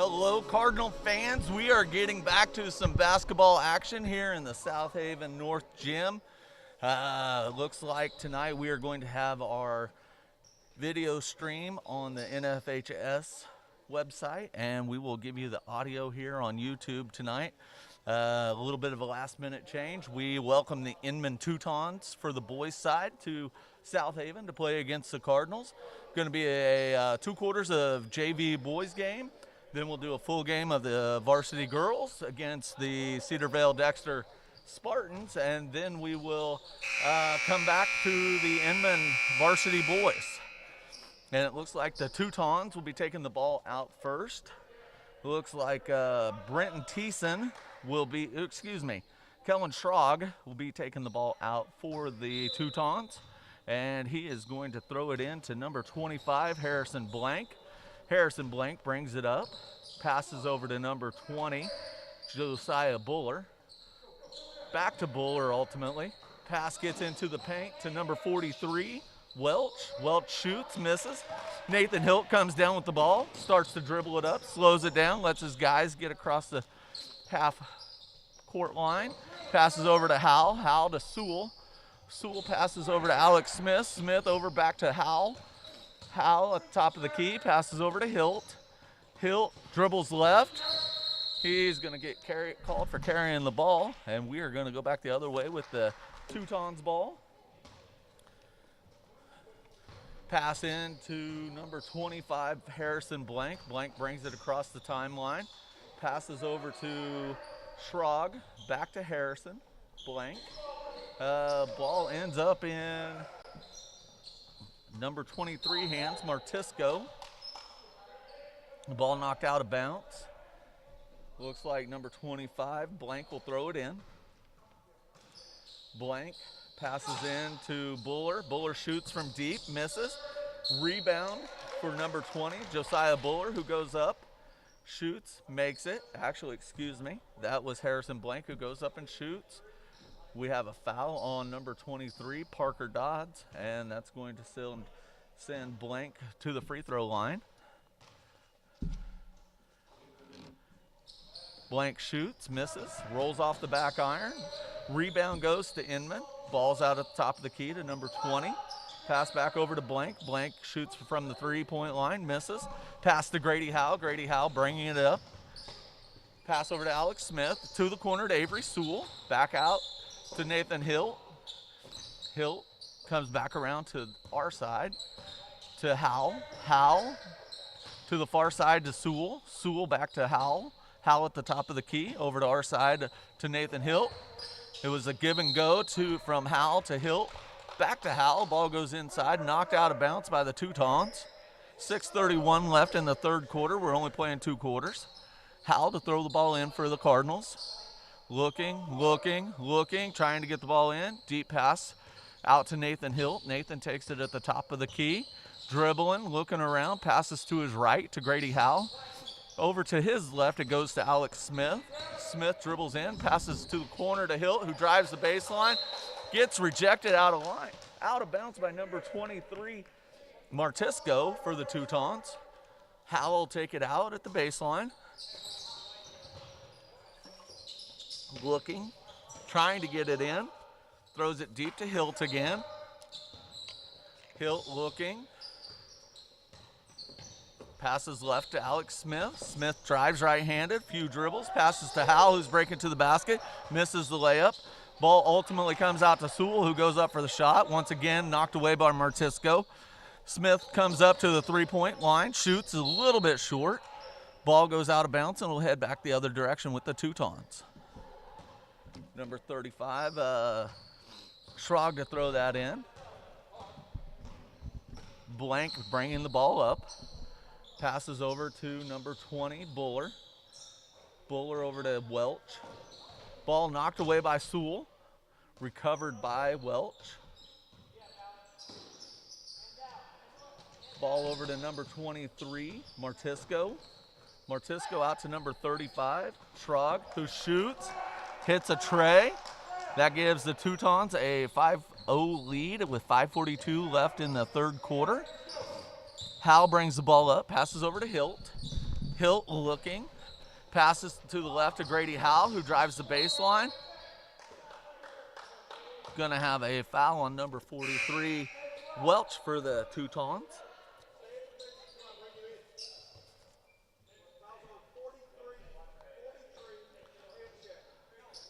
Hello, Cardinal fans. We are getting back to some basketball action here in the South Haven North Gym. Looks like tonight we are going to have our video stream on the NFHS website, and we will give you the audio here on YouTube tonight. A little bit of a last-minute change. We welcome the Inman Teutons for the boys' side to South Haven to play against the Cardinals. Going to be a 2 quarters of JV boys game. Then we'll do a full game of the varsity girls against the Cedar Vale Dexter Spartans, and then we will come back to the Inman varsity boys. And it looks like the Teutons will be taking the ball out first. It looks like Brenton Thiessen will be, Kellen Schrog will be taking the ball out for the Teutons, and he is going to throw it in to number 25, Harrison Blank. Harrison Blank brings it up, passes over to number 20, Josiah Buller. Back to Buller ultimately. Pass gets into the paint to number 43, Welch. Welch shoots, misses. Nathan Hilt comes down with the ball, starts to dribble it up, slows it down, lets his guys get across the half-court line. Passes over to Howell. Howell to Sewell. Sewell passes over to Alex Smith. Smith over back to Howell. Howell at the top of the key, passes over to Hilt. Hilt dribbles left. He's going to get called for carrying the ball, and we are going to go back the other way with the Teutons ball. Pass in to number 25, Harrison Blank. Blank brings it across the timeline. Passes over to Schrog, back to Harrison. Blank. Ball ends up in number 23 hands, Martisco. The ball knocked out of bounds. Looks like number 25, Blank, will throw it in. Blank passes in to Buller. Buller shoots from deep, misses. Rebound for number 20, Josiah Buller, who goes up, shoots, makes it. Actually, that was Harrison Blank who goes up and shoots. We have a foul on number 23, Parker Dodds, and that's going to send Blank to the free throw line. Blank shoots, misses, rolls off the back iron. Rebound goes to Inman. Ball's out at the top of the key to number 20. Pass back over to Blank. Blank shoots from the three-point line, misses. Pass to Grady Howell. Grady Howell bringing it up. Pass over to Alex Smith. To the corner to Avery Sewell. Back out to Nathan Hilt. Hilt comes back around to our side to Howell. Howell to the far side to Sewell. Sewell back to Howell. Howell at the top of the key over to our side to Nathan Hilt. It was a give and go from Howell to Hilt. Back to Howell. Ball goes inside, knocked out of bounds by the Teutons. 6:31 left in the third quarter. We're only playing 2 quarters. Howell to throw the ball in for the Cardinals. Looking, trying to get the ball in. Deep pass out to Nathan Hilt. Nathan takes it at the top of the key. Dribbling, looking around, passes to his right to Grady Howell. Over to his left, it goes to Alex Smith. Smith dribbles in, passes to the corner to Hilt, who drives the baseline. Gets rejected out of line. Out of bounds by number 23, Martisco for the Teutons. Howell will take it out at the baseline. Looking, trying to get it in. Throws it deep to Hilt again. Hilt looking. Passes left to Alex Smith. Smith drives right-handed, few dribbles. Passes to Howell, who's breaking to the basket. Misses the layup. Ball ultimately comes out to Sewell, who goes up for the shot. Once again, knocked away by Martisco. Smith comes up to the three-point line, shoots a little bit short. Ball goes out of bounds, and will head back the other direction with the Teutons. Number 35, Schrog to throw that in. Blank bringing the ball up. Passes over to number 20, Buller. Buller over to Welch. Ball knocked away by Sewell. Recovered by Welch. Ball over to number 23, Martisco. Martisco out to number 35, Schrog, who shoots, hits a tray. That gives the Teutons a 5-0 lead with 5:42 left in the third quarter. Howell brings the ball up, passes over to Hilt. Hilt looking. Passes to the left to Grady Howell, who drives the baseline. Gonna have a foul on number 43, Welch, for the Teutons.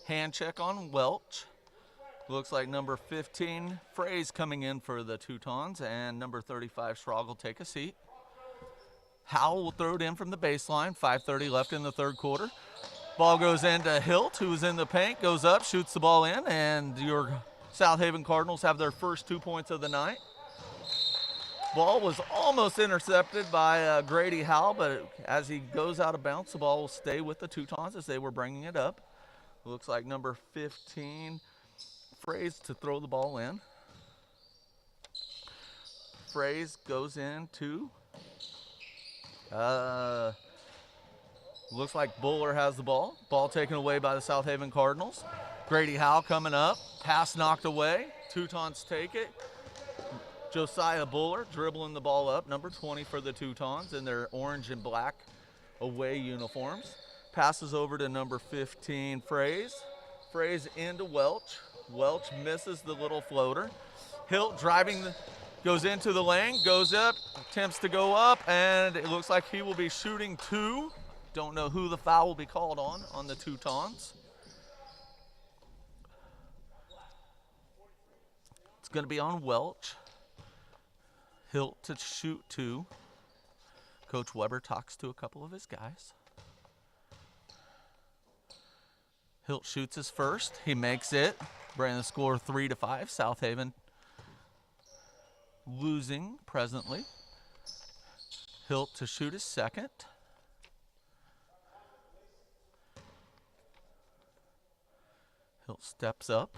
Hand check on Welch. Looks like number 15, Fraze, coming in for the Teutons, and number 35, Schrog, will take a seat. Howell will throw it in from the baseline. 5:30 left in the third quarter. Ball goes into Hilt, who's in the paint, goes up, shoots the ball in, and your South Haven Cardinals have their first 2 points of the night. Ball was almost intercepted by Grady Howell, but as he goes out of bounds, the ball will stay with the Teutons as they were bringing it up. Looks like number 15, Fraze, to throw the ball in. Fraze goes into, looks like Buller has the ball. Ball taken away by the South Haven Cardinals. Grady Howell coming up, pass knocked away. Teutons take it. Josiah Buller dribbling the ball up, number 20 for the Teutons in their orange and black away uniforms. Passes over to number 15, Fraze. Fraze into Welch. Welch misses the little floater. Hilt driving, goes into the lane, goes up, attempts to go up, and it looks like he will be shooting two. Don't know who the foul will be called on the Teutons. It's going to be on Welch. Hilt to shoot two. Coach Weber talks to a couple of his guys. Hilt shoots his first. He makes it. Bringing the score 3-5. South Haven losing presently. Hilt to shoot his second. Hilt steps up.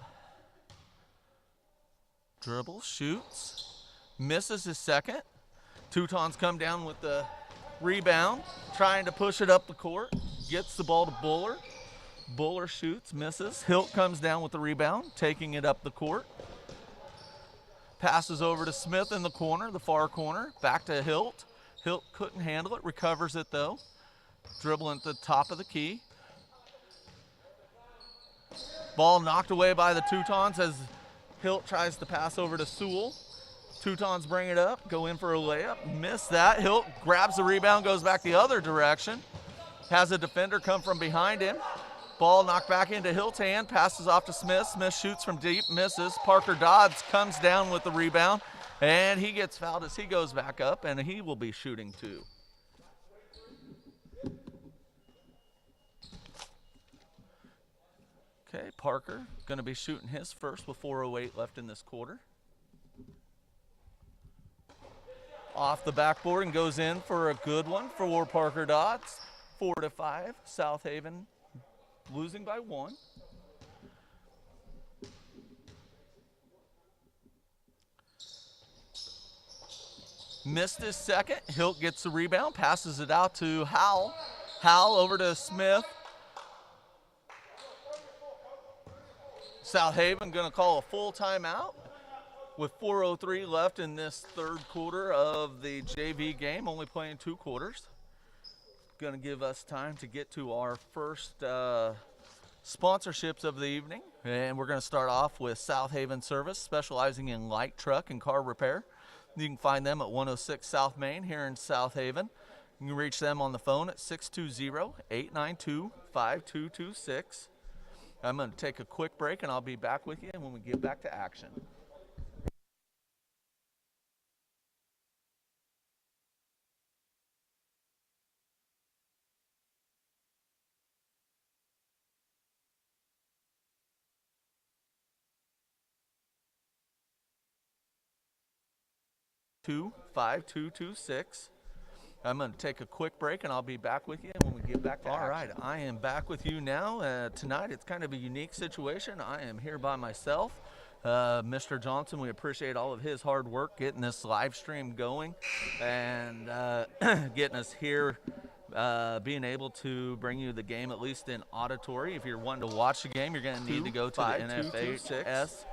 Dribbles, shoots. Misses his second. Teutons come down with the rebound, trying to push it up the court. Gets the ball to Buller. Buller shoots, misses. Hilt comes down with the rebound, taking it up the court. Passes over to Smith in the corner, the far corner. Back to Hilt. Hilt couldn't handle it, recovers it though. Dribbling at the top of the key. Ball knocked away by the Teutons as Hilt tries to pass over to Sewell. Teutons bring it up, go in for a layup. Miss that. Hilt grabs the rebound, goes back the other direction. Has a defender come from behind him. Ball knocked back into Hilt's hand, passes off to Smith. Smith shoots from deep, misses. Parker Dodds comes down with the rebound, and he gets fouled as he goes back up, and he will be shooting two. Okay, Parker going to be shooting his first with 4:08 left in this quarter. Off the backboard and goes in for a good one for Parker Dodds. 4-5, South Haven losing by 1. Missed his second. Hilt gets the rebound, passes it out to Howell. Howell over to Smith. South Haven going to call a full timeout with 4:03 left in this third quarter of the JV game, only playing 2 quarters. Going to give us time to get to our first sponsorships of the evening, and we're going to start off with South Haven Service, specializing in light truck and car repair. You can find them at 106 South Main here in South Haven. You can reach them on the phone at 620-892-5226. I'm going to take a quick break, and I'll be back with you when we get back to action. Two 5226. I'm going to take a quick break, and I'll be back with you when we get back to action. All right, I am back with you now. Tonight, it's kind of a unique situation. I am here by myself. Mr. Johnson, we appreciate all of his hard work getting this live stream going and getting us here, being able to bring you the game, at least in auditory. If you're wanting to watch the game, you're going to need to go to the NFHS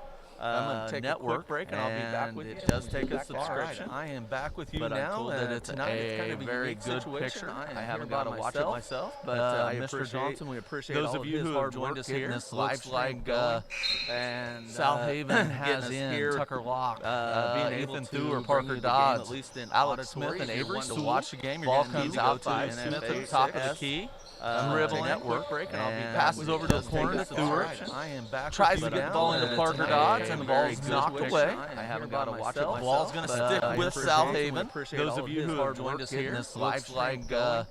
I'm going to take network, a quick break, and I'll be back with you. It does take a subscription. subscription. I am back with you But now. I'm told that it's tonight it's kind of a very unique good situation. picture. I haven't got got to watch it myself, but Mr. Johnson, we appreciate those all of you his who hard have joined work us getting here. this Looks live stream like going. and South Haven has us in here, Tucker Locke, being Ethan able to Thur, bring Parker you the game, Dodds, at least in Alex auditory. Smith, and If you're Avery wanting to Sewell. watch the game, you're Ball gonna need comes to go out to to Smith at the top of the key. Dribbling, Take a quick break, and I'll be back passes with you. over to the Just corner take to a Thur. subscription. I am back Tries with to you get the now, ball into and Parker tonight Dodds, a and the very ball's good knocked situation. away. I haven't got to watch it The myself. ball's going to stick I with appreciate South it. Haven. Appreciate Those all of you his who hard have joined work us getting here, this looks live like stream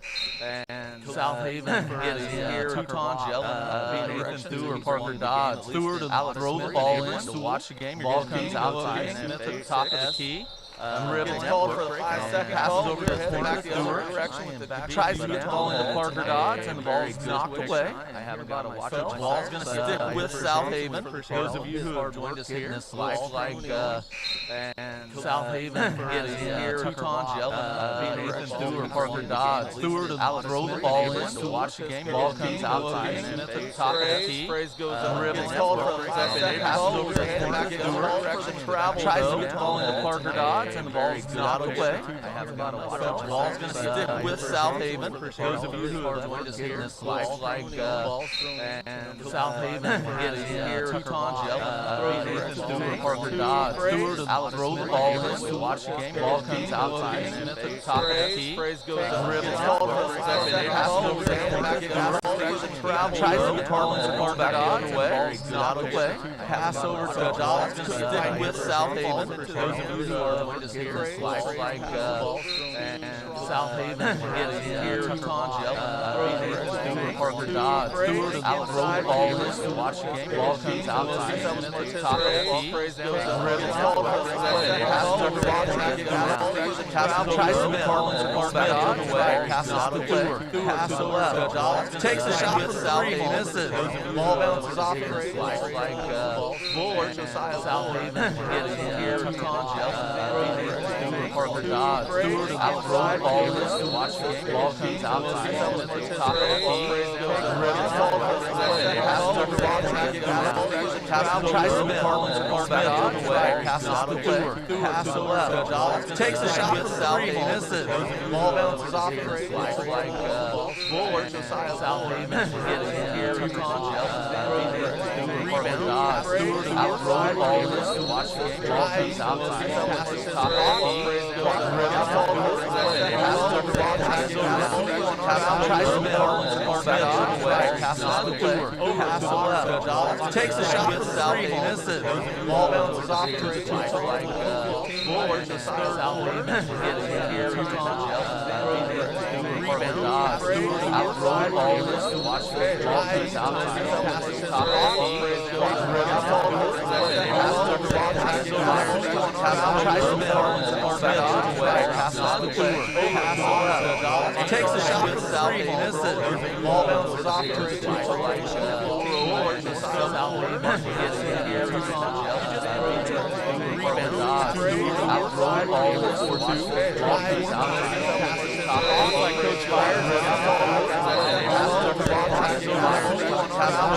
and South Haven getting here. Teutons yelling Being Ethan directions. Thur, He's Parker won the Dodds. game, at least Thur to in throw the auditory. ball If in. you're to watch the game, you're Ball gonna need comes to out go to to Smith at the Smith top of at the key. Gets called for a 5-second passes call. over to the Heading corner back to the other Thur. direction with the Tries to BB get the ball into down. Parker Dodds, and the ball's knocked away. I haven't got to watch it. The ball's going to stick with South Haven. Those of you who have joined us here, this looks live like and South Haven getting here. Teutons yelling. Being Ethan Thur, Parker Dodds. Thur to throw the ball in to watch the game. Ball comes out to Smith at the top of the key. Gets called for a 5-second passes over to the corner to Thur. Tries to get the ball into Parker Dodds, and the ball's knocked away. I haven't got to watch The it. ball's going to stick with South Haven. Those of you who have joined us here, looks like and South Haven getting here. Teutons yelling. Being Ethan Thur, Parker Dodds. Thur to throw the ball in to watch the game. Ball comes out to Smith at the top of the key. Gets called for a 5-second passes over to the corner to Thur. Tries to get the ball into Parker Dodds, and the ball's knocked away. Pass over to Dodds, going to stick with South Haven. Those of you who have joined us here, looks like South Haven getting here. Teutons yelling. Being Ethan Thur, Parker Dodds. Thur to throw the ball in to watch the game. Ball comes out to Smith at the top of the key. Gets called for a 5-second passes over to Thur. Tries to get the ball into Parker Dodds, passes to Thur. Pass over to Dodds. Takes a shot for three, misses. Ball bounces off the race like Bullard. South Haven getting here. Teutons yelling. Parker Dodds. Thur to throw the ball in to watch the game. Ball comes out to Smith at the top of the key. Gets called for a 5-second passes over to Thur. Tries to get the ball into Parker Dodds, passes to Thur. Pass over to Dodds. Takes a shot for three, misses. Ball bounces off the race like Bullard. South Haven getting here. Teutons yelling. Rebound. Dodds. Thur to throw the ball in to watch the game. Ball comes out to Smith at the top of the key. Gets called for a 5-second passes over to Tries to get the ball into Parker Dodds, passes to Thur. Pass over to Dodds. Takes a shot for three, misses. Ball bounces off the race like Bullard. South Haven getting here. Teutons yelling. Rebound. Dodds. Thur to throw the ball in to watch the game. Ball comes out to Smith at the top of the key. Gets called for a 5-second passes over to Tries to get the ball into Parker Dodds, passes to Thur. Pass over to Dodds. Takes a shot for three, misses. Ball bounces off the race like Bullard. South Haven getting here. Teutons yelling. Rebound. Dodds. Thur to throw the ball in to watch the game. Ball comes out to Smith at the top of the key. Coach Fires.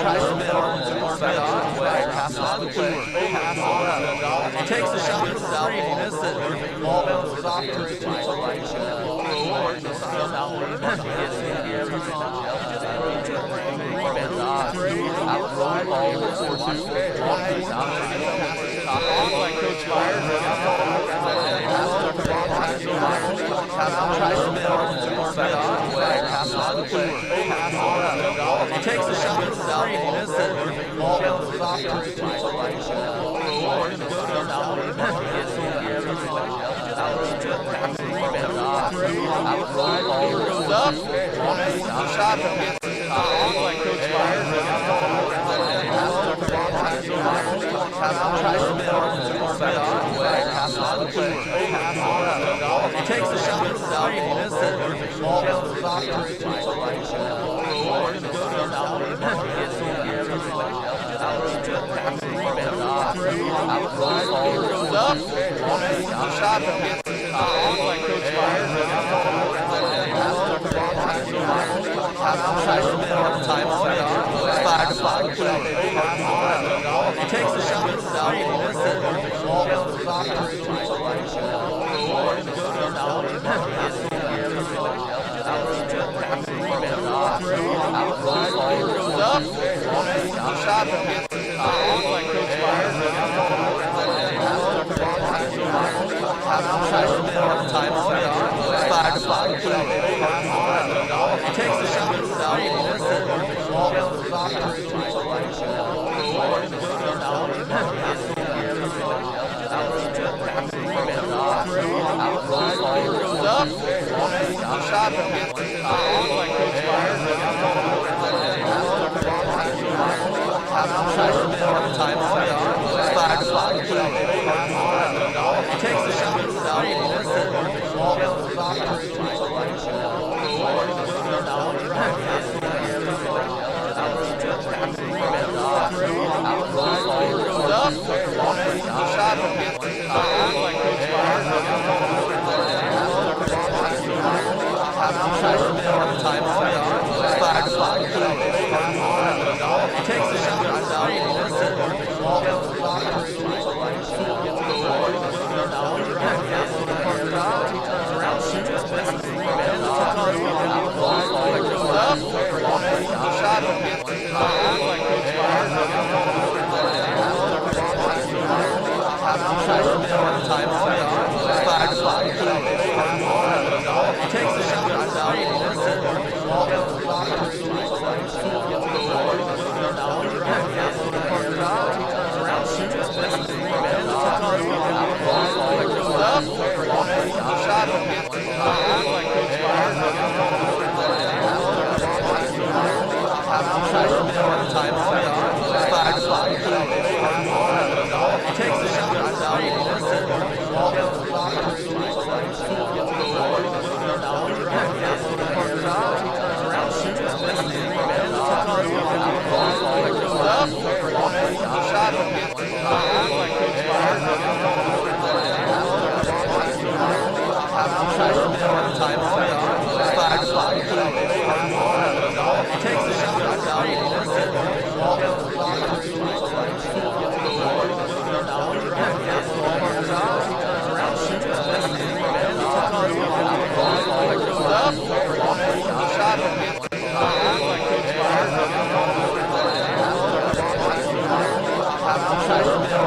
Tries to get the ball into Parker Dodds, passes to Thur. Pass over to Dodds. Takes a shot for three, misses. Ball bounces off the race like Bullard. South Haven getting here. Teutons yelling. Rebound. Dodds. Thur to throw the ball in to watch the game. Ball comes out to Smith at the top of the key. Coach Fires. Tries to get the ball into Parker Dodds, passes to Thur. Pass over to Dodds. Takes a shot for three, misses. Ball bounces off the race like Bullard. South Haven getting here. Teutons yelling. Rebound. Dodds. Thur to throw the ball goes up. Shot gets to the top like Coach Fires. Tries to get the ball into Parker Dodds, passes to Thur. Pass over to Dodds. Takes a shot for three, misses. Ball bounces off the race like Bullard. South Haven getting here. Teutons yelling. Rebound. Dodds. Thur to throw the ball goes up. Shot gets to the top like Coach Fires. Tries to get on time on it. 5-5. Takes the shot for three. Shot. Shot.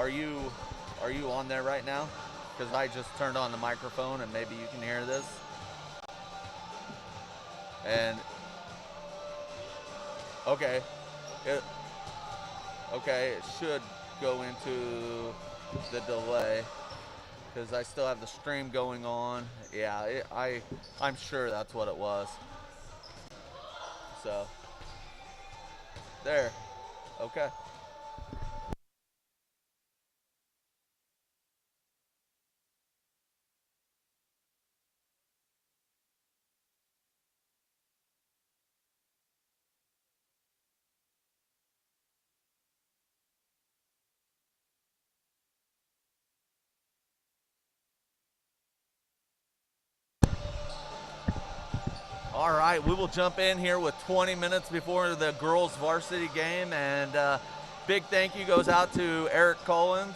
are you on there right now? Because I just turned on the microphone and maybe you can hear this. And okay, it should go into the delay because I still have the stream going on. Yeah, I'm sure that's what it was. So there, okay. All right, we will jump in here with 20 minutes before the girls' varsity game, and big thank you goes out to Eric Collins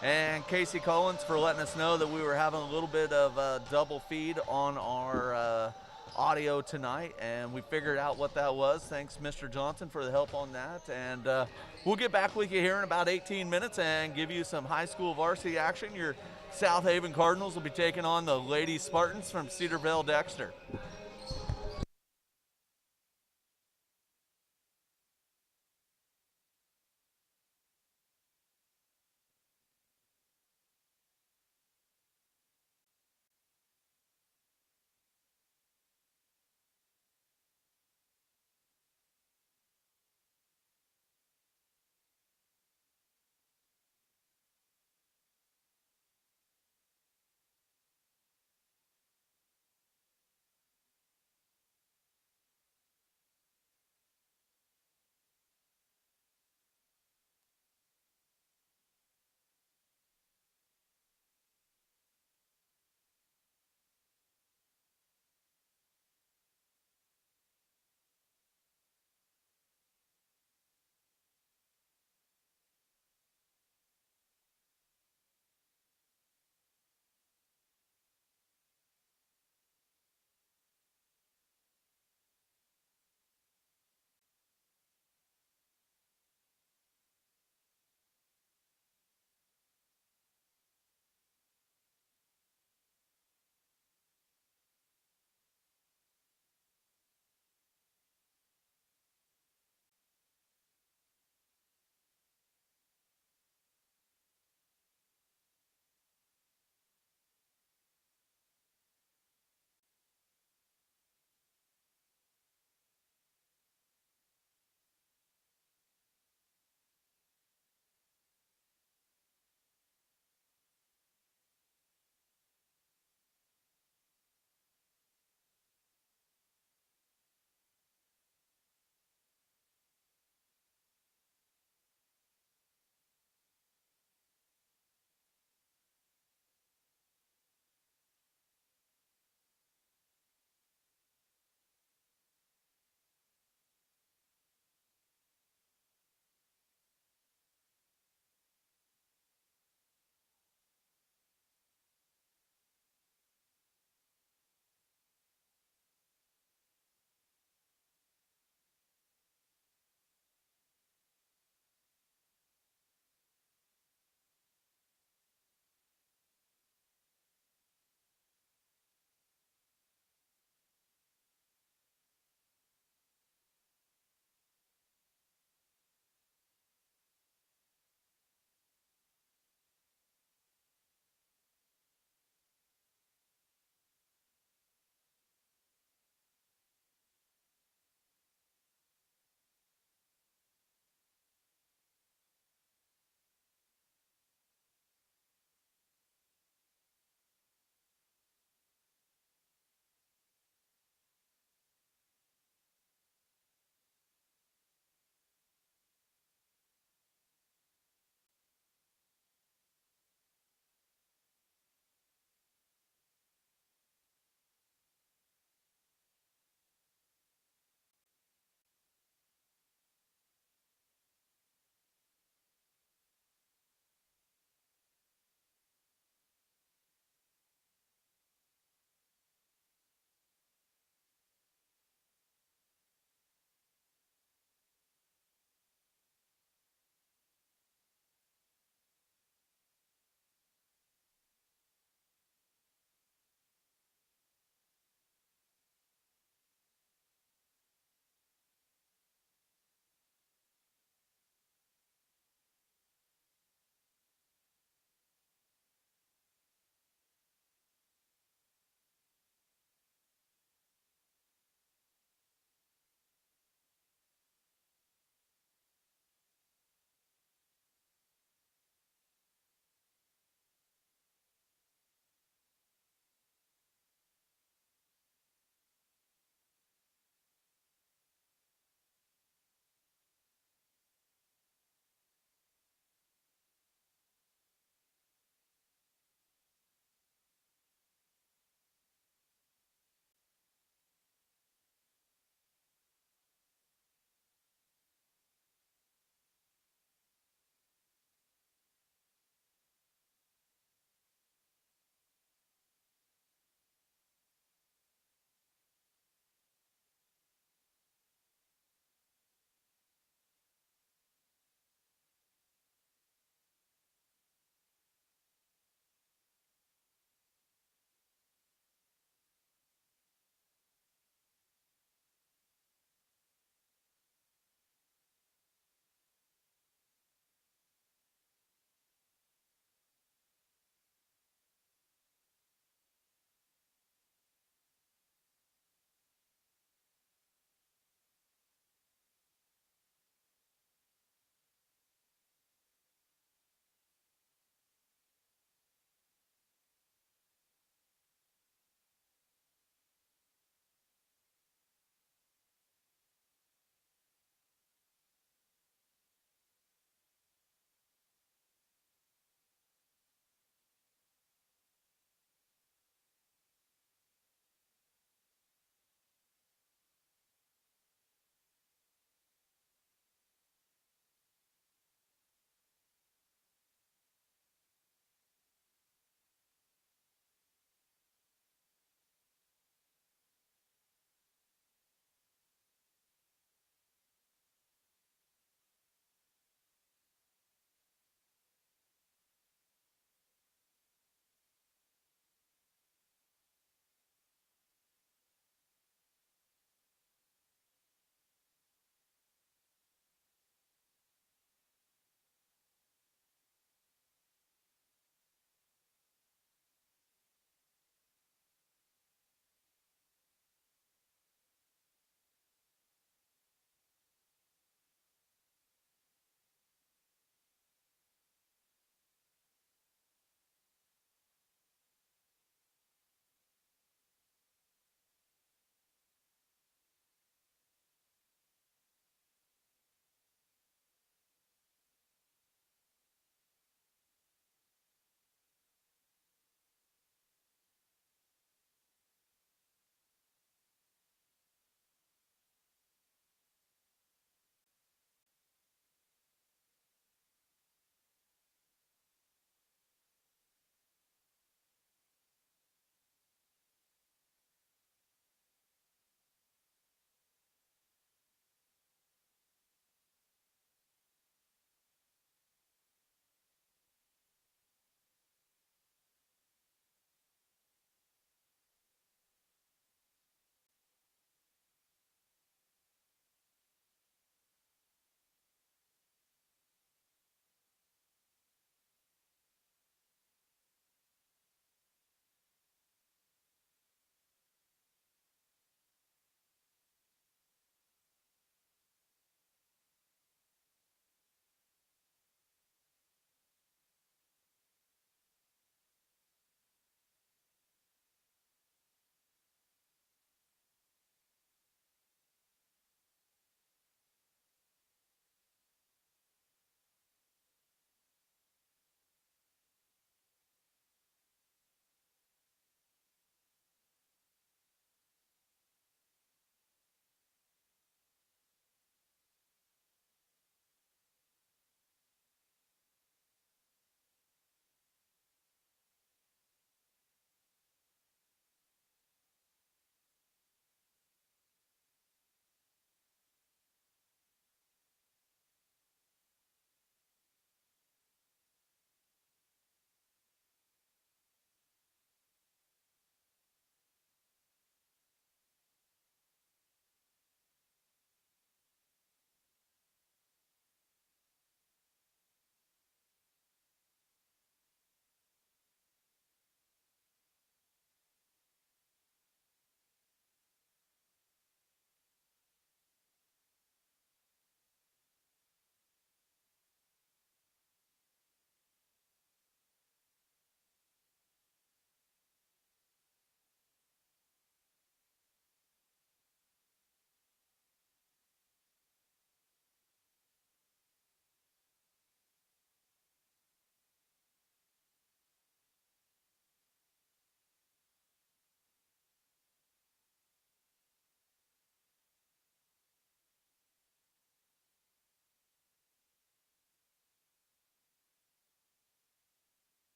and Casey Collins for letting us know that we were having a little bit of a double feed on our audio tonight, and we figured out what that was. Thanks, Mr. Johnson, for the help on that, and we'll get back with you here in about 18 minutes and give you some high school varsity action. Your South Haven Cardinals will be taking on the Lady Spartans from Cedarville Dexter.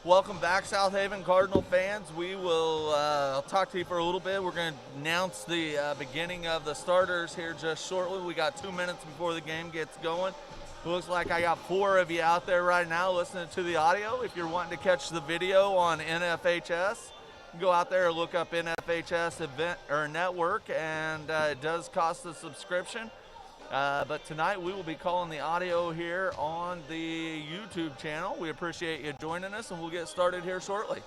Welcome back, South Haven Cardinal fans. We will I'll talk to you for a little bit. We're going to announce the beginning of the starters here just shortly. We got 2 minutes before the game gets going. Looks like I got 4 of you out there right now listening to the audio. If you're wanting to catch the video on NFHS, go out there and look up NFHS event or network, and it does cost a subscription. But tonight we will be calling the audio here on the YouTube channel. We appreciate you joining us, and we'll get started here shortly.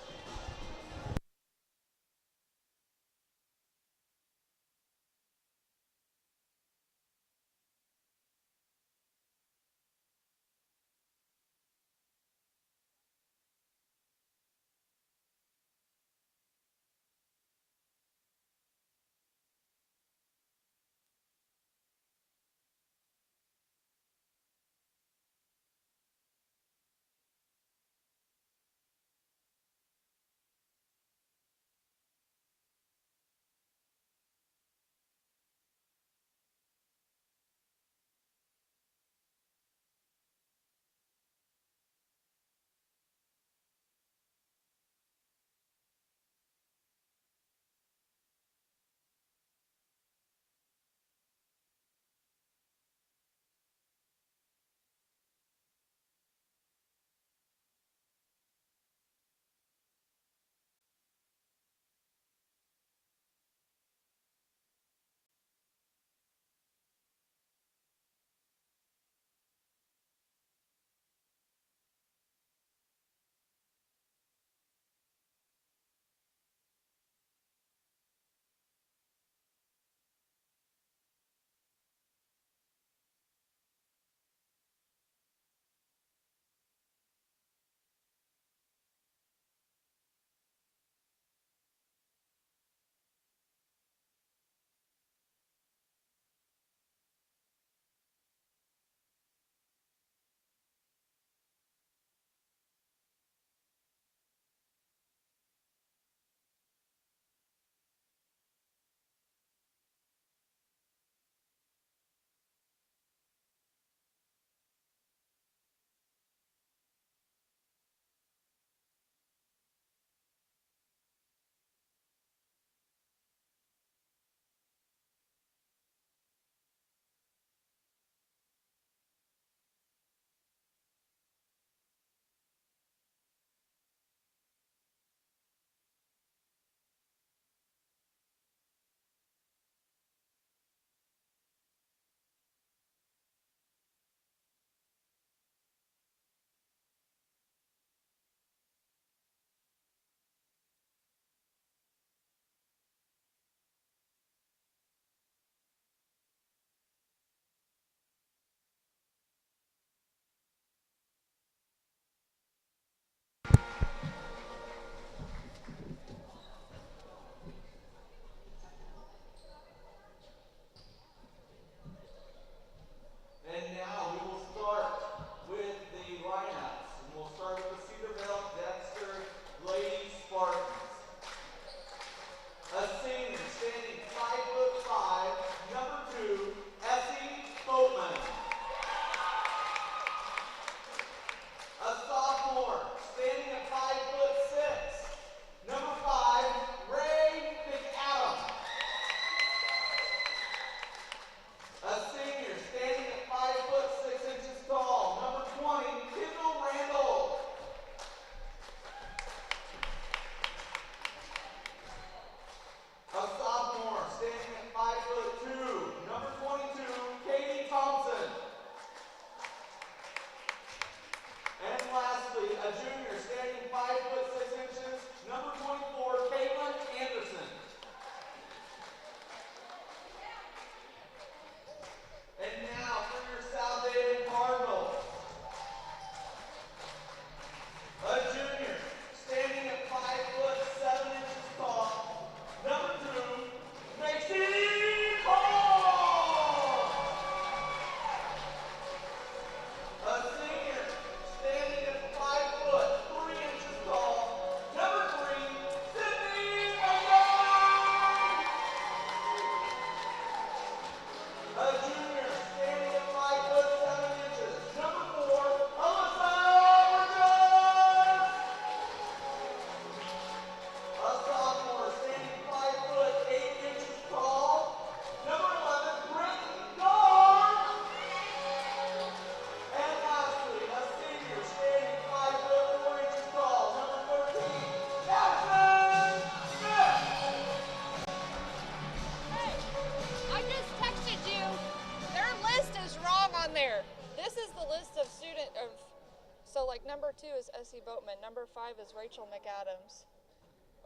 Boatman. Number 5 is Rachel McAdams.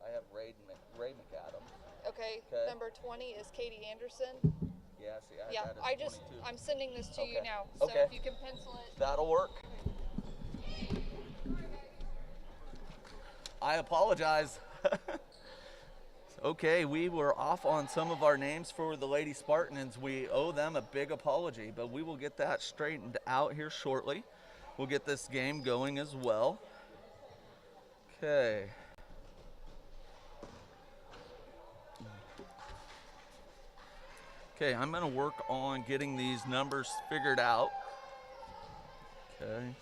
I have Ray McAdams. Okay. Number 20 is Katie Anderson. Yeah, see, I had that as 22. I'm sending this to you now. So if you can pencil it. That'll work. I apologize. Okay, we were off on some of our names for the Lady Spartans. We owe them a big apology, but we will get that straightened out here shortly. We'll get this game going as well. Okay. Okay, I'm going to work on getting these numbers figured out. Okay.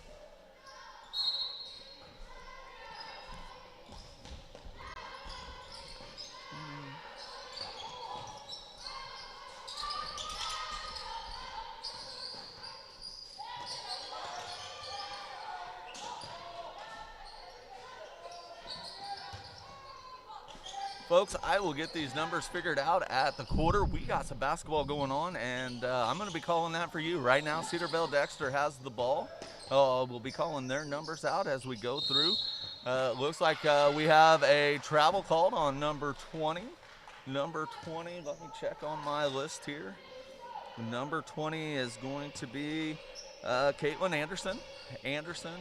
Folks, I will get these numbers figured out at the quarter. We got some basketball going on, and I'm going to be calling that for you. Right now, Cedarville Dexter has the ball. We'll be calling their numbers out as we go through. Looks like we have a travel called on number 20. Number 20, let me check on my list here. Number 20 is going to be Caitlin Anderson. Anderson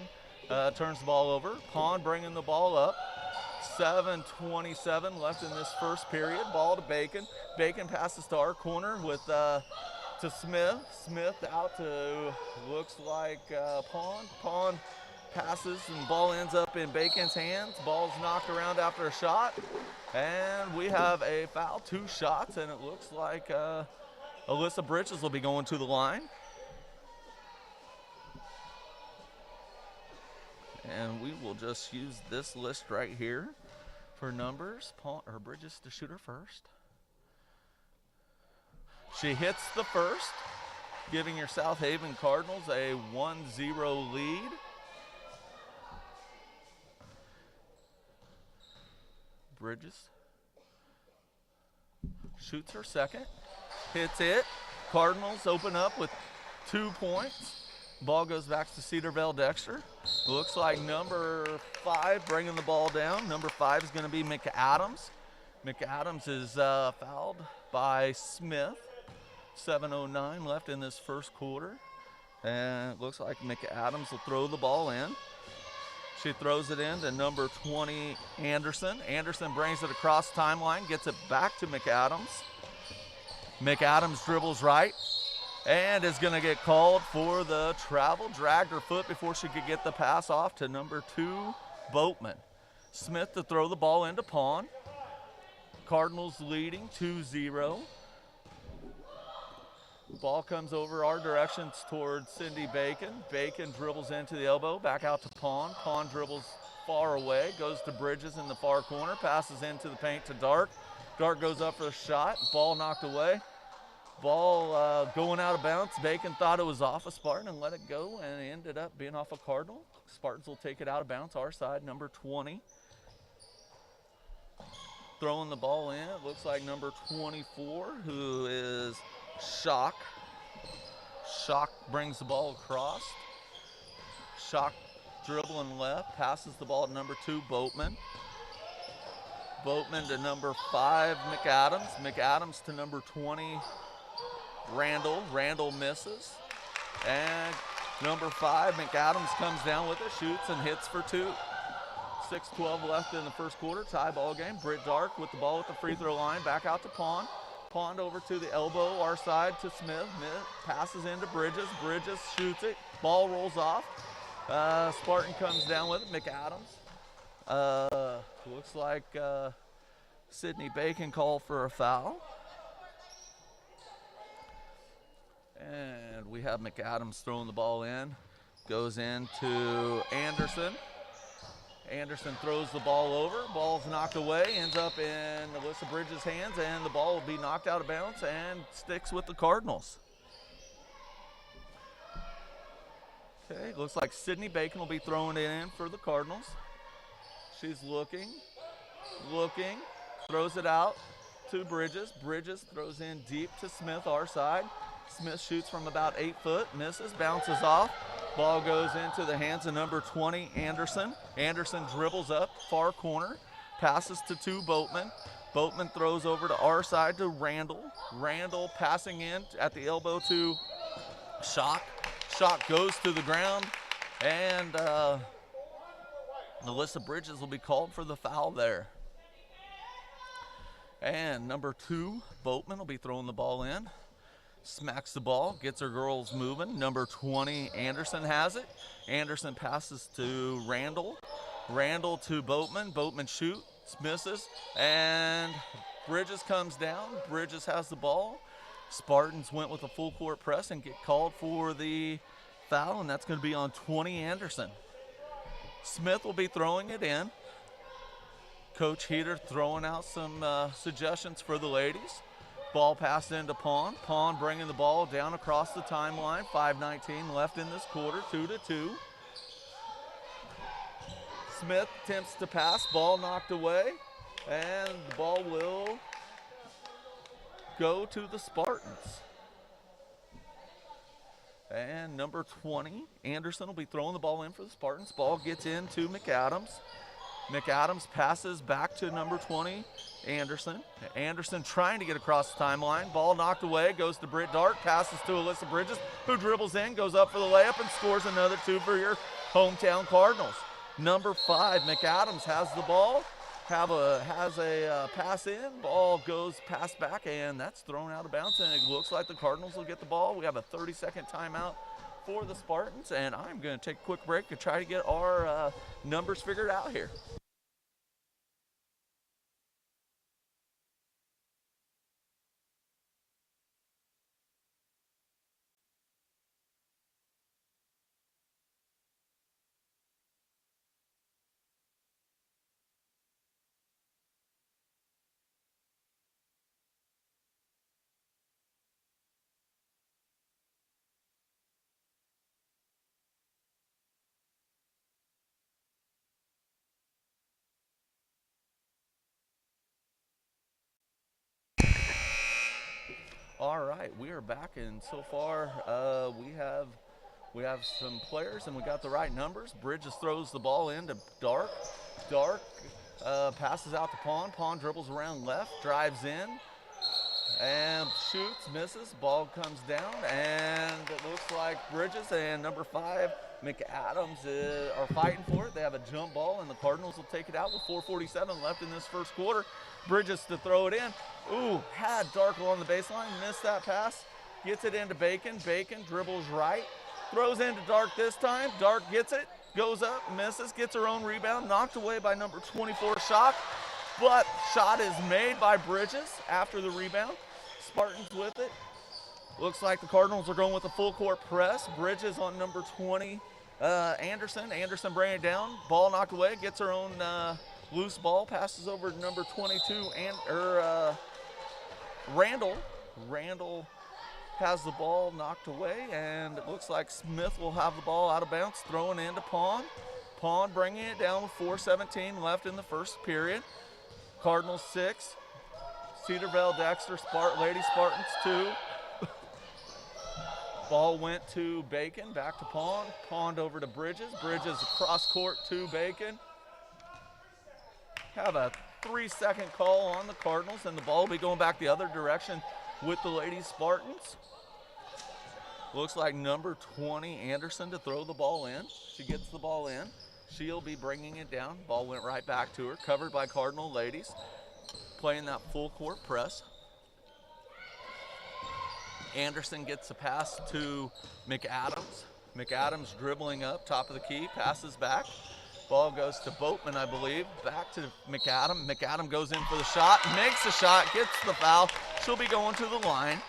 turns the ball over. Pond bringing the ball up. 7:27 left in this first period. Ball to Bacon. Bacon passes to our corner with to Smith. Smith out to looks like Pond. Pond passes and ball ends up in Bacon's hands. Ball's knocked around after a shot, and we have a foul. 2 shots, and it looks like Alyssa Bridges will be going to the line. And we will just use this list right here for numbers. Bridges to shoot her first. She hits the first, giving your South Haven Cardinals a 1-0 lead. Bridges shoots her second, hits it. Cardinals open up with 2 points. Ball goes back to Cedarville Dexter. Looks like number 5 bringing the ball down. Number 5 is going to be McAdams. McAdams is fouled by Smith. 7:09 left in this first quarter. And it looks like McAdams will throw the ball in. She throws it in to number 20, Anderson. Anderson brings it across timeline, gets it back to McAdams. McAdams dribbles right and is going to get called for the travel. Dragged her foot before she could get the pass off to number 2, Boatman. Smith to throw the ball into Pond. Cardinals leading 2-0. Ball comes over our directions towards Cindy Bacon. Bacon dribbles into the elbow, back out to Pond. Pond dribbles far away, goes to Bridges in the far corner, passes into the paint to Dark. Dark goes up for a shot, ball knocked away. Ball going out of bounds. Bacon thought it was off a Spartan and let it go, and it ended up being off a Cardinal. Spartans will take it out of bounds, our side, number 20. Throwing the ball in, it looks like number 24, who is Shock. Shock brings the ball across. Shock dribbling left, passes the ball to number 2, Boatman. Boatman to number 5, McAdams. McAdams to number 20, Randall. Randall misses. And number 5, McAdams comes down with it, shoots and hits for 2. 6:12 left in the first quarter, tie ball game. Britt Dark with the ball at the free throw line, back out to Pond. Pond over to the elbow, our side to Smith. Smith passes into Bridges. Bridges shoots it. Ball rolls off. Spartan comes down with it. McAdams. Looks like Sydney Bacon called for a foul. And we have McAdams throwing the ball in. Goes into Anderson. Anderson throws the ball over. Ball's knocked away. Ends up in Alyssa Bridges' hands, and the ball will be knocked out of bounds and sticks with the Cardinals. Okay, looks like Sydney Bacon will be throwing it in for the Cardinals. She's looking, throws it out to Bridges. Bridges throws in deep to Smith, our side. Smith shoots from about 8 foot, misses, bounces off. Ball goes into the hands of number 20, Anderson. Anderson dribbles up, far corner, passes to 2, Boatman. Boatman throws over to our side to Randall. Randall passing in at the elbow to Shock. Shock goes to the ground, and Alyssa Bridges will be called for the foul there. And number 2, Boatman will be throwing the ball in. Smacks the ball, gets her girls moving. Number 20, Anderson has it. Anderson passes to Randall. Randall to Boatman. Boatman shoots, misses, and Bridges comes down. Bridges has the ball. Spartans went with a full court press and get called for the foul, and that's going to be on 20, Anderson. Smith will be throwing it in. Coach Heater throwing out some suggestions for the ladies. Ball passed into Pawn. Pawn bringing the ball down across the timeline. 5:19 left in this quarter, 2-2. Smith attempts to pass. Ball knocked away, and the ball will go to the Spartans. And number 20, Anderson, will be throwing the ball in for the Spartans. Ball gets into McAdams. McAdams passes back to number 20, Anderson. Anderson trying to get across the timeline. Ball knocked away, goes to Britt Dark, passes to Alyssa Bridges, who dribbles in, goes up for the layup, and scores another 2 for your hometown Cardinals. Number 5, McAdams has the ball, has a pass in. Ball goes pass back, and that's thrown out of bounds, and it looks like the Cardinals will get the ball. We have a 30-second timeout for the Spartans, and I'm going to take a quick break to try to get our numbers figured out here. All right, we are back, and so far we have some players, and we got the right numbers. Bridges throws the ball into Dark. Dark passes out to Pawn. Pawn dribbles around left, drives in, and shoots, misses. Ball comes down, and it looks like Bridges and number 5, McAdams, are fighting for it. They have a jump ball, and the Cardinals will take it out with 4:47 left in this first quarter. Bridges to throw it in. Ooh, had Dark along the baseline, missed that pass. Gets it into Bacon. Bacon dribbles right. Throws into Dark this time. Dark gets it, goes up, misses, gets her own rebound, knocked away by number 24, Shock. But shot is made by Bridges after the rebound. Spartans with it. Looks like the Cardinals are going with a full court press. Bridges on number 20, Anderson. Anderson bringing it down. Ball knocked away, gets her own loose ball, passes over to number 22, Randall. Randall has the ball knocked away, and it looks like Smith will have the ball out of bounds, throwing into Pawn. Pawn bringing it down with 4:17 left in the first period. Cardinals 6, Cedarville Dexter Lady Spartans 2. Ball went to Bacon, back to Pawn. Pawned over to Bridges. Bridges across court to Bacon. Have a 3-second call on the Cardinals, and the ball will be going back the other direction with the Lady Spartans. Looks like number 20, Anderson, to throw the ball in. She gets the ball in. She'll be bringing it down. Ball went right back to her, covered by Cardinal ladies, playing that full court press. Anderson gets a pass to McAdams. McAdams dribbling up, top of the key, passes back. Ball goes to Boatman, I believe. Back to McAdam. McAdam goes in for the shot, makes the shot, gets the foul. She'll be going to the line.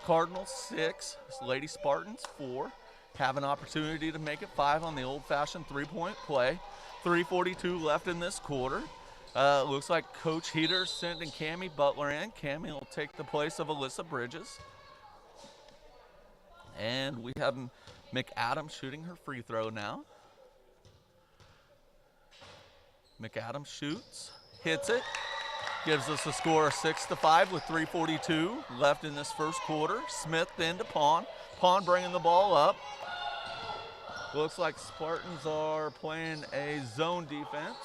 Cardinals 6, Lady Spartans 4. Have an opportunity to make it 5 on the old-fashioned three-point play. 3:42 left in this quarter. Looks like Coach Heater sending Cammie Butler in. Cammie will take the place of Alyssa Bridges. And we have McAdams shooting her free throw now. McAdams shoots, hits it, gives us a score of 6-5 with 3:42 left in this first quarter. Smith into Pawn. Pawn bringing the ball up. Looks like Spartans are playing a zone defense.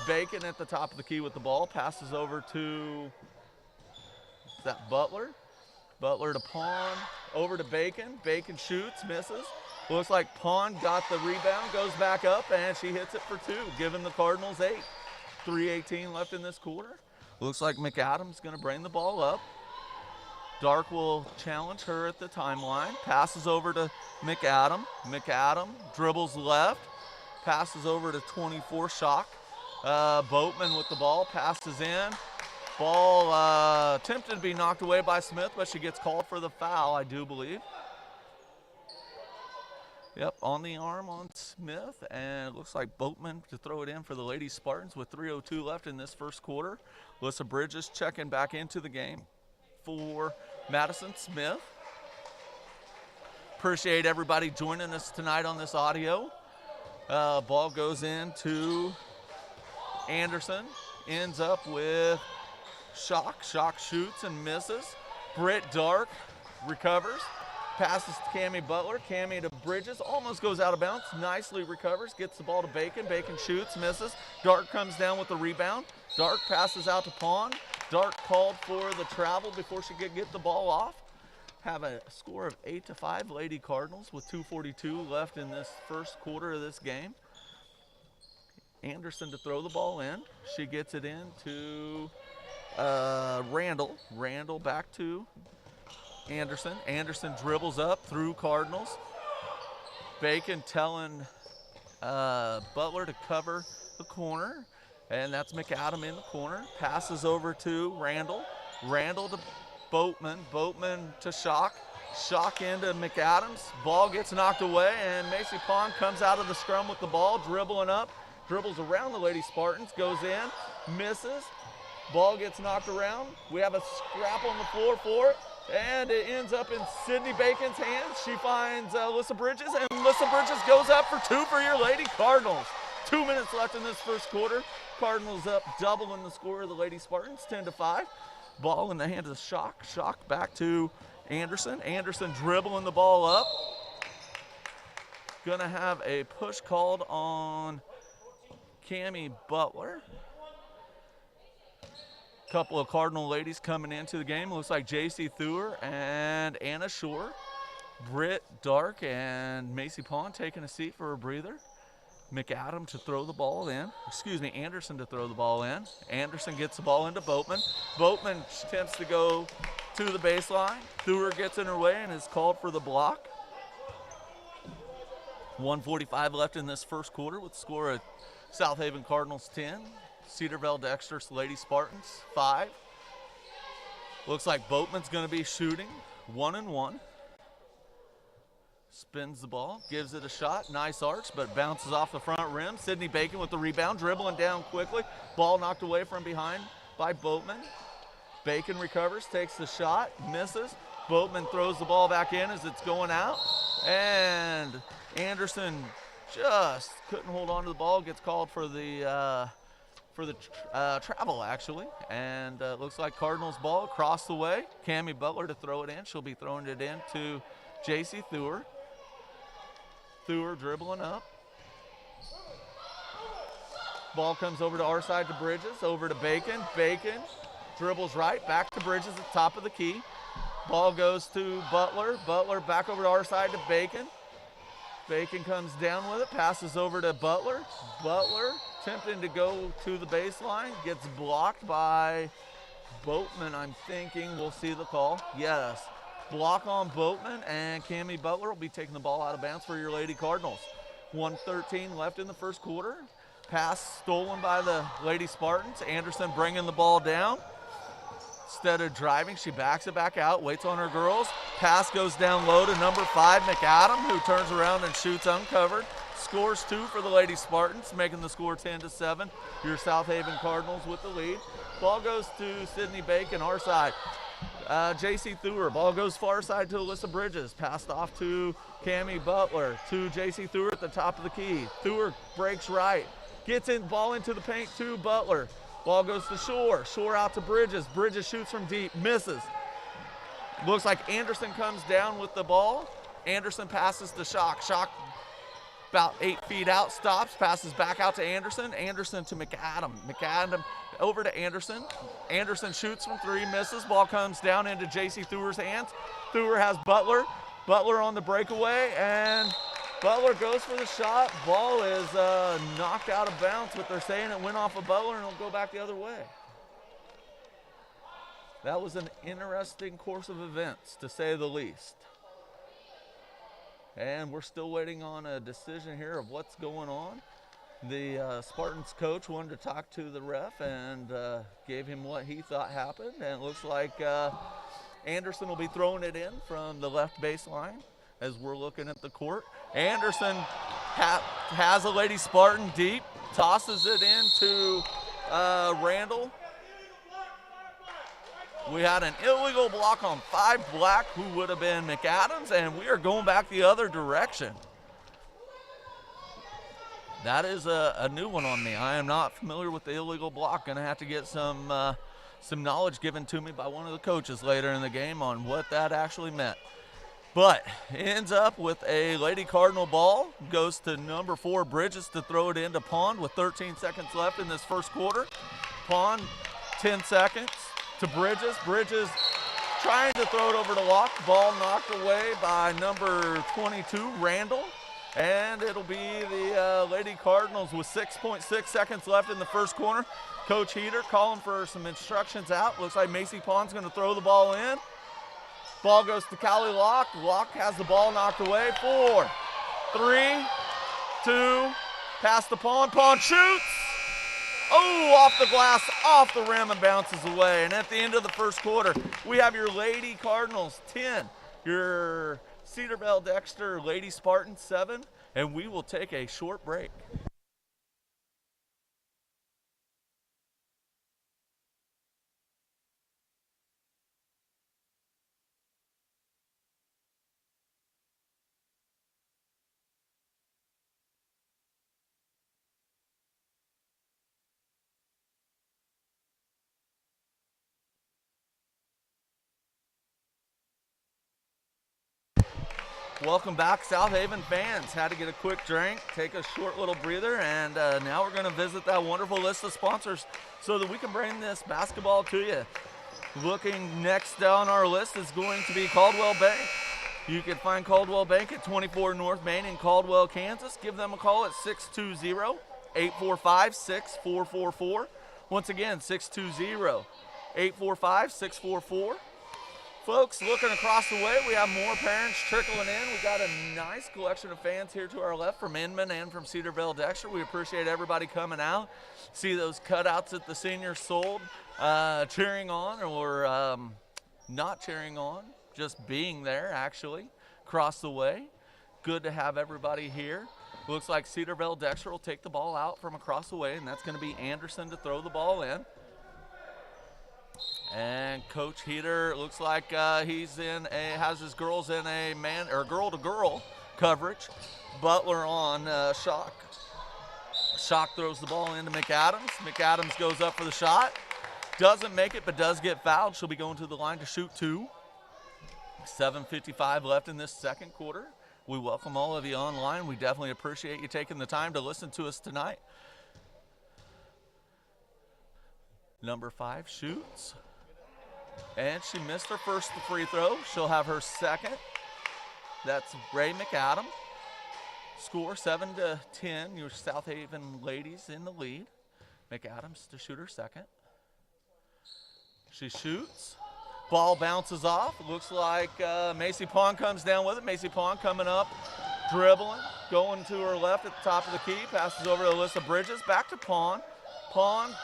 Bacon at the top of the key with the ball. Passes over to, is that Butler? Butler to Pawn. Over to Bacon. Bacon shoots, misses. Looks like Pawn got the rebound, goes back up, and she hits it for 2, giving the Cardinals 8. 3:18 left in this quarter. Looks like McAdam's going to bring the ball up. Dark will challenge her at the timeline. Passes over to McAdam. McAdam dribbles left. Passes over to 24 Shock. Boatman with the ball. Passes in. Ball attempted to be knocked away by Smith, but she gets called for the foul, I do believe. Yep, on the arm on Smith, and it looks like Boatman to throw it in for the Lady Spartans with 3:02 left in this first quarter. Alyssa Bridges checking back into the game for Madison Smith. Appreciate everybody joining us tonight on this audio. Ball goes in to Anderson, ends up with Shock. Shock shoots and misses. Britt Dark recovers. Passes to Cammie Butler. Cammie to Bridges. Almost goes out of bounds. Nicely recovers. Gets the ball to Bacon. Bacon shoots. Misses. Dark comes down with the rebound. Dark passes out to Pawn. Dark called for the travel before she could get the ball off. Have a score of 8-5 Lady Cardinals with 2:42 left in this first quarter of this game. Anderson to throw the ball in. She gets it in to Randall. Randall back to Anderson. Anderson dribbles up through Cardinals. Bacon telling Butler to cover the corner. And that's McAdam in the corner. Passes over to Randall. Randall to Boatman. Boatman to Shock. Shock into McAdams. Ball gets knocked away, and Macy Pond comes out of the scrum with the ball, dribbling up. Dribbles around the Lady Spartans. Goes in. Misses. Ball gets knocked around. We have a scrap on the floor for it. And it ends up in Sydney Bacon's hands. She finds Alyssa Bridges, and Alyssa Bridges goes up for 2 for your Lady Cardinals. 2 minutes left in this first quarter. Cardinals up, doubling the score of the Lady Spartans, 10-5. Ball in the hands of Shock. Shock back to Anderson. Anderson dribbling the ball up. Gonna have a push called on Cammie Butler. Couple of Cardinal ladies coming into the game. Looks like J.C. Thur and Anna Shore. Britt Dark and Macy Pond taking a seat for a breather. McAdam to throw the ball in. Anderson to throw the ball in. Anderson gets the ball into Boatman. Boatman attempts to go to the baseline. Thur gets in her way and is called for the block. 1:45 left in this first quarter with the score of South Haven Cardinals 10. Cedarville Dexter's Lady Spartans 5. Looks like Boatman's going to be shooting 1-1. Spins the ball, gives it a shot. Nice arch, but bounces off the front rim. Sydney Bacon with the rebound, dribbling down quickly. Ball knocked away from behind by Boatman. Bacon recovers, takes the shot, misses. Boatman throws the ball back in as it's going out. And Anderson just couldn't hold on to the ball. Gets called for the travel, actually. And looks like Cardinals ball across the way. Cammie Butler to throw it in. She'll be throwing it in to J.C. Thur. Thur dribbling up. Ball comes over to our side to Bridges, over to Bacon. Bacon dribbles right, back to Bridges at the top of the key. Ball goes to Butler. Butler back over to our side to Bacon. Bacon comes down with it, passes over to Butler. Butler attempting to go to the baseline, gets blocked by Boatman, I'm thinking. We'll see the call. Yes. Block on Boatman, and Cammie Butler will be taking the ball out of bounds for your Lady Cardinals. 1:13 left in the first quarter. Pass stolen by the Lady Spartans. Anderson bringing the ball down. Instead of driving, she backs it back out, waits on her girls. Pass goes down low to number 5, McAdam, who turns around and shoots uncovered. Scores 2 for the Lady Spartans, making the score 10-7. Your South Haven Cardinals with the lead. Ball goes to Sydney Bacon, our side. J.C. Thur. Ball goes far side to Alyssa Bridges. Passed off to Cammie Butler. To J.C. Thur at the top of the key. Thur breaks right. Gets in, ball into the paint to Butler. Ball goes to Shore. Shore out to Bridges. Bridges shoots from deep. Misses. Looks like Anderson comes down with the ball. Anderson passes to Shock. Shock about 8 feet out, stops, passes back out to Anderson. Anderson to McAdam. McAdam over to Anderson. Anderson shoots from 3, misses. Ball comes down into J.C. Thur's hands. Thur has Butler. Butler on the breakaway, and Butler goes for the shot. Ball is knocked out of bounds, but they're saying it went off of Butler and it'll go back the other way. That was an interesting course of events, to say the least. And we're still waiting on a decision here of what's going on. The Spartans coach wanted to talk to the ref and gave him what he thought happened. And it looks like Anderson will be throwing it in from the left baseline as we're looking at the court. Anderson has a Lady Spartan deep, tosses it into Randall. We had an illegal block on 5 black, who would have been McAdams, and we are going back the other direction. That is a new one on me. I am not familiar with the illegal block. Going to have to get some knowledge given to me by one of the coaches later in the game on what that actually meant. But ends up with a Lady Cardinal ball, goes to number 4, Bridges, to throw it into Pond with 13 seconds left in this first quarter. Pond, 10 seconds. To Bridges. Bridges trying to throw it over to Locke. Ball knocked away by number 22, Randall. And it'll be the Lady Cardinals with 6.6 seconds left in the first quarter. Coach Heater calling for some instructions out. Looks like Macy Pond's going to throw the ball in. Ball goes to Callie Locke. Locke has the ball knocked away. 4, 3, 2, pass to Pond. Pond shoots. Oh, off the glass, off the rim, and bounces away. And at the end of the first quarter, we have your Lady Cardinals 10, your Cedar Bell Dexter Lady Spartans 7, and we will take a short break. Welcome back, South Haven fans. Had to get a quick drink, take a short little breather, and now we're going to visit that wonderful list of sponsors so that we can bring this basketball to you. Looking next down our list is going to be Caldwell Bank. You can find Caldwell Bank at 24 North Main in Caldwell, Kansas. Give them a call at 620-845-6444. Once again, 620-845-6444. Folks, looking across the way, we have more parents trickling in. We got a nice collection of fans here to our left from Inman and from Cedar Bell Dexter. We appreciate everybody coming out. See those cutouts that the seniors sold, cheering on, or not cheering on, just being there, actually, across the way. Good to have everybody here. Looks like Cedar Bell Dexter will take the ball out from across the way, and that's going to be Anderson to throw the ball in. And Coach Heater looks like has his girls in a man or girl-to-girl coverage. Butler on Shock. Shock throws the ball into McAdams. McAdams goes up for the shot. Doesn't make it, but does get fouled. She'll be going to the line to shoot 2. 7:55 left in this second quarter. We welcome all of you online. We definitely appreciate you taking the time to listen to us tonight. Number 5 shoots. And she missed her first free throw. She'll have her second. That's Ray McAdam. Score 7-10. Your South Haven ladies in the lead. McAdams to shoot her second. She shoots. Ball bounces off. Looks like Macy Pond comes down with it. Macy Pond coming up, dribbling, going to her left at the top of the key. Passes over to Alyssa Bridges. Back to Pond. Pond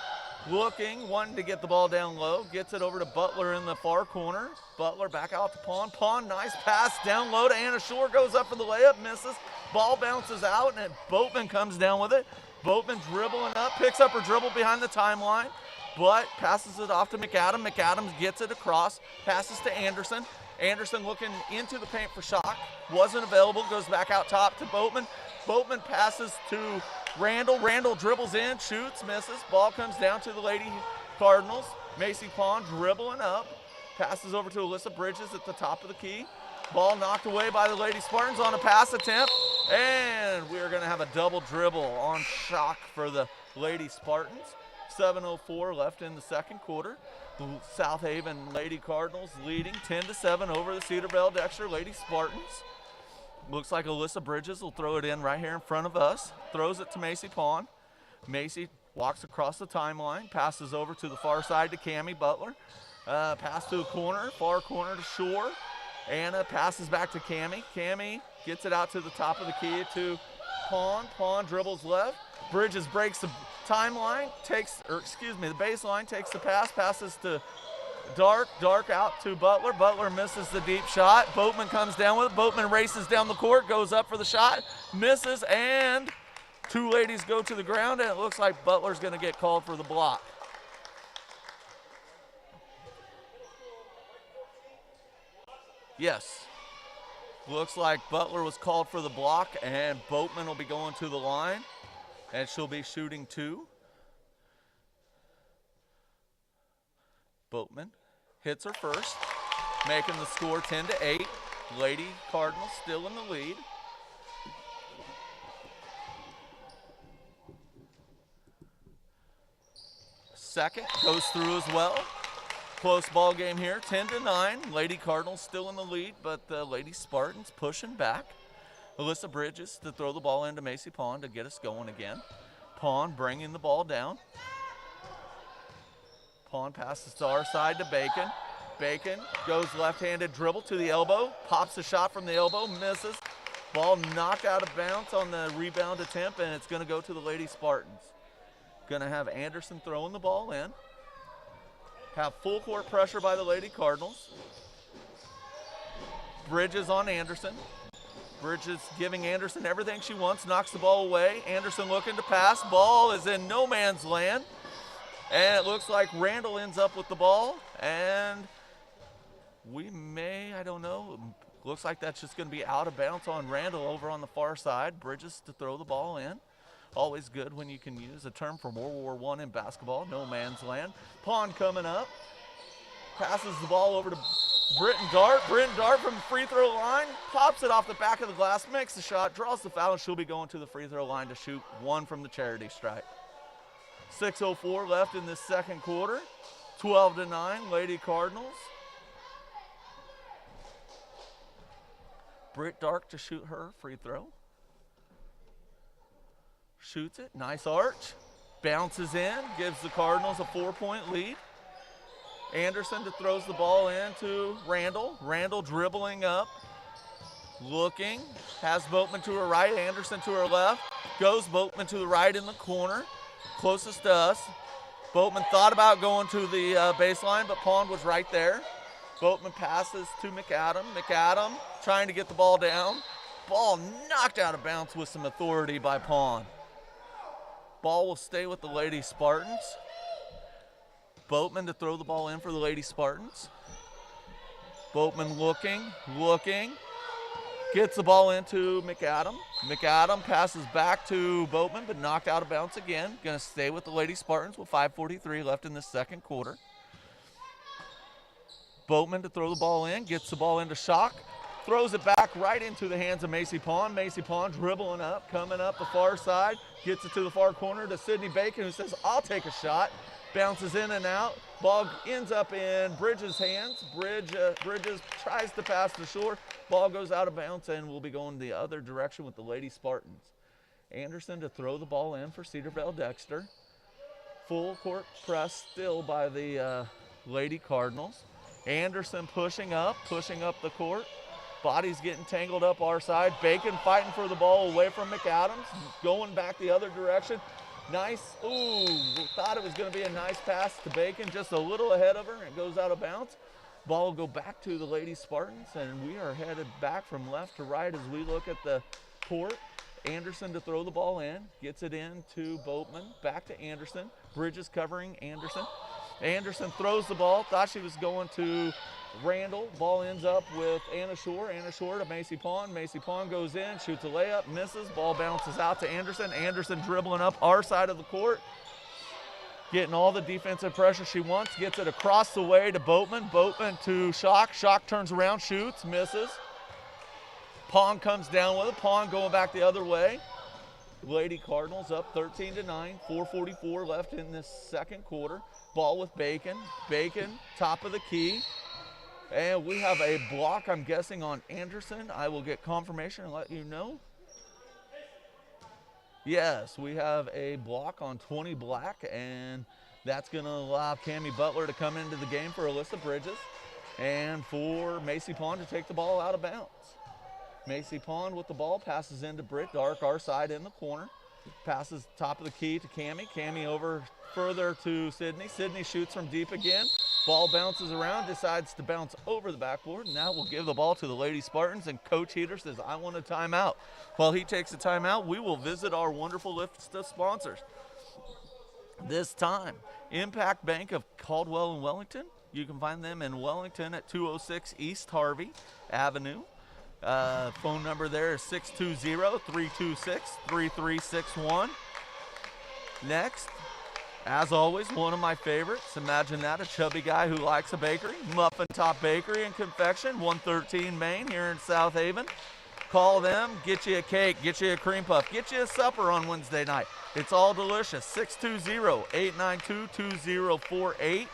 looking, wanting to get the ball down low. Gets it over to Butler in the far corner. Butler back out to Pond. Pond, nice pass down low to Anna Shore. Goes up for the layup, misses. Ball bounces out, and Boatman comes down with it. Boatman dribbling up, picks up her dribble behind the timeline, but passes it off to McAdam. McAdams gets it across, passes to Anderson. Anderson looking into the paint for Shock. Wasn't available, goes back out top to Boatman. Boatman passes to Randall. Randall dribbles in, shoots, misses. Ball comes down to the Lady Cardinals. Macy Pond dribbling up. Passes over to Alyssa Bridges at the top of the key. Ball knocked away by the Lady Spartans on a pass attempt. And we're going to have a double dribble on Shock for the Lady Spartans. 7:04 left in the second quarter. The South Haven Lady Cardinals leading 10-7 over the Cedar Bell Dexter Lady Spartans. Looks like Alyssa Bridges will throw it in right here in front of us. Throws it to Macy Pond. Macy walks across the timeline, passes over to the far side to Cammie Butler. Pass to the corner, far corner to Shore. Anna passes back to Cammie. Cammie gets it out to the top of the key to Pond. Pond dribbles left. Bridges breaks the timeline, the baseline, takes the pass, passes to Dark. Dark out to Butler. Butler misses the deep shot. Boatman comes down with it. Boatman races down the court, goes up for the shot, misses, and two ladies go to the ground, and it looks like Butler's going to get called for the block. Yes. Looks like Butler was called for the block, and Boatman will be going to the line, and she'll be shooting two. Boatman hits her first, making the score 10-8. Lady Cardinals still in the lead. Second goes through as well. Close ball game here, 10-9. Lady Cardinals still in the lead, but the Lady Spartans pushing back. Alyssa Bridges to throw the ball into Macy Pond to get us going again. Pond bringing the ball down. Pond passes to our side to Bacon. Bacon goes left-handed dribble to the elbow, pops a shot from the elbow, misses. Ball knocked out of bounds on the rebound attempt, and it's going to go to the Lady Spartans. Going to have Anderson throwing the ball in. Have full court pressure by the Lady Cardinals. Bridges on Anderson. Bridges giving Anderson everything she wants, knocks the ball away. Anderson looking to pass. Ball is in no man's land. And it looks like Randall ends up with the ball. And we may, I don't know, looks like that's just going to be out of bounds on Randall over on the far side. Bridges to throw the ball in. Always good when you can use a term from World War I in basketball, no man's land. Pond coming up, passes the ball over to Britton Dart. Britton Dart from the free throw line, pops it off the back of the glass, makes the shot, draws the foul, and she'll be going to the free throw line to shoot one from the charity stripe. 6:04 left in this second quarter, 12-9, Lady Cardinals. Britt Dark to shoot her free throw. Shoots it, nice arch, bounces in, gives the Cardinals a 4-point lead. Anderson throws the ball in to Randall. Randall dribbling up, looking, has Boatman to her right, Anderson to her left, goes Boatman to the right in the corner, closest to us. Boatman thought about going to the baseline, but Pond was right there. Boatman passes to McAdam. McAdam trying to get the ball down. Ball knocked out of bounds with some authority by Pond. Ball will stay with the Lady Spartans. Boatman to throw the ball in for the Lady Spartans. Boatman looking, gets the ball into McAdam. McAdam passes back to Boatman, but knocked out of bounds again. Going to stay with the Lady Spartans with 5:43 left in the second quarter. Boatman to throw the ball in, gets the ball into Shock. Throws it back right into the hands of Macy Pond. Macy Pond dribbling up, coming up the far side. Gets it to the far corner to Sydney Bacon, who says, I'll take a shot. Bounces in and out. Ball ends up in Bridges' hands. Bridges tries to pass to Shore. Ball goes out of bounds and will be going the other direction with the Lady Spartans. Anderson to throw the ball in for Cedar Bell Dexter. Full court press still by the Lady Cardinals. Anderson pushing up the court. Body's getting tangled up our side. Bacon fighting for the ball away from McAdams. Going back the other direction. Nice. Ooh, thought it was going to be a nice pass to Bacon. Just a little ahead of her, and it goes out of bounds. Ball will go back to the Lady Spartans, and we are headed back from left to right as we look at the court. Anderson to throw the ball in. Gets it in to Boatman. Back to Anderson. Bridges covering Anderson. Anderson throws the ball. Thought she was going to Randall. Ball ends up with Anna Shore. Anna Shore to Macy Pond. Macy Pond goes in, shoots a layup, misses. Ball bounces out to Anderson. Anderson dribbling up our side of the court. Getting all the defensive pressure she wants. Gets it across the way to Boatman. Boatman to Shock. Shock turns around, shoots, misses. Pond comes down with it. Pond going back the other way. Lady Cardinals up 13-9, 4:44 left in this second quarter. Ball with Bacon. Bacon, top of the key. And we have a block, I'm guessing, on Anderson. I will get confirmation and let you know. Yes, we have a block on 20 Black, and that's going to allow Cammie Butler to come into the game for Alyssa Bridges and for Macy Pond to take the ball out of bounds. Macy Pond with the ball, passes into Britt Dark, our side in the corner. Passes top of the key to Cammie. Cammie over further to Sydney. Sydney shoots from deep again. Ball bounces around, decides to bounce over the backboard. Now we'll give the ball to the Lady Spartans, and Coach Heater says, I want a timeout. While he takes a timeout, we will visit our wonderful list of sponsors. This time, Impact Bank of Caldwell and Wellington. You can find them in Wellington at 206 East Harvey Avenue. Phone number there is 620-326-3361. Next, as always, one of my favorites. Imagine that, a chubby guy who likes a bakery. Muffin Top Bakery and Confection, 113 Main here in South Haven. Call them, get you a cake, get you a cream puff, get you a supper on Wednesday night. It's all delicious. 620-892-2048.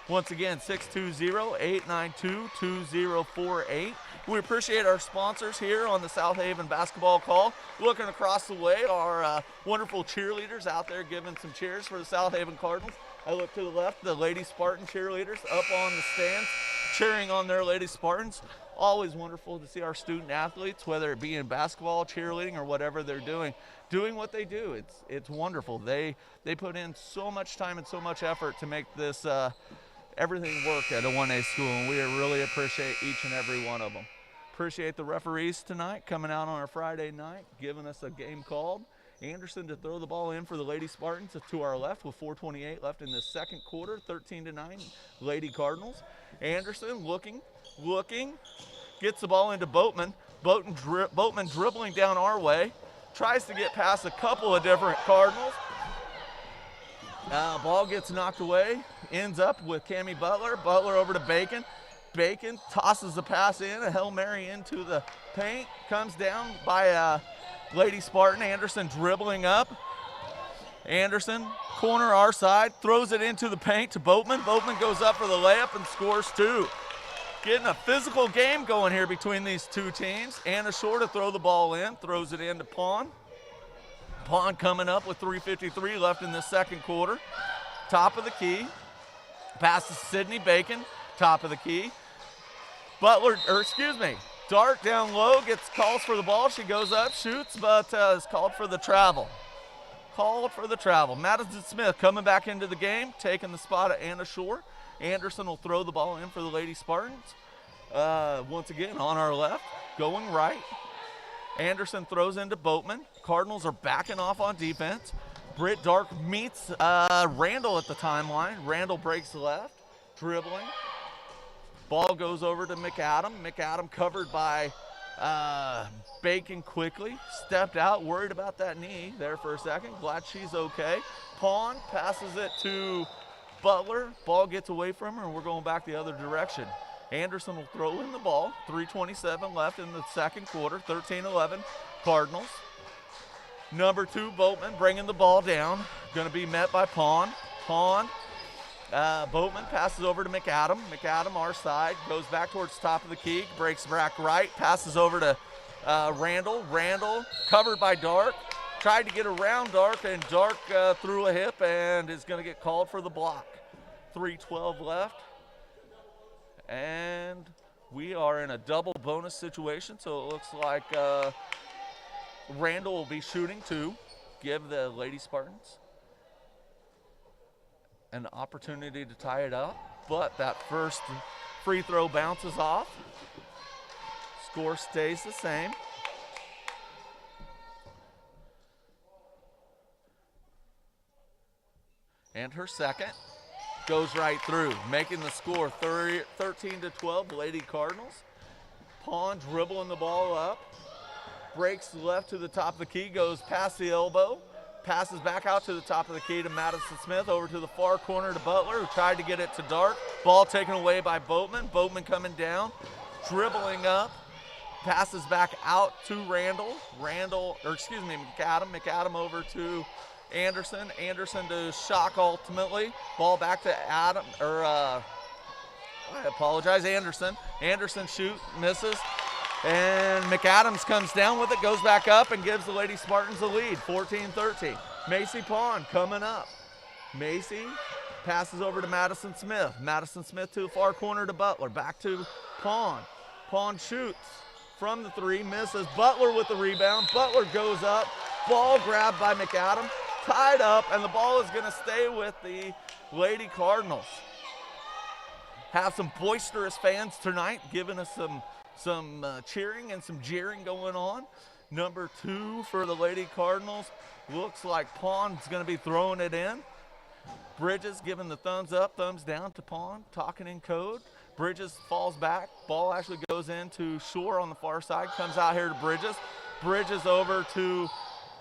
Once again, 620-892-2048. We appreciate our sponsors here on the South Haven Basketball Call. Looking across the way, our wonderful cheerleaders out there giving some cheers for the South Haven Cardinals. I look to the left, the Lady Spartan cheerleaders up on the stands, cheering on their Lady Spartans. Always wonderful to see our student athletes, whether it be in basketball, cheerleading, or whatever they're doing what they do. It's wonderful. They put in so much time and so much effort to make this everything work at a 1A school, and we really appreciate each and every one of them. Appreciate the referees tonight coming out on our Friday night, giving us a game called. Anderson to throw the ball in for the Lady Spartans to our left with 4:28 left in the second quarter, 13-9, Lady Cardinals. Anderson looking, gets the ball into Boatman. Boatman dribbling down our way, tries to get past a couple of different Cardinals. Ball gets knocked away, ends up with Cammie Butler. Butler over to Bacon. Bacon tosses the pass in, a Hail Mary into the paint, comes down by Lady Spartan. Anderson dribbling up. Anderson, corner our side, throws it into the paint to Boatman. Boatman goes up for the layup and scores two. Getting a physical game going here between these two teams. Anna Shore to throw the ball in, throws it into Pond. Pond coming up with 3:53 left in the second quarter. Top of the key. Passes Sydney Bacon, top of the key. Dark down low, calls for the ball. She goes up, shoots, but is called for the travel. Madison Smith coming back into the game, taking the spot at Anna Shore. Anderson will throw the ball in for the Lady Spartans. Once again, on our left, going right. Anderson throws into Boatman. Cardinals are backing off on defense. Britt Dark meets Randall at the timeline. Randall breaks left, dribbling. Ball goes over to McAdam. McAdam covered by Bacon quickly. Stepped out, worried about that knee there for a second. Glad she's okay. Pond passes it to Butler. Ball gets away from her, and we're going back the other direction. Anderson will throw in the ball. 3:27 left in the second quarter. 13-11 Cardinals. Number 2, Boatman bringing the ball down. Going to be met by Pond. Boatman passes over to McAdam. McAdam, our side, goes back towards the top of the key, breaks back right, passes over to Randall. Randall covered by Dark. Tried to get around Dark, and Dark threw a hip and is going to get called for the block. 3:12 left. And we are in a double bonus situation, so it looks like Randall will be shooting to give the Lady Spartans an opportunity to tie it up, but that first free throw bounces off. Score stays the same. And her second goes right through, making the score 13-12 Lady Cardinals. Pond dribbling the ball up, breaks left to the top of the key, goes past the elbow, passes back out to the top of the key to Madison Smith, over to the far corner to Butler, who tried to get it to Dark. Ball taken away by Boatman. Boatman coming down, dribbling up, passes back out to McAdam over to Anderson. Anderson to Shock ultimately. Ball back to Anderson. Anderson misses. And McAdams comes down with it, goes back up, and gives the Lady Spartans the lead, 14-13. Macy Pond coming up. Macy passes over to Madison Smith. Madison Smith to the far corner to Butler. Back to Pond. Pond shoots from the three, misses. Butler with the rebound. Butler goes up. Ball grabbed by McAdam. Tied up, and the ball is going to stay with the Lady Cardinals. Have some boisterous fans tonight, giving us some cheering and some jeering going on. Number 2 for the Lady Cardinals. Looks like Pond's going to be throwing it in. Bridges giving the thumbs up, thumbs down to Pond, talking in code. Bridges falls back. Ball actually goes into Shore on the far side. Comes out here to Bridges. Bridges over to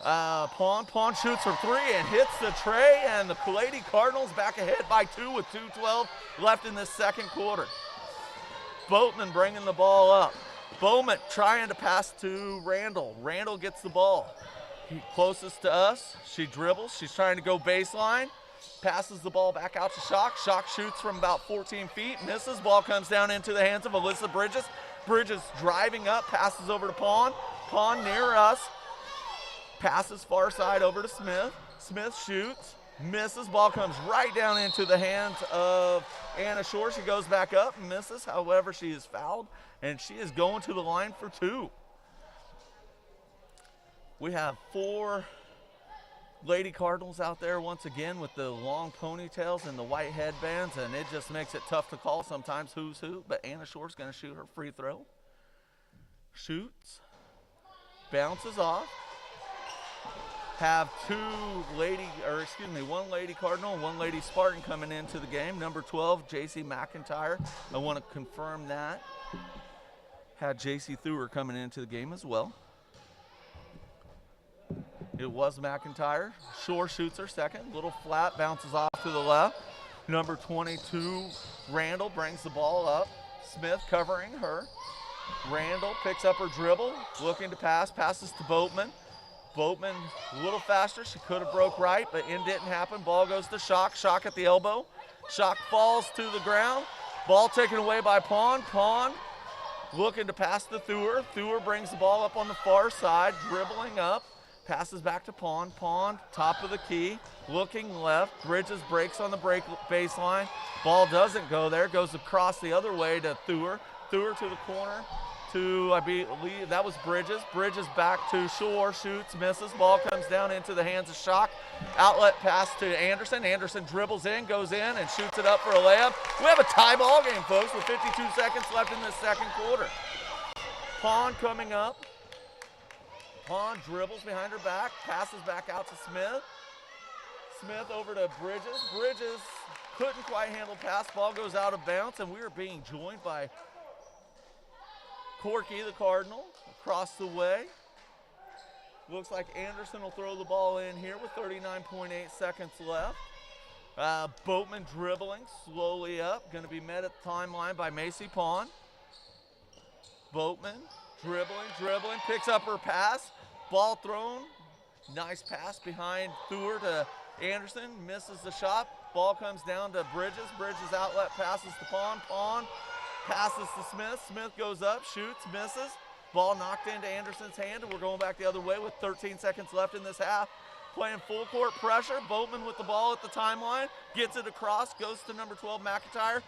Pond. Pond shoots for 3 and hits the tray. And the Lady Cardinals back ahead by 2 with 2:12 left in this second quarter. Boatman bringing the ball up. Bowman trying to pass to Randall. Randall gets the ball. Closest to us. She dribbles. She's trying to go baseline. Passes the ball back out to Shock. Shock shoots from about 14 feet. Misses. Ball comes down into the hands of Alyssa Bridges. Bridges driving up. Passes over to Pond. Pond near us. Passes far side over to Smith. Smith shoots. Misses. Ball comes right down into the hands of Anna Shore. She goes back up and misses. However, she is fouled, and she is going to the line for 2. We have 4 Lady Cardinals out there once again with the long ponytails and the white headbands, and it just makes it tough to call sometimes who's who. But Anna Shore's going to shoot her free throw. Shoots. Bounces off. Have one Lady Cardinal and one Lady Spartan coming into the game. Number 12, J.C. McIntyre. I want to confirm that. Had J.C. Theuer coming into the game as well. It was McIntyre. Shore shoots her second. Little flat, bounces off to the left. Number 22, Randall brings the ball up. Smith covering her. Randall picks up her dribble, looking to pass, passes to Boatman. Boatman a little faster. She could have broke right, but it didn't happen. Ball goes to Shock. Shock at the elbow. Shock falls to the ground. Ball taken away by Pond. Pond looking to pass to Theuer. Theuer brings the ball up on the far side, dribbling up. Passes back to Pond. Pond, top of the key, looking left. Bridges breaks on the baseline. Ball doesn't go there. Goes across the other way to Theuer. Theuer to the corner to, I believe, that was Bridges. Bridges back to Shore. Shoots, misses. Ball comes down into the hands of Shock. Outlet pass to Anderson. Anderson dribbles in, goes in, and shoots it up for a layup. We have a tie ball game, folks, with 52 seconds left in this second quarter. Pond coming up. Pond dribbles behind her back, passes back out to Smith. Smith over to Bridges. Bridges couldn't quite handle pass. Ball goes out of bounds, and we are being joined by Corky, the Cardinal, across the way. Looks like Anderson will throw the ball in here with 39.8 seconds left. Boatman dribbling slowly up. Going to be met at the timeline by Macy Pond. Boatman dribbling, picks up her pass. Ball thrown. Nice pass behind Theuer to Anderson. Misses the shot. Ball comes down to Bridges. Bridges outlet passes to Pond. Pond passes to Smith. Smith goes up, shoots, misses. Ball knocked into Anderson's hand, and we're going back the other way with 13 seconds left in this half. Playing full court pressure. Boatman with the ball at the timeline. Gets it across, goes to number 12, McIntyre.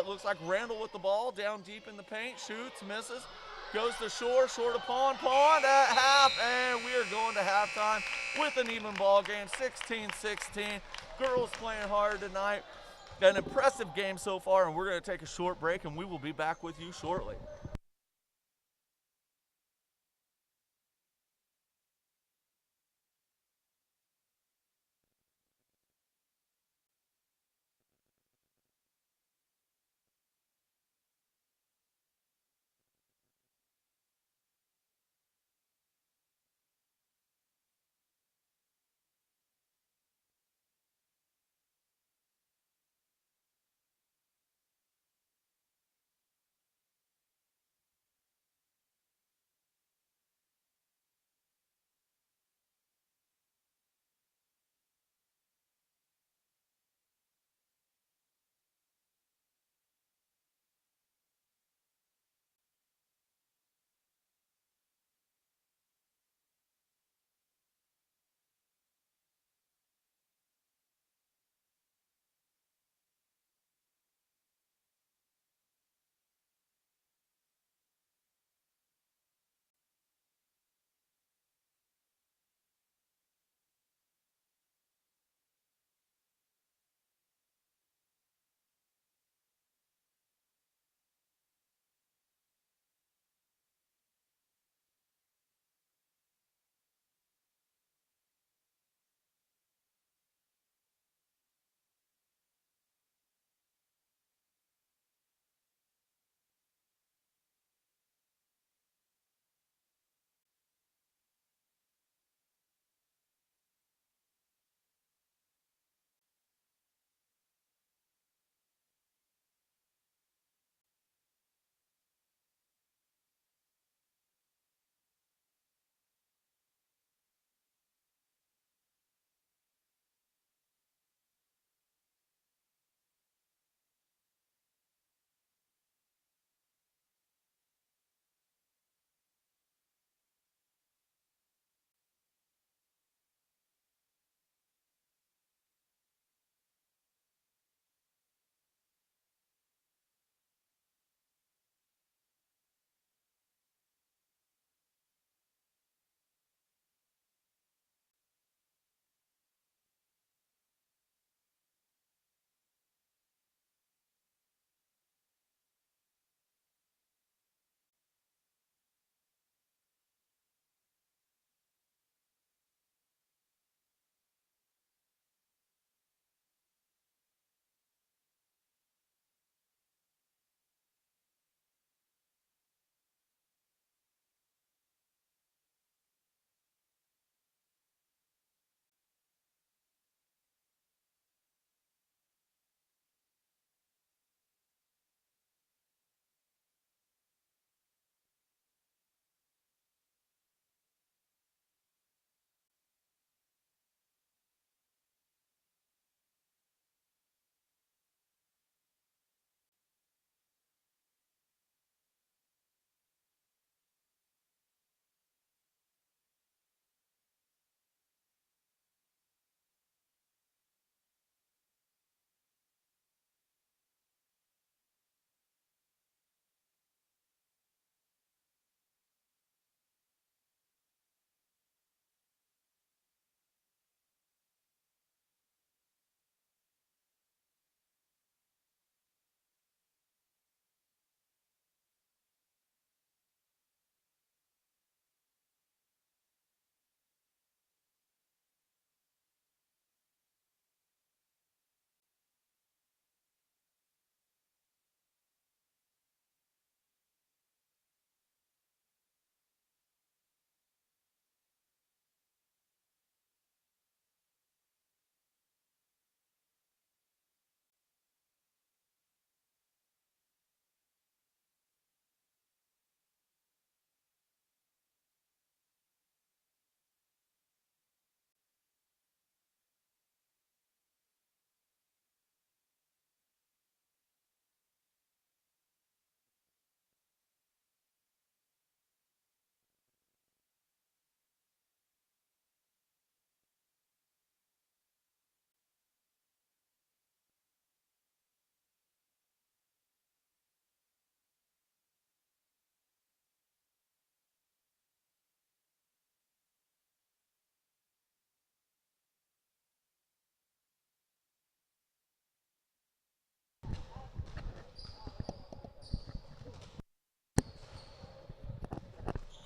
Looks like Randall with the ball down deep in the paint. Shoots, misses. Goes to Shore, Shore to Pond. Pond at half, and we are going to halftime with an even ball game, 16-16. Girls playing hard tonight. An impressive game so far, and we're going to take a short break, and we will be back with you shortly.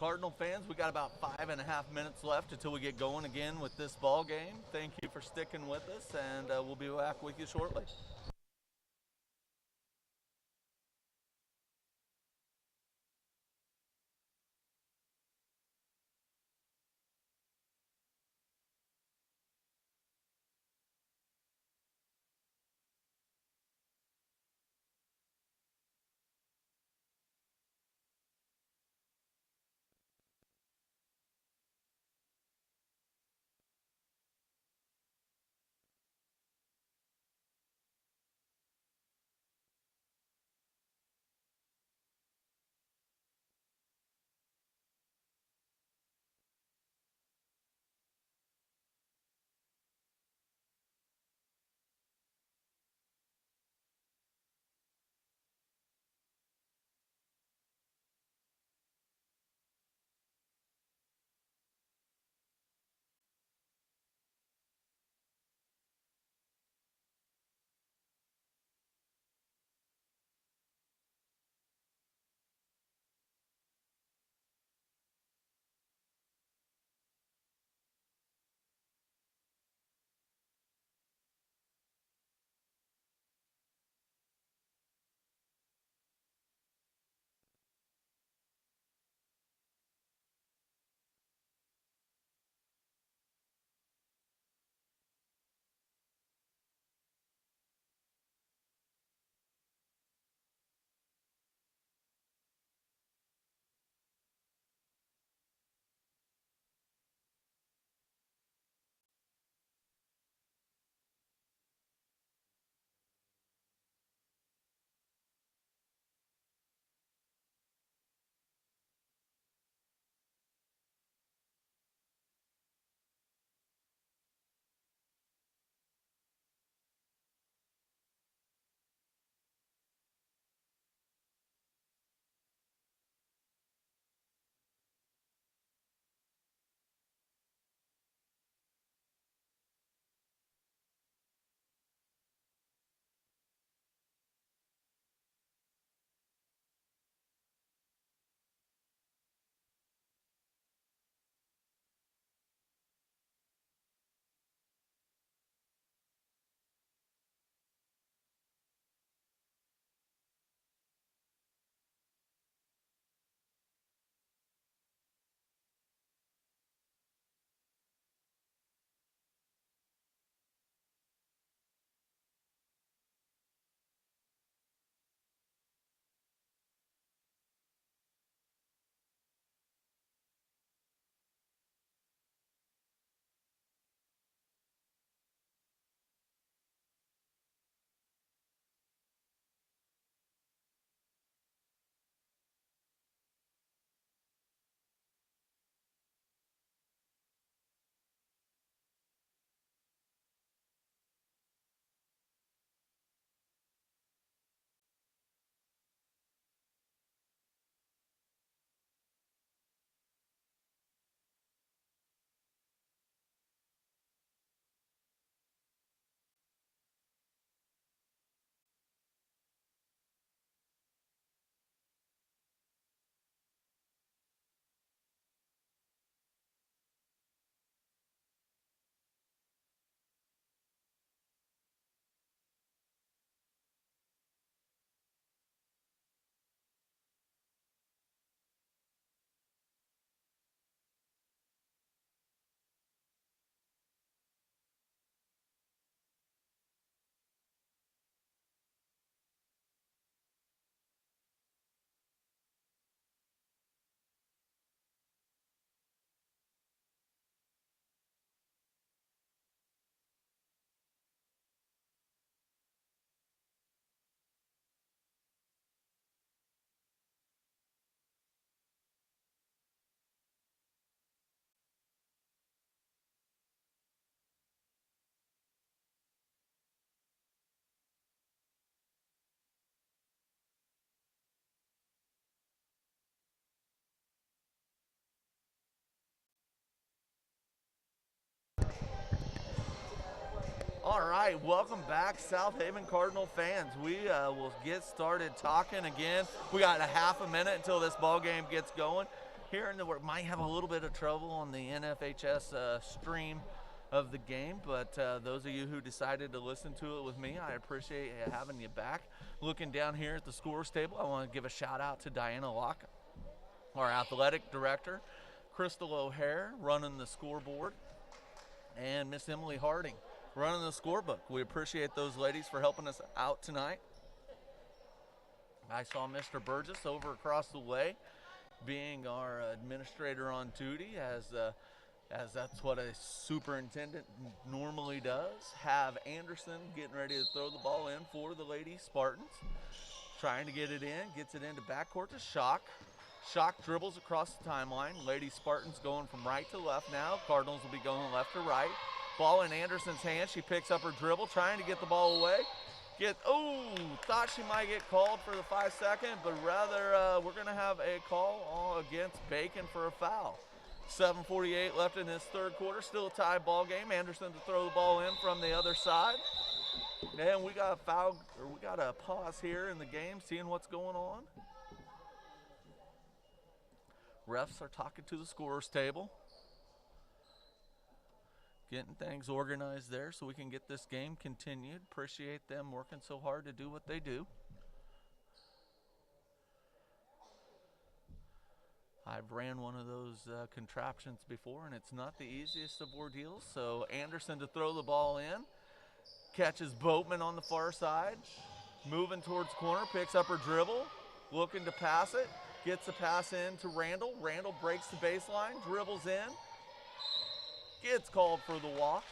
Cardinal fans, we got about 5.5 minutes left until we get going again with this ball game. Thank you for sticking with us, and we'll be back with you shortly. All right, welcome back, South Haven Cardinal fans. We will get started talking again. We got a half a minute until this ball game gets going. hearing that we might have a little bit of trouble on the NFHS stream of the game, but those of you who decided to listen to it with me, I appreciate having you back. Looking down here at the scores table, I want to give a shout out to Diana Locke, our athletic director, Crystal O'Hare running the scoreboard, and Miss Emily Harding running the scorebook. We appreciate those ladies for helping us out tonight. I saw Mr. Burgess over across the way being our administrator on duty, as that's what a superintendent normally does. Have Anderson getting ready to throw the ball in for the Lady Spartans. Trying to get it in, gets it into backcourt to Shock. Shock dribbles across the timeline. Lady Spartans going from right to left now. Cardinals will be going left to right. Ball in Anderson's hand. She picks up her dribble, trying to get the ball away. Thought she might get called for the 5 second, but rather we're going to have a call against Bacon for a foul. 7:48 left in this third quarter. Still a tie ball game. Anderson to throw the ball in from the other side. And we got a pause here in the game, seeing what's going on. Refs are talking to the scorer's table, getting things organized there so we can get this game continued. Appreciate them working so hard to do what they do. I've ran one of those contraptions before, and it's not the easiest of ordeals. So Anderson to throw the ball in. Catches Boatman on the far side. Moving towards corner, picks up her dribble. Looking to pass it. Gets the pass in to Randall. Randall breaks the baseline, dribbles in. Gets called for the walk.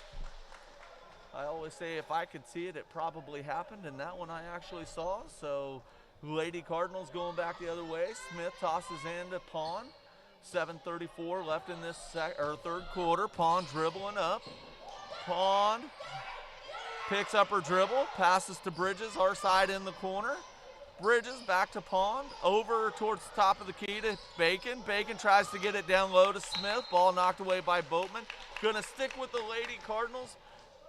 I always say if I could see it, it probably happened, and that one I actually saw. So Lady Cardinals going back the other way. Smith tosses in to Pawn. 7:34 left in this third quarter. Pawn dribbling up. Pawn picks up her dribble, passes to Bridges, our side in the corner. Bridges back to Pawn, over towards the top of the key to Bacon. Bacon tries to get it down low to Smith. Ball knocked away by Boatman. Gonna stick with the Lady Cardinals.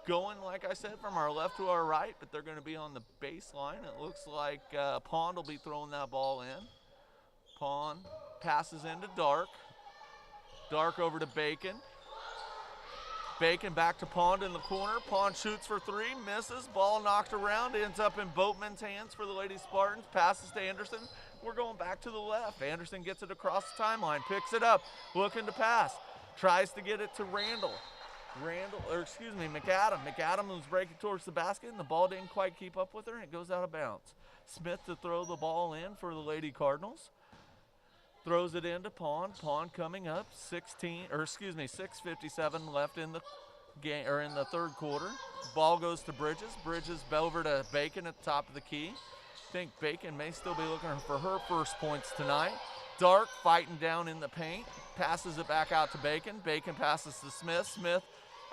Going, like I said, from our left to our right, but they're going to be on the baseline. It looks like Pond will be throwing that ball in. Pond passes into Dark. Dark over to Bacon. Bacon back to Pond in the corner. Pond shoots for three, misses. Ball knocked around, ends up in Boatman's hands for the Lady Spartans. Passes to Anderson. We're going back to the left. Anderson gets it across the timeline, picks it up, looking to pass. Tries to get it to McAdam. McAdam was breaking towards the basket, and the ball didn't quite keep up with her, and it goes out of bounds. Smith to throw the ball in for the Lady Cardinals. Throws it into Pond. Pond coming up. 6:57 left in the game, or in the third quarter. Ball goes to Bridges. Bridges over to Bacon at the top of the key. I think Bacon may still be looking for her first points tonight. Dark fighting down in the paint. Passes it back out to Bacon. Bacon passes to Smith. Smith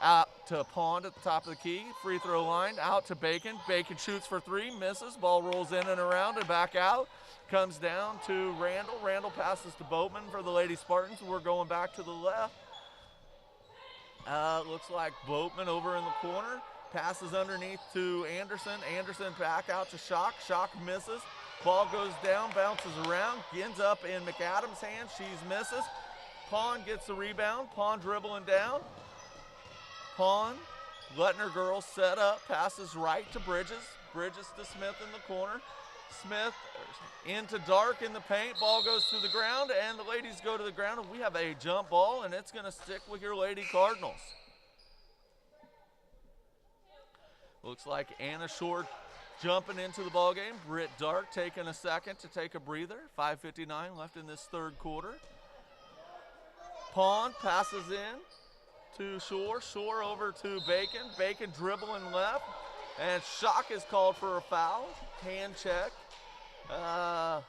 out to Pond at the top of the key. Free throw line out to Bacon. Bacon shoots for three, misses. Ball rolls in and around and back out. Comes down to Randall. Randall passes to Boatman for the Lady Spartans. We're going back to the left. Looks like Boatman over in the corner. Passes underneath to Anderson. Anderson back out to Shock. Shock misses. Ball goes down, bounces around, ends up in McAdam's hand. She misses. Pond gets the rebound. Pond dribbling down. Pond letting her girls set up. Passes right to Bridges. Bridges to Smith in the corner. Smith into Dark in the paint. Ball goes to the ground, and the ladies go to the ground. And we have a jump ball, and it's going to stick with your Lady Cardinals. Looks like Anna Short jumping into the ball game. Britt Dark taking a second to take a breather. 5:59 left in this third quarter. Pond passes in to Shore. Shore over to Bacon. Bacon dribbling left. And Shock is called for a foul. Hand check. I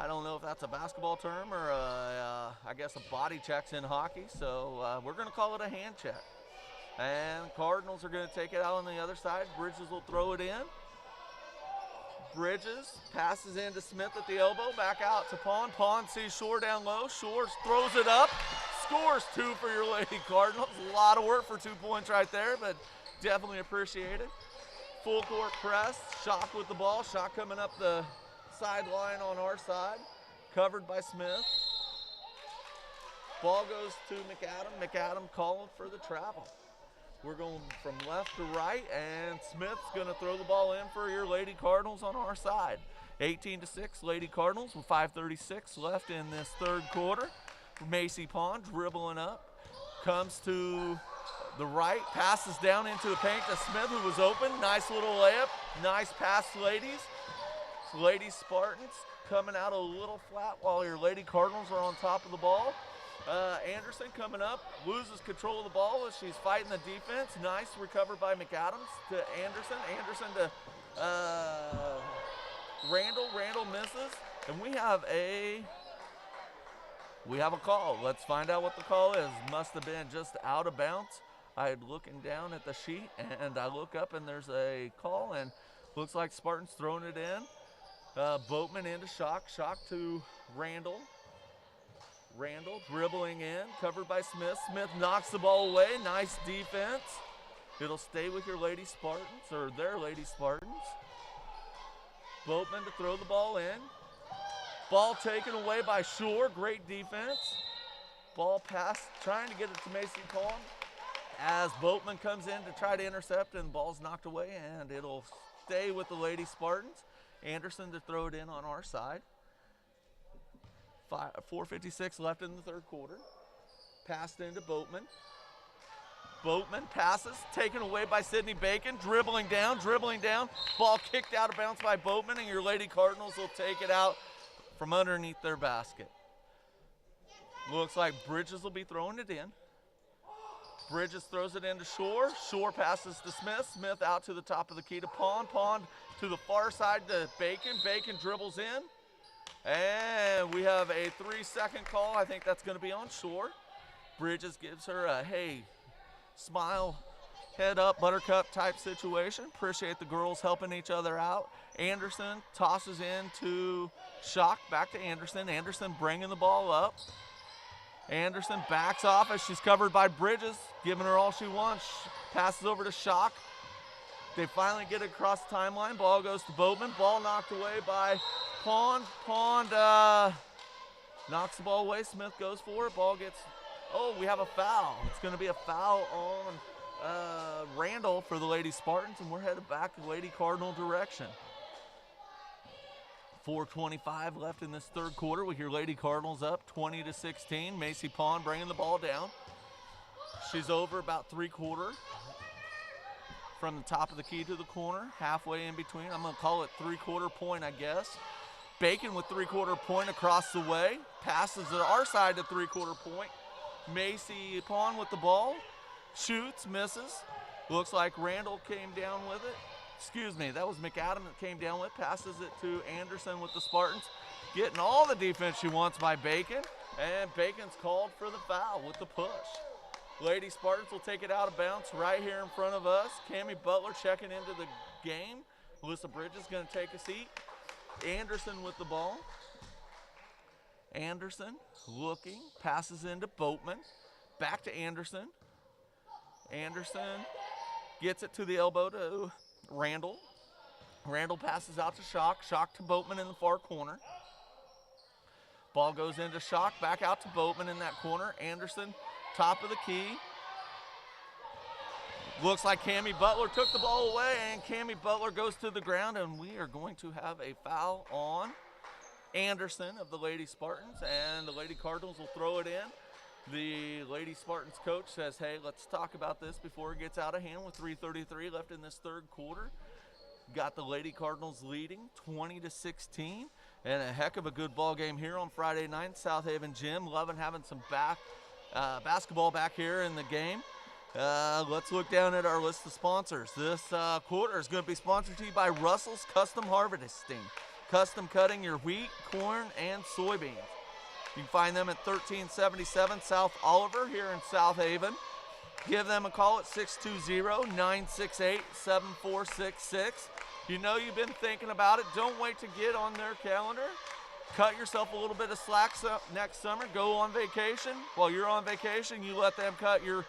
don't know if that's a basketball term or I guess a body check's in hockey. So we're going to call it a hand check. And Cardinals are going to take it out on the other side. Bridges will throw it in. Bridges passes into Smith at the elbow. Back out to Pond. Pond sees Shore down low. Shore throws it up. Scores two for your Lady Cardinals. A lot of work for 2 points right there, but definitely appreciated. Full court press. Shock with the ball. Shock coming up the sideline on our side. Covered by Smith. Ball goes to McAdam. McAdam calling for the travel. We're going from left to right, and Smith's going to throw the ball in for your Lady Cardinals on our side. 18-6, Lady Cardinals with 5:36 left in this third quarter. Macy Pond dribbling up, comes to the right, passes down into the paint to Smith, who was open. Nice little layup. Nice pass, ladies. Lady Spartans coming out a little flat while your Lady Cardinals are on top of the ball. Anderson coming up, loses control of the ball as she's fighting the defense. Nice recover by McAdams to Anderson. Anderson to Randall. Randall misses, and we have a call. Let's find out what the call is. Must have been just out of bounds. I'm looking down at the sheet, and I look up, and there's a call, and looks like Spartans throwing it in. Boatman into Shock. Shock to Randall. Randall dribbling in, covered by Smith. Smith knocks the ball away. Nice defense. It'll stay with your Lady Spartans, or their Lady Spartans. Boatman to throw the ball in. Ball taken away by Shore. Great defense. Ball pass, trying to get it to Macy Pond. As Boatman comes in to try to intercept, and the ball's knocked away, and it'll stay with the Lady Spartans. Anderson to throw it in on our side. 4:56 left in the third quarter. Passed into Boatman. Boatman passes, taken away by Sydney Bacon, dribbling down. Ball kicked out of bounds by Boatman, and your Lady Cardinals will take it out from underneath their basket. Looks like Bridges will be throwing it in. Bridges throws it into Shore. Shore passes to Smith. Smith out to the top of the key to Pond. Pond to the far side to Bacon. Bacon dribbles in. And we have a 3-second call. I think that's going to be on Shore. Bridges gives her a, hey, smile, head up, buttercup type situation. Appreciate the girls helping each other out. Anderson tosses in to Shock, back to Anderson. Anderson bringing the ball up. Anderson backs off as she's covered by Bridges, giving her all she wants. Passes over to Shock. They finally get it across the timeline. Ball goes to Boatman. Ball knocked away by Pond. Pond knocks the ball away. Smith goes for it. Ball gets, we have a foul. It's going to be a foul on Randall for the Lady Spartans, and we're headed back to Lady Cardinal direction. 4:25 left in this third quarter with your Lady Cardinals up 20-16. Macy Pond bringing the ball down. She's over about 3/4 from the top of the key to the corner, halfway in between. I'm going to call it 3/4 point, I guess. Bacon with 3/4 point across the way. Passes to our side to 3/4 point. Macy Pond with the ball. Shoots, misses. Looks like Randall came down with it. Excuse me, that was McAdam that came down with. Passes it to Anderson with the Spartans. Getting all the defense she wants by Bacon. And Bacon's called for the foul with the push. Lady Spartans will take it out of bounds right here in front of us. Cammie Butler checking into the game. Alyssa Bridges going to take a seat. Anderson with the ball. Anderson looking, passes into Boatman. Back to Anderson. Anderson gets it to the elbow to Randall. Randall passes out to Shock. Shock to Boatman in the far corner. Ball goes into Shock, back out to Boatman in that corner. Anderson, top of the key. Looks like Cammie Butler took the ball away, and Cammie Butler goes to the ground, and we are going to have a foul on Anderson of the Lady Spartans, and the Lady Cardinals will throw it in. The Lady Spartans coach says, hey, let's talk about this before it gets out of hand with 3:33 left in this third quarter. Got the Lady Cardinals leading 20-16, and a heck of a good ball game here on Friday night, South Haven Gym. Loving having some basketball back here in the game. Let's look down at our list of sponsors. This quarter is going to be sponsored to you by Russell's Custom Harvesting, custom cutting your wheat, corn, and soybeans. You can find them at 1377 South Oliver here in South Haven. Give them a call at 620-968-7466. You know you've been thinking about it. Don't wait to get on their calendar. Cut yourself a little bit of slack next summer. Go on vacation. While you're on vacation, you let them cut your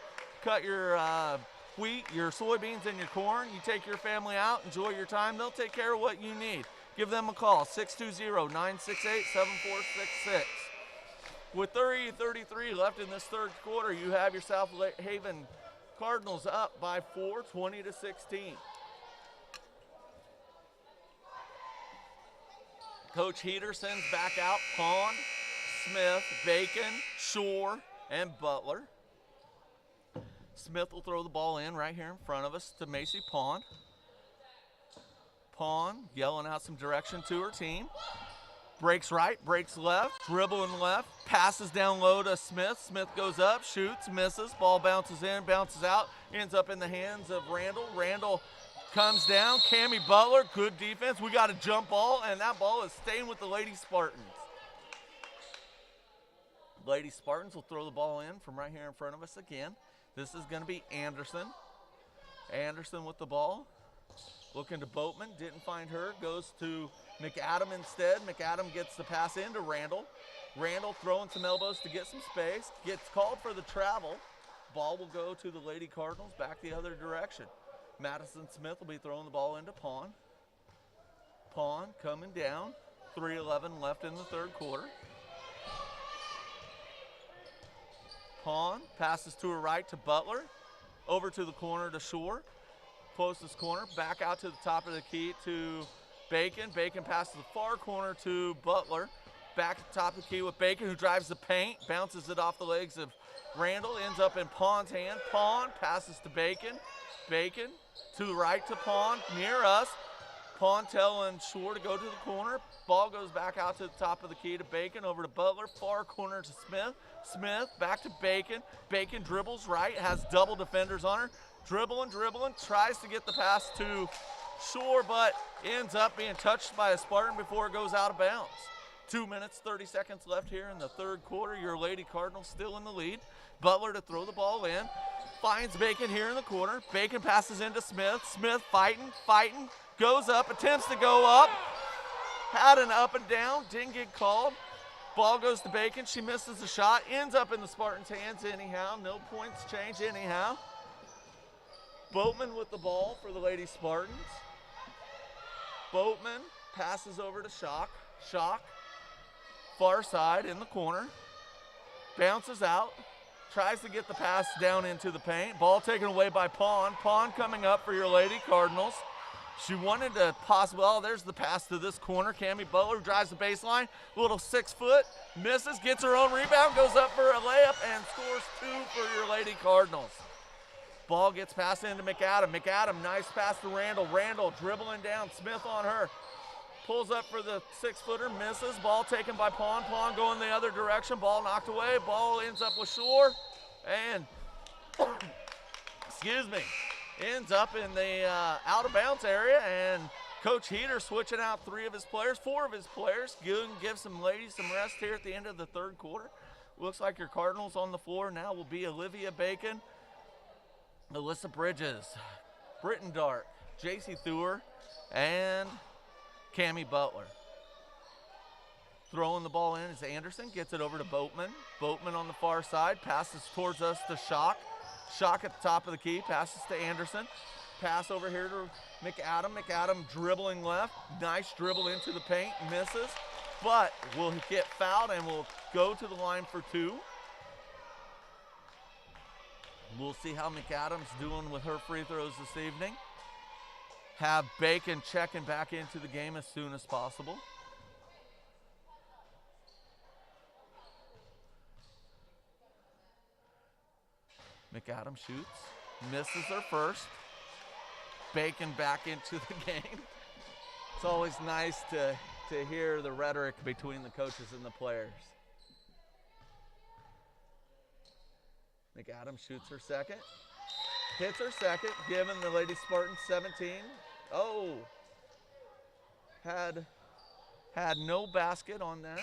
wheat, your soybeans, and your corn. You take your family out, enjoy your time. They'll take care of what you need. Give them a call, 620-968-7466. With 30-33 left in this third quarter, you have your South Haven Cardinals up by 4, 20-16. Coach Heater sends back out Pond, Smith, Bacon, Shore, and Butler. Smith will throw the ball in right here in front of us to Macy Pond. Pond yelling out some direction to her team. Breaks right, breaks left, dribbling left, passes down low to Smith. Smith goes up, shoots, misses, ball bounces in, bounces out, ends up in the hands of Randall. Randall comes down, Cammie Butler, good defense. We got a jump ball, and that ball is staying with the Lady Spartans. Lady Spartans will throw the ball in from right here in front of us again. This is going to be Anderson. Anderson with the ball. Looking to Boatman, didn't find her, goes to McAdam instead. McAdam gets the pass into Randall. Randall throwing some elbows to get some space, gets called for the travel. Ball will go to the Lady Cardinals, back the other direction. Madison Smith will be throwing the ball into Pond. Pond coming down, 3:11 left in the third quarter. Pond passes to her right to Butler, over to the corner to Shore. Closest corner, back out to the top of the key to Bacon. Bacon passes the far corner to Butler. Back to the top of the key with Bacon, who drives the paint, bounces it off the legs of Randall, ends up in Pond's hand. Pond passes to Bacon. Bacon to the right to Pond, near us. Pond telling Shore to go to the corner. Ball goes back out to the top of the key to Bacon, over to Butler, far corner to Smith. Smith back to Bacon. Bacon dribbles right, has double defenders on her. Dribbling, tries to get the pass to Shore, but ends up being touched by a Spartan before it goes out of bounds. 2 minutes, 30 seconds left here in the third quarter. Your Lady Cardinals still in the lead. Butler to throw the ball in. Finds Bacon here in the corner. Bacon passes into Smith. Smith fighting, goes up, attempts to go up. Had an up and down, didn't get called. Ball goes to Bacon. She misses the shot, ends up in the Spartans' hands anyhow. No points change anyhow. Boatman with the ball for the Lady Spartans. Boatman passes over to Schock. Schock, far side in the corner. Bounces out. Tries to get the pass down into the paint. Ball taken away by Pond. Pond coming up for your Lady Cardinals. She wanted to possibly, oh, there's the pass to this corner. Cammie Butler drives the baseline. Little 6 foot, misses, gets her own rebound, goes up for a layup, and scores 2 for your Lady Cardinals. Ball gets passed into McAdam. McAdam, nice pass to Randall. Randall dribbling down, Smith on her. Pulls up for the 6-footer, misses. Ball taken by Pond. Pond going the other direction. Ball knocked away. Ball ends up with Shore. And, ends up in the out-of-bounds area. And Coach Heater switching out 4 of his players. Give some ladies some rest here at the end of the third quarter. Looks like your Cardinals on the floor now will be Olivia Bacon, Alyssa Bridges, Britton Dark, JC Thur, and Cammie Butler. Throwing the ball in is Anderson, gets it over to Boatman. Boatman on the far side, passes towards us to Schock. Schock at the top of the key, passes to Anderson. Pass over here to McAdam. McAdam dribbling left, nice dribble into the paint, misses, but will get fouled and will go to the line for 2. We'll see how McAdam's doing with her free throws this evening. Have Bacon checking back into the game as soon as possible. McAdam shoots, misses her first. Bacon back into the game. It's always nice to hear the rhetoric between the coaches and the players. McAdam shoots her second. Hits her second, giving the Lady Spartans 17. Oh, had no basket on that.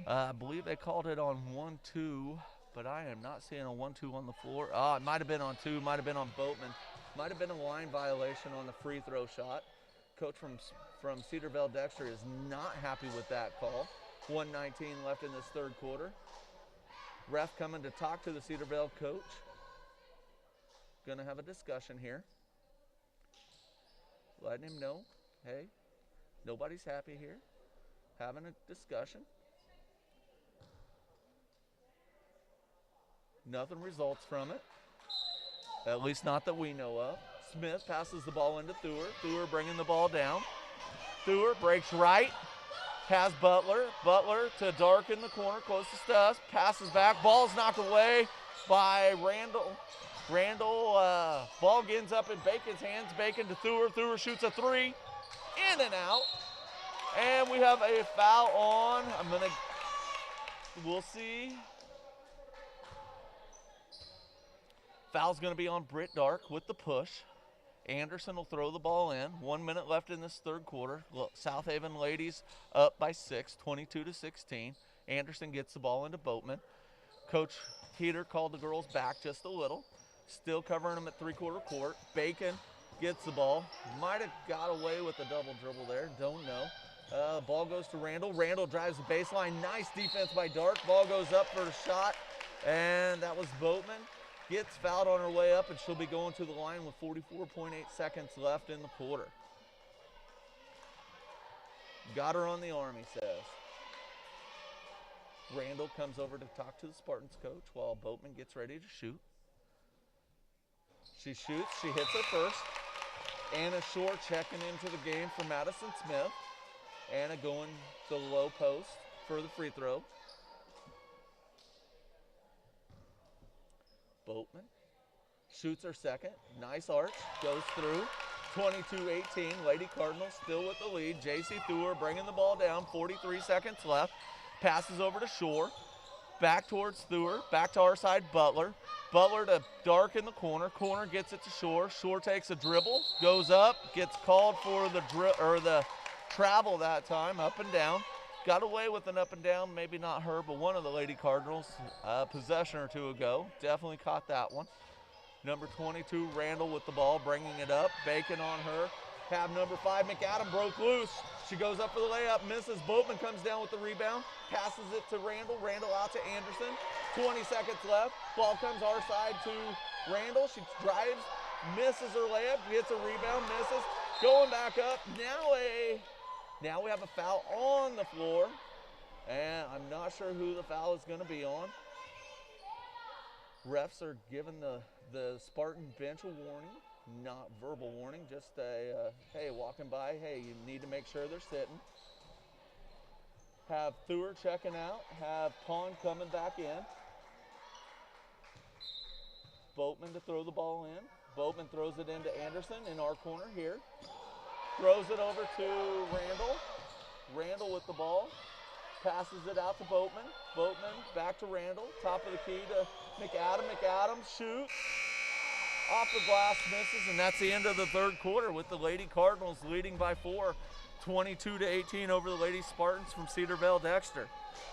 I believe they called it on 1-2, but I am not seeing a 1-2 on the floor. Oh, it might have been on 2, might have been on Boatman. Might have been a line violation on the free throw shot. Coach from Cedarville Dexter is not happy with that call. 1:19 left in this third quarter. Ref coming to talk to the Cedarville coach. Gonna have a discussion here. Letting him know, hey, nobody's happy here. Having a discussion. Nothing results from it. At least not that we know of. Smith passes the ball into Thur. Thur bringing the ball down. Thur breaks right. Has Butler. Butler to Dark in the corner, closest to us. Passes back. Ball's knocked away by Randall. Ball ends up in Bacon's hands. Bacon to Thur. Thur shoots a three. In and out. And we have a foul on. We'll see. Foul's going to be on Britt Dark with the push. Anderson will throw the ball in. 1 minute left in this third quarter. Look, South Haven ladies up by 6, 22-16. Anderson gets the ball into Boatman. Coach Heater called the girls back just a little. Still covering them at three-quarter court. Bacon gets the ball. Might have got away with a double dribble there. Don't know. Ball goes to Randall. Randall drives the baseline. Nice defense by Dark. Ball goes up for a shot. And that was Boatman. Gets fouled on her way up, and she'll be going to the line with 44.8 seconds left in the quarter. Got her on the arm, he says. Randall comes over to talk to the Spartans coach while Boatman gets ready to shoot. She shoots. She hits her first. Anna Shore checking into the game for Madison Smith. Anna going to the low post for the free throw. Boatman shoots her second. Nice arch. Goes through. 22-18. Lady Cardinals still with the lead. J.C. Thur bringing the ball down. 43 seconds left. Passes over to Shore. Back towards Thur. Back to our side, Butler. Butler to Dark in the corner. Corner gets it to Shore. Shore takes a dribble. Goes up. Gets called for the travel that time. Up and down. Got away with an up and down, maybe not her, but one of the Lady Cardinals, possession or two ago. Definitely caught that one. Number 22, Randall with the ball, bringing it up. Bacon on her. Have number 5, McAdam broke loose. She goes up for the layup, misses. Boatman comes down with the rebound, passes it to Randall. Randall out to Anderson. 20 seconds left. Ball comes our side to Randall. She drives, misses her layup, gets a rebound, misses. Going back up. Now we have a foul on the floor, and I'm not sure who the foul is going to be on. Refs are giving the Spartan bench a warning, not verbal warning, just a, hey, walking by, hey, you need to make sure they're sitting. Have Thur checking out, have Pond coming back in. Boatman to throw the ball in. Boatman throws it into Anderson in our corner here. Throws it over to Randall. Randall with the ball. Passes it out to Boatman. Boatman back to Randall. Top of the key to McAdam. McAdam shoots. Off the glass, misses, and that's the end of the third quarter with the Lady Cardinals leading by 4, 22-18 over the Lady Spartans from Cedarville Dexter.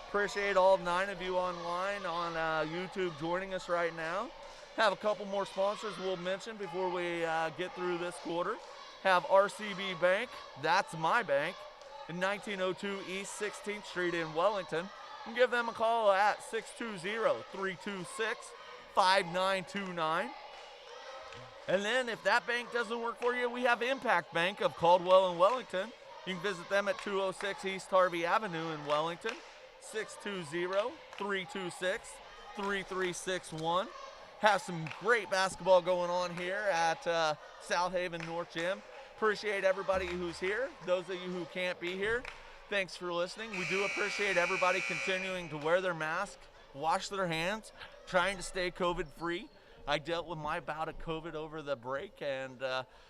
Appreciate all 9 of you online on YouTube joining us right now. Have a couple more sponsors we'll mention before we get through this quarter. Have RCB Bank, that's my bank, in 1902 East 16th Street in Wellington. You can give them a call at 620-326-5929. And then if that bank doesn't work for you, we have Impact Bank of Caldwell and Wellington. You can visit them at 206 East Harvey Avenue in Wellington, 620-326-3361. Have some great basketball going on here at South Haven North Gym. Appreciate everybody who's here. Those of you who can't be here, thanks for listening. We do appreciate everybody continuing to wear their mask, wash their hands, trying to stay COVID-free. I dealt with my bout of COVID over the break, and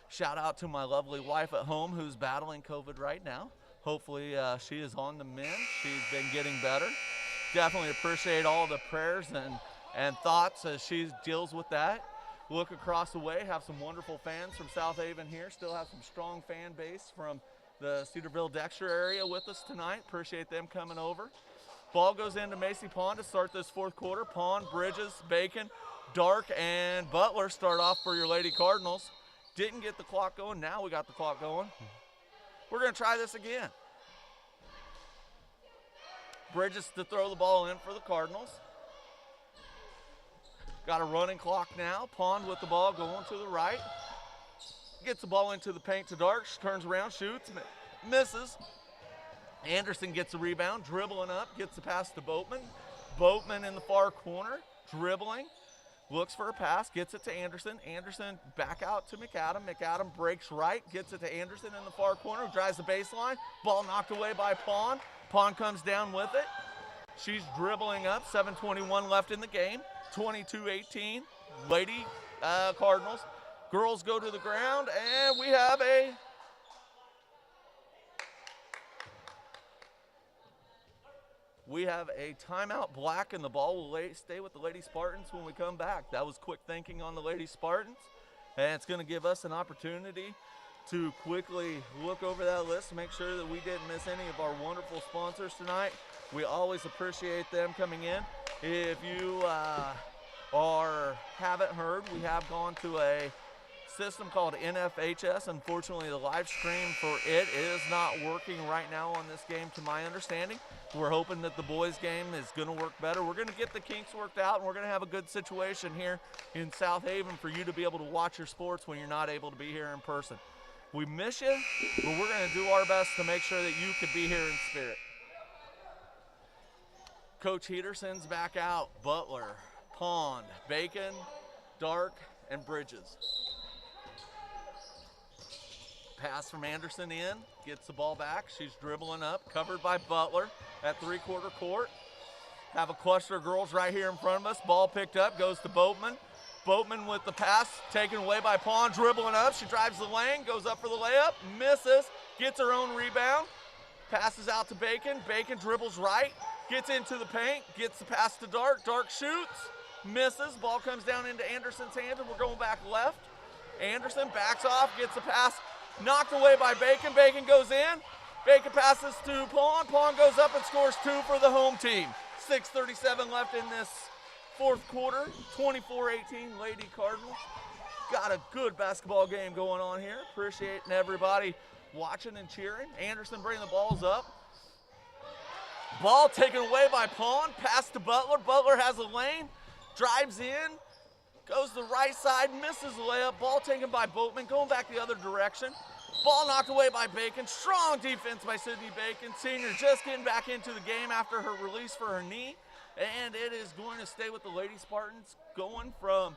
shout out to my lovely wife at home who's battling COVID right now. Hopefully she is on the mend. She's been getting better. Definitely appreciate all the prayers and thoughts as she deals with that. Look across the way, have some wonderful fans from South Haven here. Still have some strong fan base from the Cedarville Dexter area with us tonight. Appreciate them coming over. Ball goes into Macy Pond to start this fourth quarter. Pond, Bridges, Bacon, Dark, and Butler start off for your Lady Cardinals. Didn't get the clock going. Now we got the clock going. We're going to try this again. Bridges to throw the ball in for the Cardinals. Got a running clock now. Pond with the ball going to the right. Gets the ball into the paint to Dark. Turns around, shoots, misses. Anderson gets the rebound, dribbling up, gets the pass to Boatman. Boatman in the far corner. dribbling, looks for a pass, gets it to Anderson. Anderson back out to McAdam. McAdam breaks right, gets it to Anderson in the far corner, drives the baseline. Ball knocked away by Pond. Pond comes down with it. She's dribbling up, 7:21 left in the game, 22-18. Lady Cardinals. Girls go to the ground, and we have a timeout. Black, and the ball will stay with the Lady Spartans when we come back. That was quick thinking on the Lady Spartans, and it's going to give us an opportunity to quickly look over that list to make sure that we didn't miss any of our wonderful sponsors tonight. We always appreciate them coming in. If you haven't heard, we have gone to a system called NFHS. Unfortunately, the live stream for it is not working right now on this game, to my understanding. We're hoping that the boys game is going to work better. We're going to get the kinks worked out, and we're going to have a good situation here in South Haven for you to be able to watch your sports when you're not able to be here in person. We miss you, but we're going to do our best to make sure that you could be here in spirit. Coach Heater sends back out Butler, Pond, Bacon, Dark, and Bridges. Pass from Anderson in, gets the ball back. She's dribbling up, covered by Butler at three-quarter court. Have a cluster of girls right here in front of us. Ball picked up, goes to Boatman. Boatman with the pass, taken away by Pond, dribbling up. She drives the lane, goes up for the layup, misses, gets her own rebound, passes out to Bacon. Bacon dribbles right, gets into the paint, gets the pass to Dark. Dark shoots, misses. Ball comes down into Anderson's hands, and we're going back left. Anderson backs off, gets the pass knocked away by Bacon. Bacon goes in. Bacon passes to Pond. Pond goes up and scores 2 for the home team. 6:37 left in this fourth quarter. 24-18 Lady Cardinals. Got a good basketball game going on here. Appreciating everybody watching and cheering. Anderson bringing the balls up. Ball taken away by Pond. Pass to Butler. Butler has a lane. Drives in. Goes to the right side, misses the layup. Ball taken by Boatman, going back the other direction. Ball knocked away by Bacon. Strong defense by Sydney Bacon. Senior just getting back into the game after her release for her knee. And it is going to stay with the Lady Spartans, going from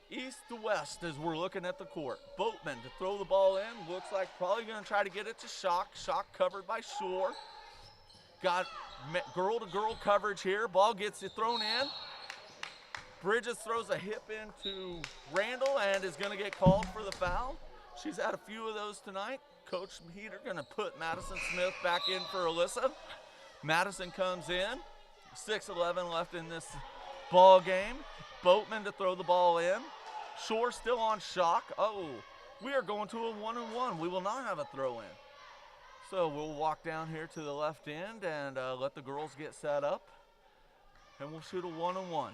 east to west as we're looking at the court. Boatman to throw the ball in. Looks like probably going to try to get it to Shock. Shock covered by Shore. Got girl-to-girl coverage here. Ball gets it thrown in. Bridges throws a hip into Randall and is going to get called for the foul. She's had a few of those tonight. Coach Heater going to put Madison Smith back in for Alyssa. Madison comes in. 6:11 left in this ball game. Boatman to throw the ball in. Shore still on Shock. Oh, we are going to a 1-and-1. We will not have a throw in. So we'll walk down here to the left end and let the girls get set up. And we'll shoot a 1-and-1.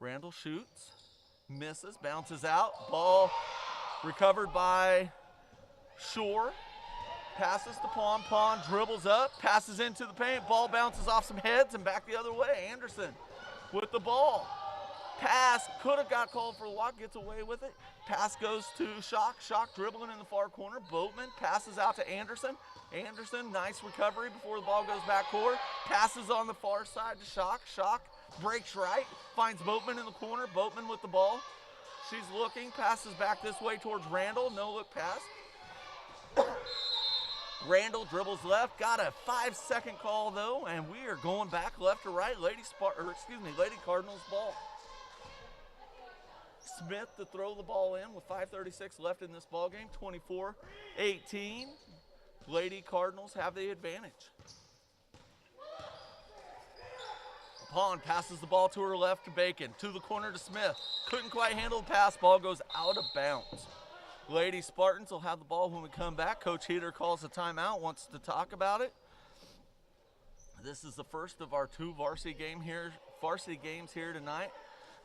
Randall shoots, misses, bounces out. Ball recovered by Shore. Passes to Pond. Pond dribbles up, passes into the paint. Ball bounces off some heads and back the other way. Anderson with the ball. Pass, could have got called for a walk, gets away with it. Pass goes to Shock. Shock dribbling in the far corner. Boatman passes out to Anderson. Anderson, nice recovery before the ball goes back court. Passes on the far side to Shock. Shock breaks right, finds Boatman in the corner. Boatman with the ball. She's looking, passes back this way towards Randall. No look pass. Randall dribbles left, got a 5-second call though, and we are going back left to right. Lady Cardinals ball. Smith to throw the ball in with 5:36 left in this ball game. 24-18. Lady Cardinals have the advantage. Pond passes the ball to her left to Bacon. To the corner to Smith. Couldn't quite handle the pass. Ball goes out of bounds. Lady Spartans will have the ball when we come back. Coach Heater calls a timeout, wants to talk about it. This is the first of our 2 varsity games here tonight.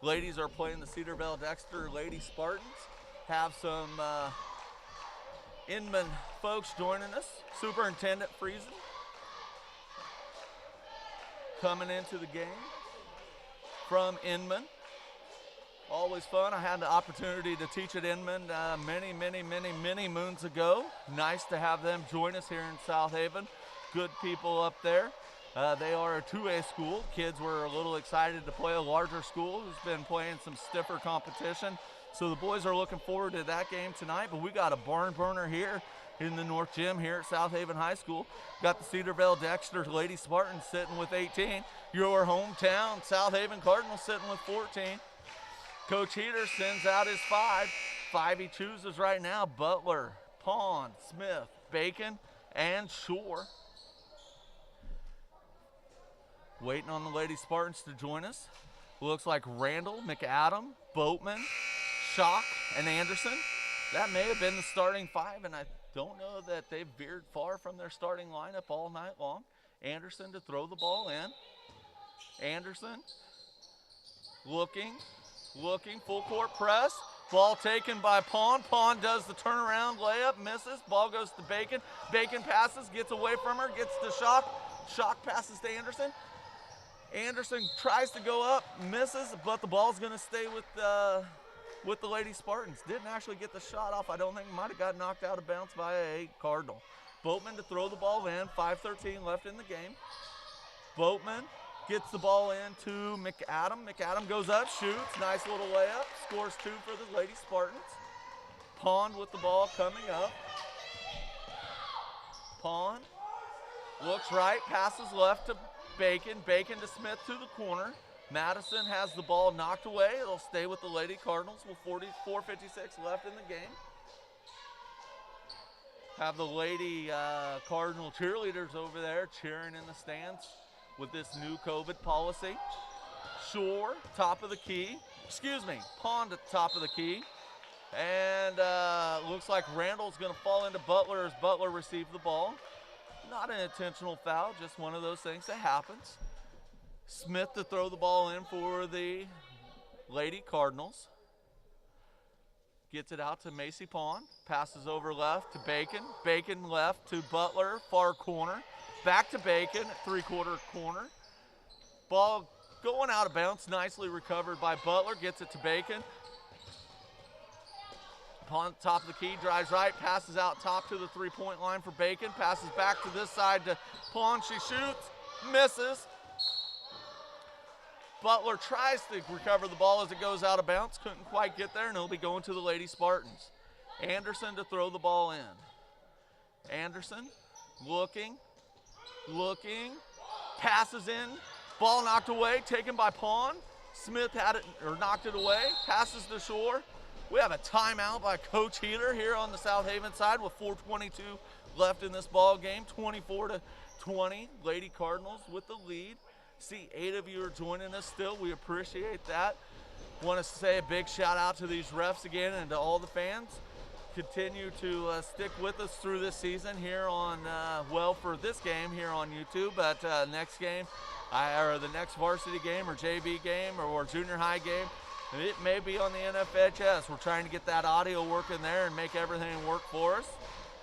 Ladies are playing the Cedarville Dexter Lady Spartans. Have some Inman folks joining us. Superintendent Friesen coming into the game from Inman. Always fun. I had the opportunity to teach at Inman many moons ago. Nice to have them join us here in South Haven. Good people up there. They are a 2A school. Kids were a little excited to play a larger school who's been playing some stiffer competition. So the boys are looking forward to that game tonight. But we got a barn burner here in the North Gym here at South Haven High School. Got the Cedarville Dexter Lady Spartans sitting with 18. Your hometown South Haven Cardinals sitting with 14. Coach Heater sends out his 5. 5 he chooses right now. Butler, Pond, Smith, Bacon, and Shore. Waiting on the Lady Spartans to join us. Looks like Randall, McAdam, Boatman, Schock, and Anderson. That may have been the starting 5, and I don't know that they've veered far from their starting lineup all night long. Anderson to throw the ball in. Anderson looking, full court press. Ball taken by Pond. Pond does the turnaround layup, misses. Ball goes to Bacon. Bacon passes, gets away from her, gets to Schock. Schock passes to Anderson. Anderson tries to go up, misses, but the ball's going to stay with the Lady Spartans. Didn't actually get the shot off. I don't think. Might have got knocked out of bounds by a Cardinal. Boatman to throw the ball in. 5:13 left in the game. Boatman gets the ball in to McAdam. McAdam goes up, shoots. Nice little layup. Scores 2 for the Lady Spartans. Pond with the ball coming up. Pond looks right, passes left to Bacon. Bacon to Smith to the corner. Madison has the ball knocked away. It'll stay with the Lady Cardinals with 4:56 left in the game. Have the Lady Cardinal cheerleaders over there cheering in the stands with this new COVID policy. Shore, top of the key. Pond at the top of the key. And looks like Randall's going to fall into Butler as Butler received the ball. Not an intentional foul, just one of those things that happens. Smith to throw the ball in for the Lady Cardinals. Gets it out to Macy Pond. Passes over left to Bacon. Bacon left to Butler, far corner. Back to Bacon, 3/4 corner. Ball going out of bounds, nicely recovered by Butler. Gets it to Bacon. Pond, top of the key, drives right, passes out top to the 3-point line for Bacon. Passes back to this side to Pond. She shoots, misses. Butler tries to recover the ball as it goes out of bounds. Couldn't quite get there, and it'll be going to the Lady Spartans. Anderson to throw the ball in. Anderson looking, passes in. Ball knocked away, taken by Pond. Smith had it, or knocked it away. Passes to Shore. We have a timeout by Coach Heater here on the South Haven side with 4:22 left in this ball game. 24-20, Lady Cardinals with the lead. See, 8 of you are joining us still. We appreciate that. Want to say a big shout out to these refs again and to all the fans. Continue to stick with us through this season here on, for this game here on YouTube. But next game, or the next varsity game or JV game or junior high game, it may be on the NFHS. We're trying to get that audio working there and make everything work for us.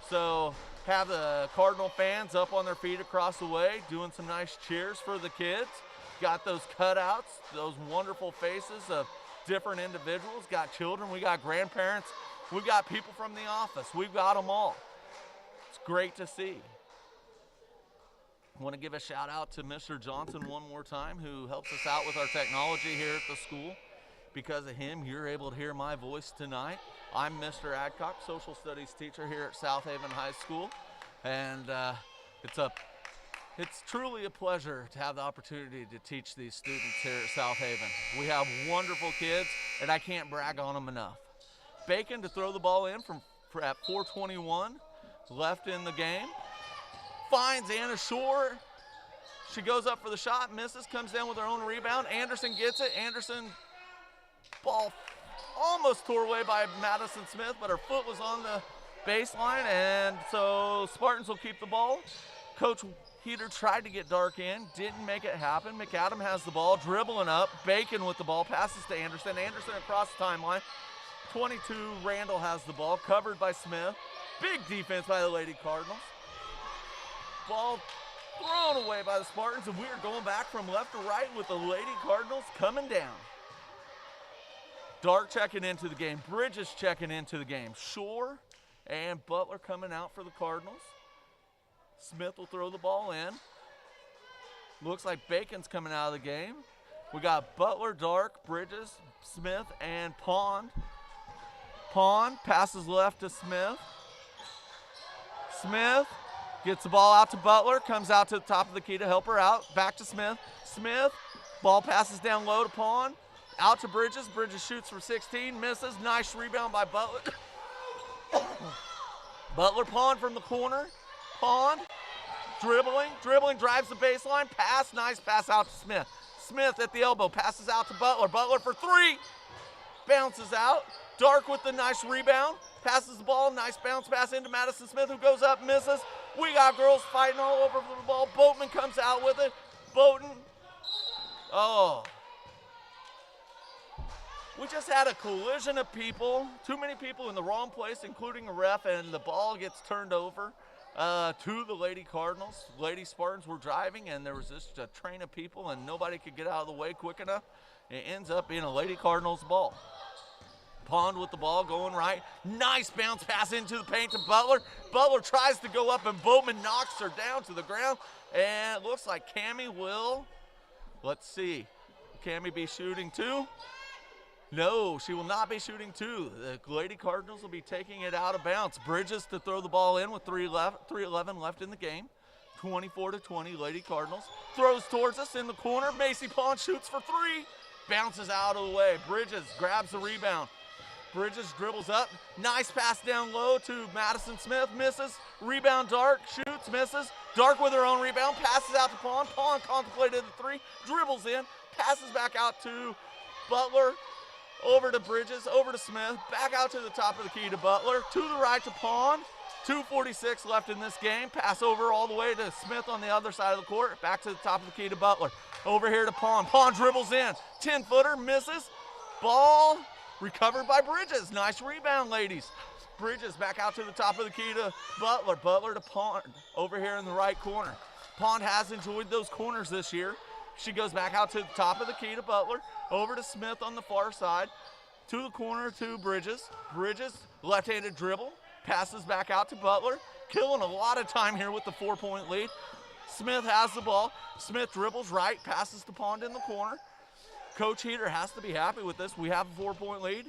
So have the Cardinal fans up on their feet across the way, doing some nice cheers for the kids. Got those cutouts, those wonderful faces of different individuals. Got children, we got grandparents, we got people from the office. We've got them all. It's great to see. I want to give a shout out to Mr. Johnson one more time, who helps us out with our technology here at the school. Because of him, you're able to hear my voice tonight. I'm Mr. Adcock, social studies teacher here at South Haven High School. And it's truly a pleasure to have the opportunity to teach these students here at South Haven. We have wonderful kids, and I can't brag on them enough. Bacon to throw the ball in at 4:21 left in the game. Finds Anna Shore. She goes up for the shot, misses, comes down with her own rebound. Anderson gets it. Anderson, ball almost tore away by Madison Smith, but her foot was on the baseline, and so Spartans will keep the ball. Coach Heater tried to get Dark in, didn't make it happen. McAdam has the ball, dribbling up. Bacon with the ball, passes to Anderson. Anderson across the timeline. 22, Randall has the ball, covered by Smith. Big defense by the Lady Cardinals. Ball thrown away by the Spartans, and we are going back from left to right with the Lady Cardinals coming down. Dark checking into the game. Bridges checking into the game. Shore and Butler coming out for the Cardinals. Smith will throw the ball in. Looks like Bacon's coming out of the game. We got Butler, Dark, Bridges, Smith, and Pond. Pond passes left to Smith. Smith gets the ball out to Butler, comes out to the top of the key to help her out. Back to Smith. Smith, ball passes down low to Pond. Out to Bridges. Bridges shoots for 16, misses. Nice rebound by Butler. Butler, Pond from the corner. Pond, dribbling, drives the baseline. Pass, nice pass out to Smith. Smith at the elbow, passes out to Butler. Butler for three, bounces out. Dark with the nice rebound. Passes the ball, nice bounce pass into Madison Smith, who goes up, misses. We got girls fighting all over for the ball. Boatman comes out with it. Bowden, oh. We just had a collision of people, too many people in the wrong place, including a ref, and the ball gets turned over to the Lady Cardinals. Lady Spartans were driving, and there was just a train of people, and nobody could get out of the way quick enough. It ends up being a Lady Cardinals ball. Pond with the ball going right. Nice bounce pass into the paint to Butler. Butler tries to go up, and Bowman knocks her down to the ground, and it looks like Cammie will, let's see, Cammie be shooting too? No, she will not be shooting two. The Lady Cardinals will be taking it out of bounds. Bridges to throw the ball in with 3:11 left in the game. 24-20, Lady Cardinals. Throws towards us in the corner. Macy Pond shoots for three. Bounces out of the way. Bridges grabs the rebound. Bridges dribbles up. Nice pass down low to Madison Smith. Misses. Rebound Dark. Shoots. Misses. Dark with her own rebound. Passes out to Pond. Pond contemplated the three. Dribbles in. Passes back out to Butler. Over to Bridges, over to Smith, back out to the top of the key to Butler, to the right to Pond. 2:46 left in this game. Pass over all the way to Smith on the other side of the court. Back to the top of the key to Butler. Over here to Pond. Pond dribbles in. 10-footer, misses. Ball recovered by Bridges. Nice rebound, ladies. Bridges back out to the top of the key to Butler. Butler to Pond over here in the right corner. Pond has enjoyed those corners this year. She goes back out to the top of the key to Butler. Over to Smith on the far side. To the corner to Bridges. Bridges, left-handed dribble. Passes back out to Butler. Killing a lot of time here with the 4-point lead. Smith has the ball. Smith dribbles right. Passes to Pond in the corner. Coach Heater has to be happy with this. We have a 4-point lead.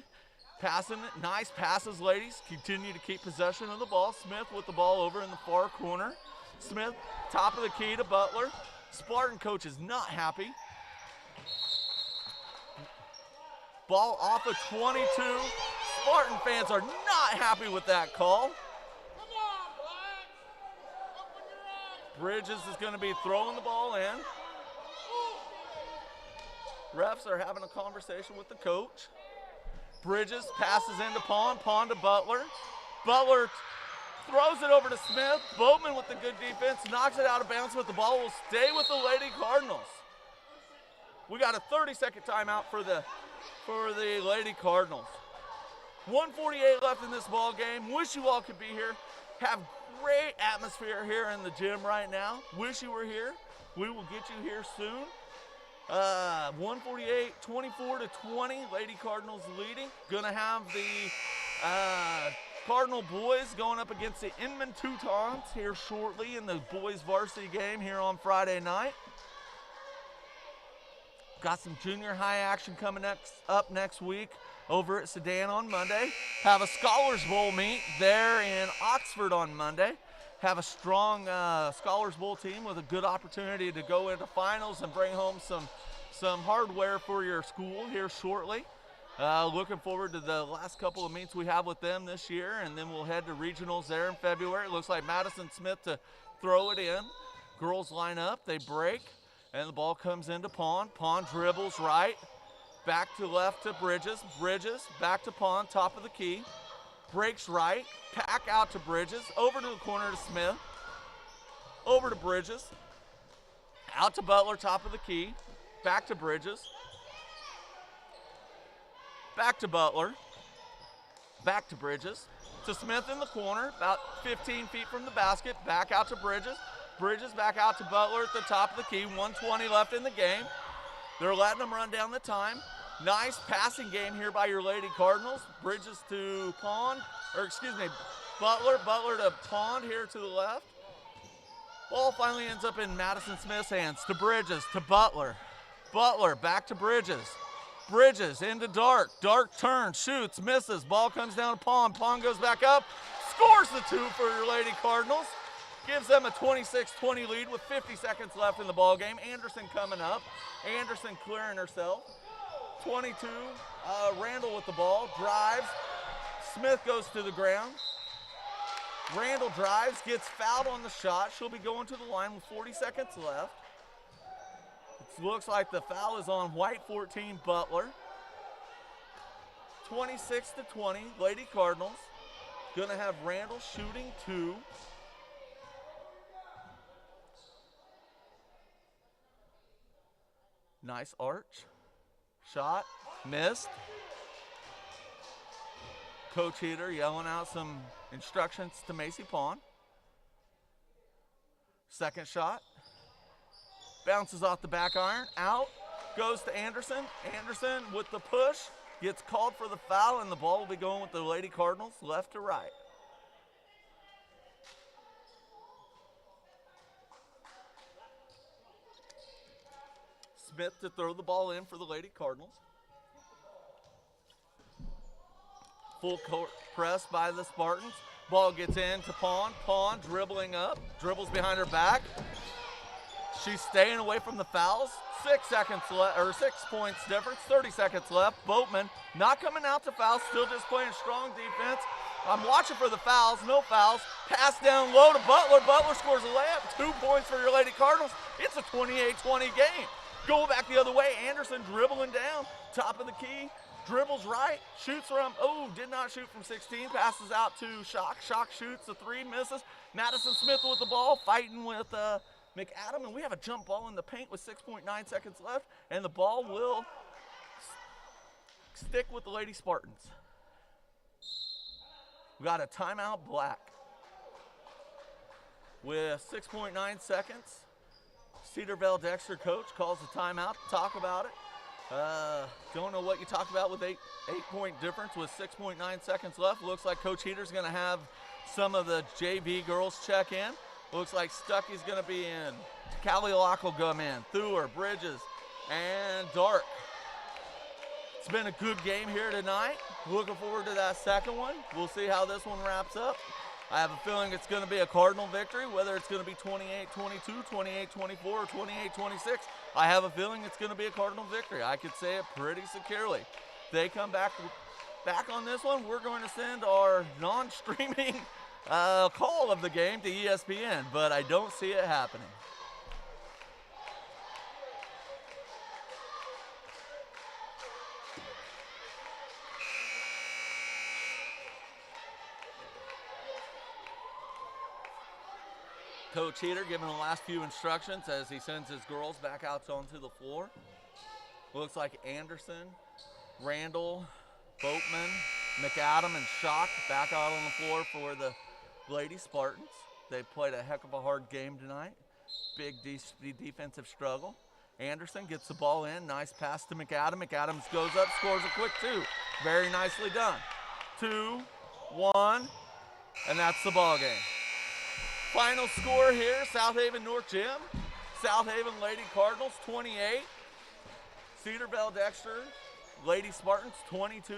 Passing it. Nice passes, ladies. Continue to keep possession of the ball. Smith with the ball over in the far corner. Smith, top of the key to Butler. Spartan coach is not happy. Ball off of 22. Spartan fans are not happy with that call. Bridges is going to be throwing the ball in. Refs are having a conversation with the coach. Bridges passes into Pond. Pond to Butler. Butler throws it over to Smith. Bowman with the good defense, knocks it out of bounds, but the ball will stay with the Lady Cardinals. We got a 30-second timeout for the Lady Cardinals. 1:48 left in this ball game. Wish you all could be here. Have great atmosphere here in the gym right now. Wish you were here. We will get you here soon. 1:48, 24-20. Lady Cardinals leading. Gonna have the Cardinal boys going up against the Inman Teutons here shortly in the boys varsity game here on Friday night. Got some junior high action coming up next week over at Sedan on Monday. Have a Scholars Bowl meet there in Oxford on Monday. Have a strong Scholars Bowl team with a good opportunity to go into finals and bring home some hardware for your school here shortly. Looking forward to the last couple of meets we have with them this year, and then we'll head to regionals there in February. It looks like Madison Smith to throw it in. Girls line up, they break, and the ball comes into Pond. Pond dribbles right, back to left to Bridges. Bridges, back to Pond, top of the key. Breaks right, pack out to Bridges, over to the corner to Smith. Over to Bridges. Out to Butler, top of the key. Back to Bridges. Back to Butler. Back to Bridges. To Smith in the corner, about 15 feet from the basket. Back out to Bridges. Bridges back out to Butler at the top of the key. 1:20 left in the game. They're letting them run down the time. Nice passing game here by your Lady Cardinals. Bridges to Pond, Butler. Butler to Pond here to the left. Ball finally ends up in Madison Smith's hands. To Bridges, to Butler. Butler back to Bridges. Bridges into Dark. Dark turns, shoots, misses. Ball comes down to Pond. Pond goes back up. Scores the 2 for your Lady Cardinals. Gives them a 26-20 lead with 50 seconds left in the ball game. Anderson coming up. Anderson clearing herself. 22. Randall with the ball. Drives. Smith goes to the ground. Randall drives, gets fouled on the shot. She'll be going to the line with 40 seconds left. It looks like the foul is on White 14 Butler. 26-20, Lady Cardinals. Gonna have Randall shooting 2. Nice arch. Shot, missed. Coach Heater yelling out some instructions to Macy Pond. Second shot. Bounces off the back iron. Out. Goes to Anderson. Anderson with the push. Gets called for the foul, and the ball will be going with the Lady Cardinals left to right. Smith to throw the ball in for the Lady Cardinals. Full court press by the Spartans. Ball gets in to Pond. Pond dribbling up. Dribbles behind her back. She's staying away from the fouls. 6 seconds left, or 6 points difference. 30 seconds left. Boatman not coming out to foul. Still just playing strong defense. I'm watching for the fouls. No fouls. Pass down low to Butler. Butler scores a layup. 2 points for your Lady Cardinals. It's a 28-20 game. Go back the other way. Anderson dribbling down. Top of the key. Dribbles right, shoots from, did not shoot from 16, passes out to Shock. Shock shoots, the 3 misses. Madison Smith with the ball, fighting with McAdam, and we have a jump ball in the paint with 6.9 seconds left, and the ball will stick with the Lady Spartans. We got a timeout Black. With 6.9 seconds, Cedarville Dexter coach calls a timeout to talk about it. Don't know what you talk about with 8-point difference with 6.9 seconds left. Looks like Coach Heater's going to have some of the JV girls check in. Looks like Stuckey's going to be in. Callie Locke will come in. Thur, Bridges, and Dark. It's been a good game here tonight. Looking forward to that second one. We'll see how this one wraps up. I have a feeling it's going to be a Cardinal victory, whether it's going to be 28-22, 28-24, or 28-26. I have a feeling it's going to be a Cardinal victory. I could say it pretty securely. If they come back on this one, we're going to send our non-streaming call of the game to ESPN, but I don't see it happening. Coach Heater giving the last few instructions as he sends his girls back out onto the floor. Looks like Anderson, Randall, Boatman, McAdam, and Shock back out on the floor for the Lady Spartans. They played a heck of a hard game tonight. Big defensive struggle. Anderson gets the ball in. Nice pass to McAdam. McAdams goes up, scores a quick 2. Very nicely done. 2, 1, and that's the ball game. Final score here, South Haven North Gym. South Haven Lady Cardinals 28. Cedarville Dexter Lady Spartans 22.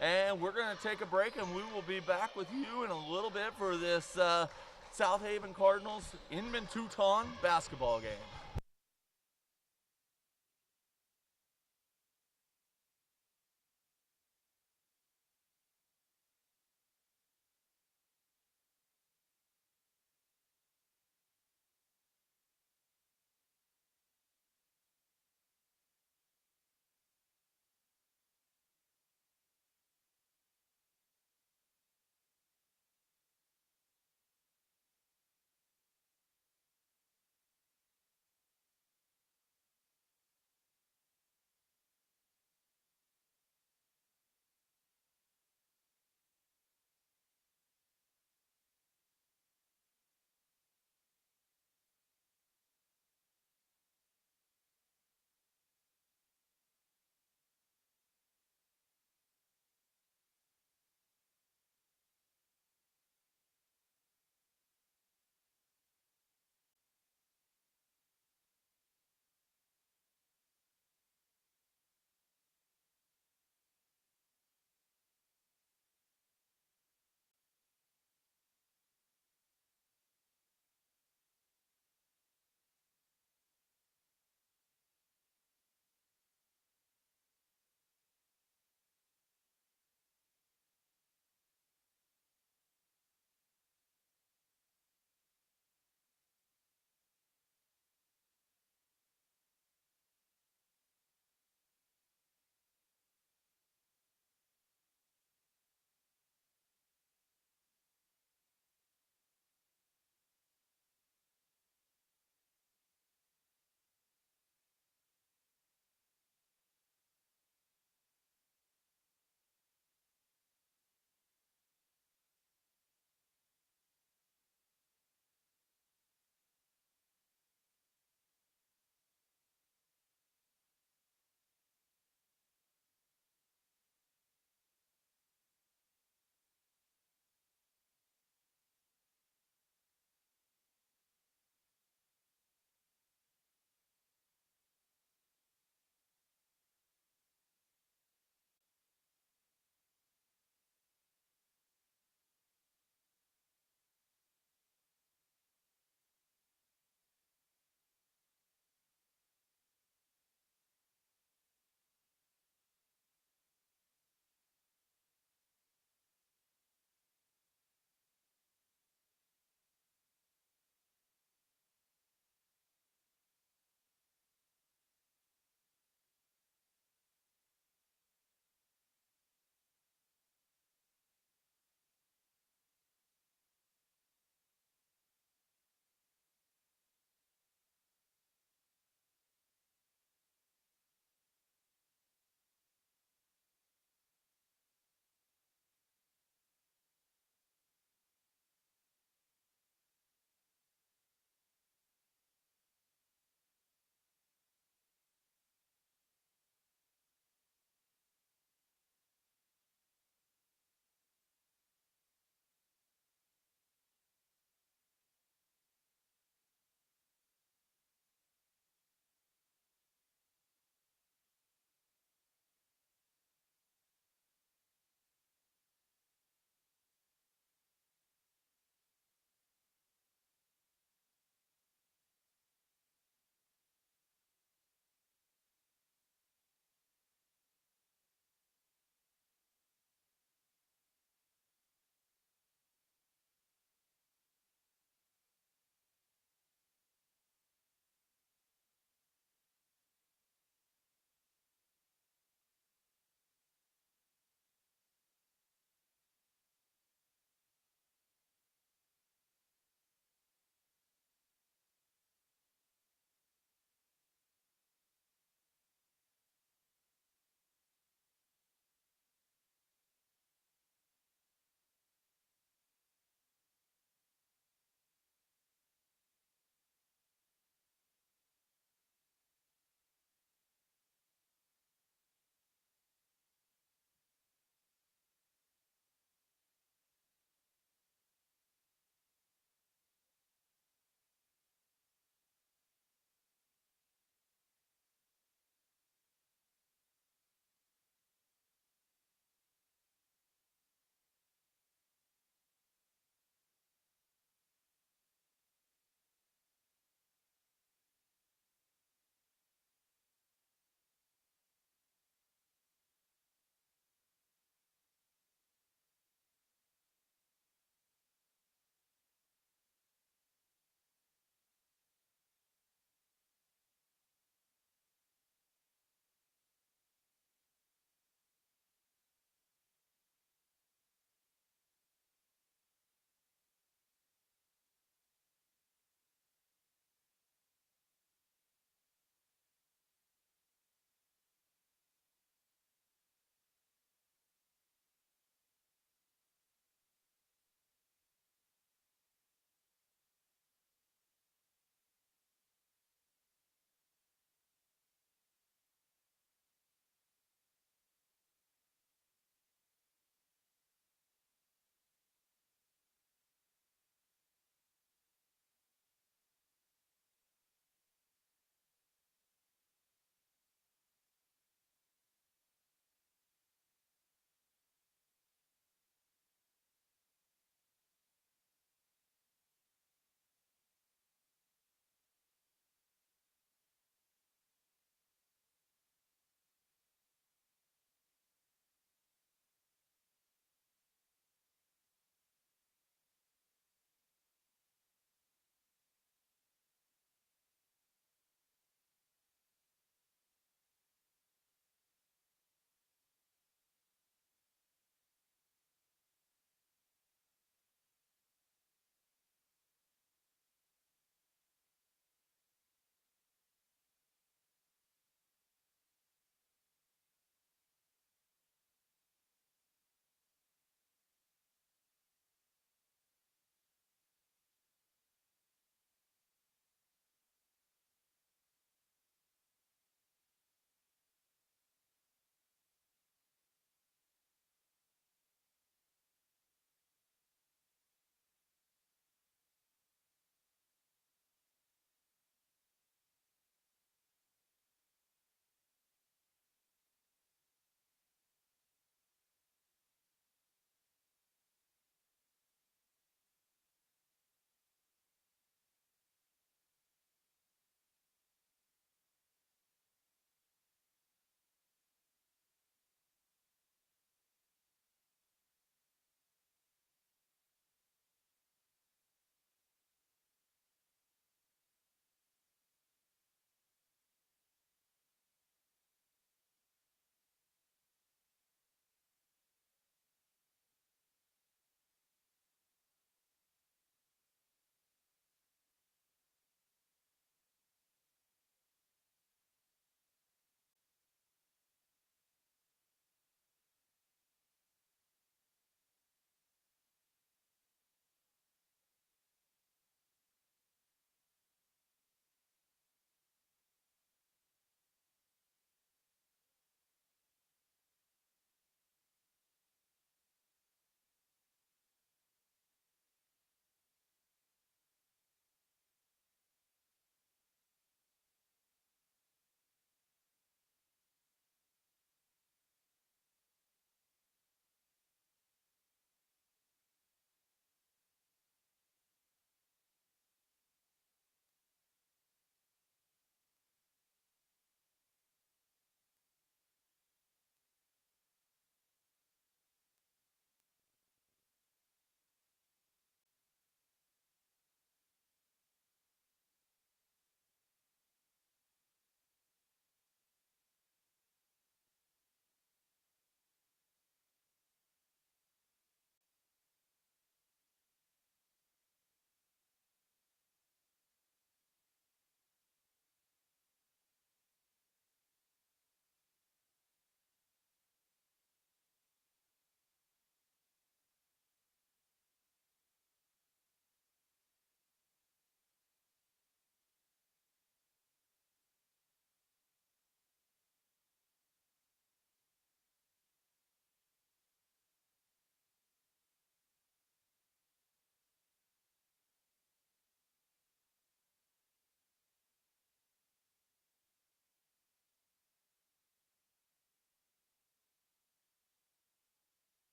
And we're going to take a break, and we will be back with you in a little bit for this South Haven Cardinals Inman Teuton basketball game.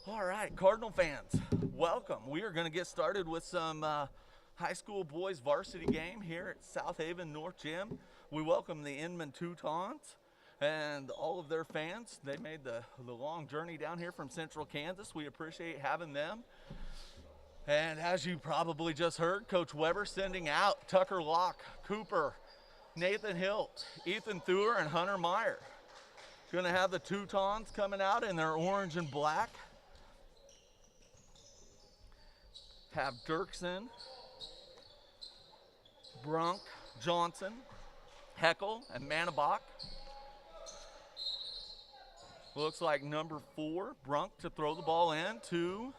All right, Cardinal fans, welcome. We are going to get started with some high school boys varsity game here at South Haven North Gym. We welcome the Inman Teutons and all of their fans. They made the long journey down here from Central Kansas. We appreciate having them. And as you probably just heard, Coach Weber sending out Tucker Locke, Cooper, Nathan Hilt, Ethan Thur, and Hunter Meyer. Going to have the Teutons coming out in their orange and black. Have Dirksen, Brunk, Johnson, Heckel, and Manabach. Looks like number 4, Brunk, to throw the ball in to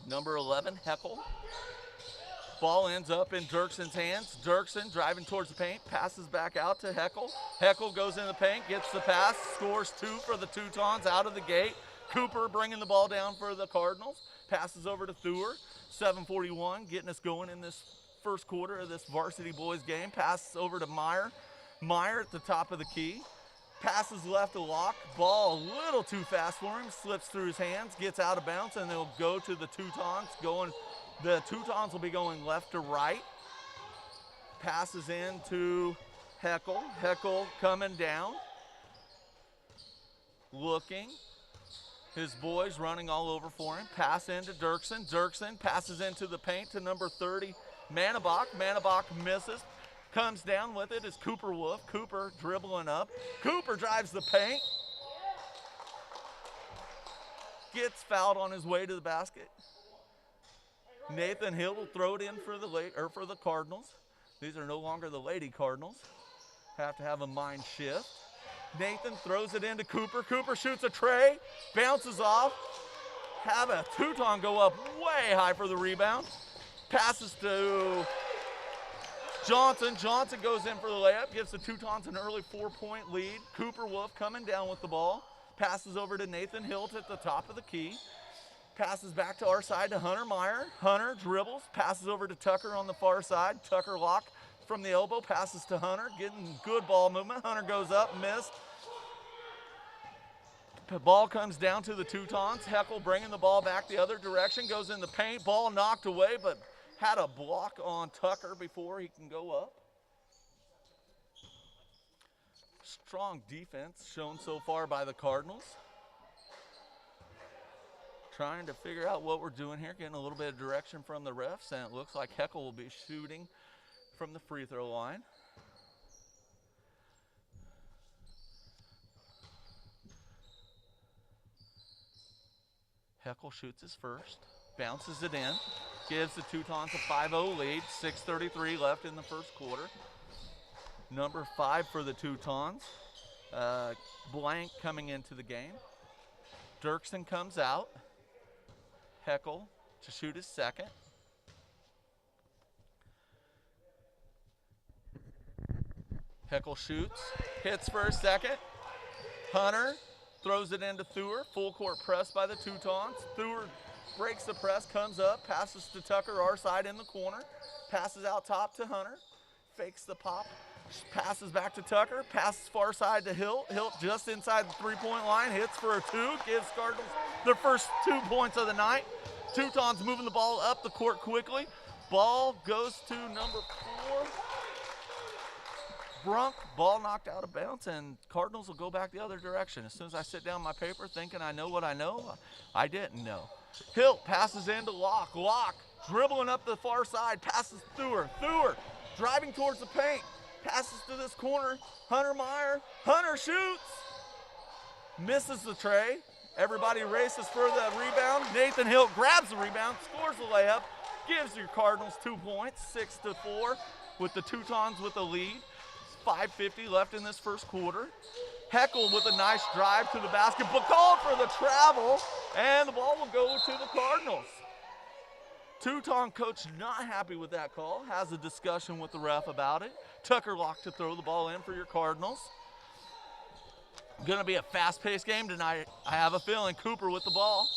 number 11, Heckel. Ball ends up in Dirksen's hands. Dirksen driving towards the paint, passes back out to Heckel. Heckel goes in the paint, gets the pass, scores 2 for the Teutons out of the gate. Cooper bringing the ball down for the Cardinals. Passes over to Thur. 7:41, getting us going in this first quarter of this varsity boys game. Passes over to Meyer. Meyer at the top of the key. Passes left to Locke. Ball a little too fast for him. Slips through his hands, gets out of bounds, and they'll go to the Teutons. The Teutons will be going left to right. Passes in to Heckel. Heckel coming down. Looking. His boys running all over for him. Pass into Dirksen. Dirksen passes into the paint to number 30, Manabach. Manabach misses. Comes down with it is Cooper Wolf. Cooper dribbling up. Cooper drives the paint. Gets fouled on his way to the basket. Nathan Hill will throw it in for the Cardinals. These are no longer the Lady Cardinals. Have to have a mind shift. Nathan throws it into Cooper. Cooper shoots a tray, bounces off. Have a Teuton go up way high for the rebound. Passes to Johnson. Johnson goes in for the layup, gives the Teutons an early 4-point lead. Cooper Wolf coming down with the ball. Passes over to Nathan Hilt at the top of the key. Passes back to our side to Hunter Meyer. Hunter dribbles, passes over to Tucker on the far side. Tucker Locke from the elbow, passes to Hunter, getting good ball movement. Hunter goes up, missed. The ball comes down to the Teutons. Heckel bringing the ball back the other direction, goes in the paint. Ball knocked away, but had a block on Tucker before he can go up. Strong defense shown so far by the Cardinals. Trying to figure out what we're doing here, getting a little bit of direction from the refs, and it looks like Heckel will be shooting from the free throw line. Heckel shoots his first, bounces it in, gives the Teutons a 5-0 lead, 6:33 left in the first quarter. Number 5 for the Teutons, Blank coming into the game. Dirksen comes out. Heckel to shoot his second. Heckel shoots, hits for a second. Hunter throws it into Thur. Full court press by the Teutons. Thur breaks the press, comes up, passes to Tucker, our side in the corner. Passes out top to Hunter. Fakes the pop. Passes back to Tucker. Passes far side to Hilt. Hilt just inside the three-point line. Hits for a 2. Gives Cardinals their first 2 points of the night. Teutons moving the ball up the court quickly. Ball goes to number 4. Brunk, ball knocked out of bounds, and Cardinals will go back the other direction. As soon as I sit down my paper thinking I know what I know, I didn't know. Hilt passes into Locke. Locke dribbling up the far side, passes Thur. Thur driving towards the paint, passes to this corner. Hunter Meyer. Hunter shoots. Misses the tray. Everybody races for the rebound. Nathan Hilt grabs the rebound, scores the layup, gives your Cardinals 2 points, 6-4, with the Teutons with the lead. 5:50 left in this first quarter. Heckel with a nice drive to the basket, but called for the travel, and the ball will go to the Cardinals. Teuton coach not happy with that call, has a discussion with the ref about it. Tucker Locke to throw the ball in for your Cardinals. Going to be a fast-paced game tonight. I have a feeling. Cooper with the ball.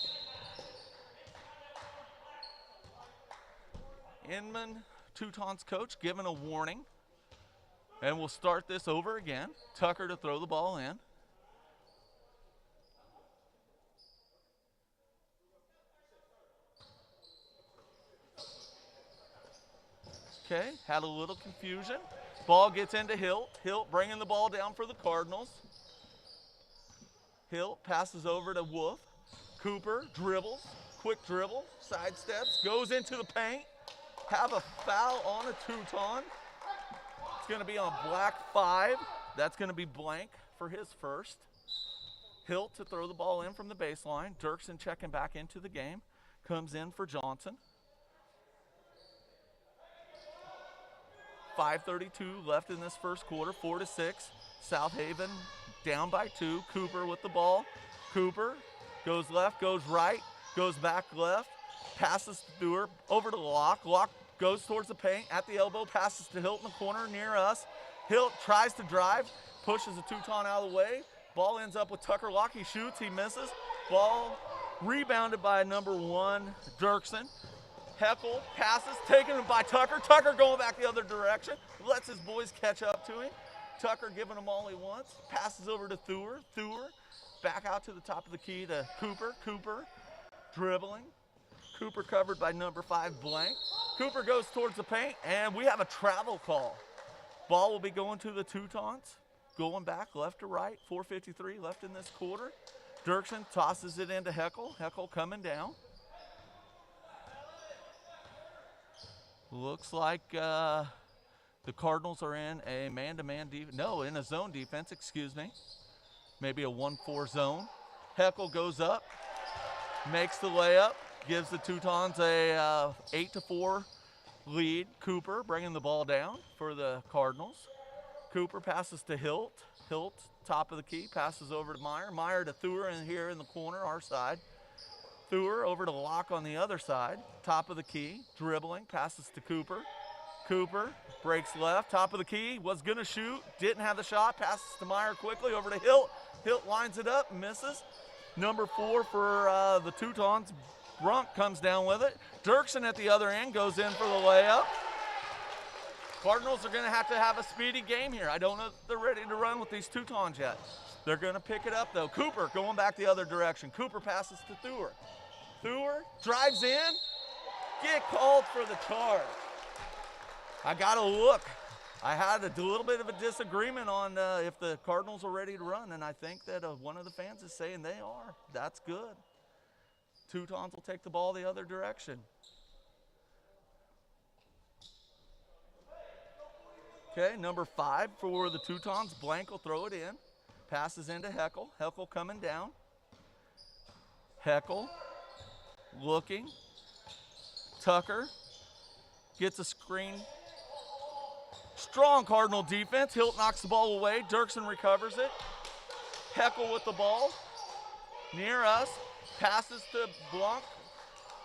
Inman, Teuton's coach, giving a warning. And we'll start this over again. Tucker to throw the ball in. Okay, had a little confusion. Ball gets into Hilt. Hilt bringing the ball down for the Cardinals. Hilt passes over to Wolf. Cooper dribbles, quick dribble, sidesteps, goes into the paint. Have a foul on a Teuton. It's going to be on black 5. That's going to be blank for his first. Hilt to throw the ball in from the baseline. Dirksen checking back into the game. Comes in for Johnson. 5:32 left in this first quarter, 4-6. South Haven down by 2. Cooper with the ball. Cooper goes left, goes right, goes back left, passes to Dewar, over to Locke. Locke goes towards the paint, at the elbow, passes to Hilt in the corner near us. Hilt tries to drive, pushes a Teuton out of the way. Ball ends up with Tucker Locke. He shoots, he misses. Ball rebounded by number 1, Dirksen. Heckel passes, taken by Tucker. Tucker going back the other direction, lets his boys catch up to him. Tucker giving him all he wants. Passes over to Thur. Thur back out to the top of the key to Cooper. Cooper dribbling. Cooper covered by number 5, Blank. Cooper goes towards the paint, and we have a travel call. Ball will be going to the Teutons. Going back left to right. 4:53 left in this quarter. Dirksen tosses it into Heckel. Heckel coming down. Looks like the Cardinals are in a man-to-man defense. No, in a zone defense, excuse me. Maybe a 1-4 zone. Heckel goes up, makes the layup, gives the Teutons a 8-4 lead. Cooper bringing the ball down for the Cardinals. Cooper passes to Hilt. Hilt, top of the key, passes over to Meyer. Meyer to Thur in here in the corner, our side. Thur over to Locke on the other side. Top of the key, dribbling, passes to Cooper. Cooper breaks left, top of the key, was gonna shoot, didn't have the shot, passes to Meyer quickly over to Hilt. Hilt lines it up, misses. Number 4 for the Teutons, Brunk comes down with it. Dirksen at the other end goes in for the layup. Cardinals are gonna have a speedy game here. I don't know if they're ready to run with these Teutons yet. They're gonna pick it up though. Cooper going back the other direction. Cooper passes to Thur. Thur drives in, get called for the charge. I gotta look. I had a little bit of a disagreement on if the Cardinals are ready to run, and I think that one of the fans is saying they are. That's good. Teutons will take the ball the other direction. Okay, number 5 for the Teutons. Blank will throw it in. Passes into Heckel. Heckel coming down. Heckel looking. Tucker gets a screen. Strong Cardinal defense. Hilt knocks the ball away. Dirksen recovers it. Heckel with the ball. Near us. Passes to Blanc.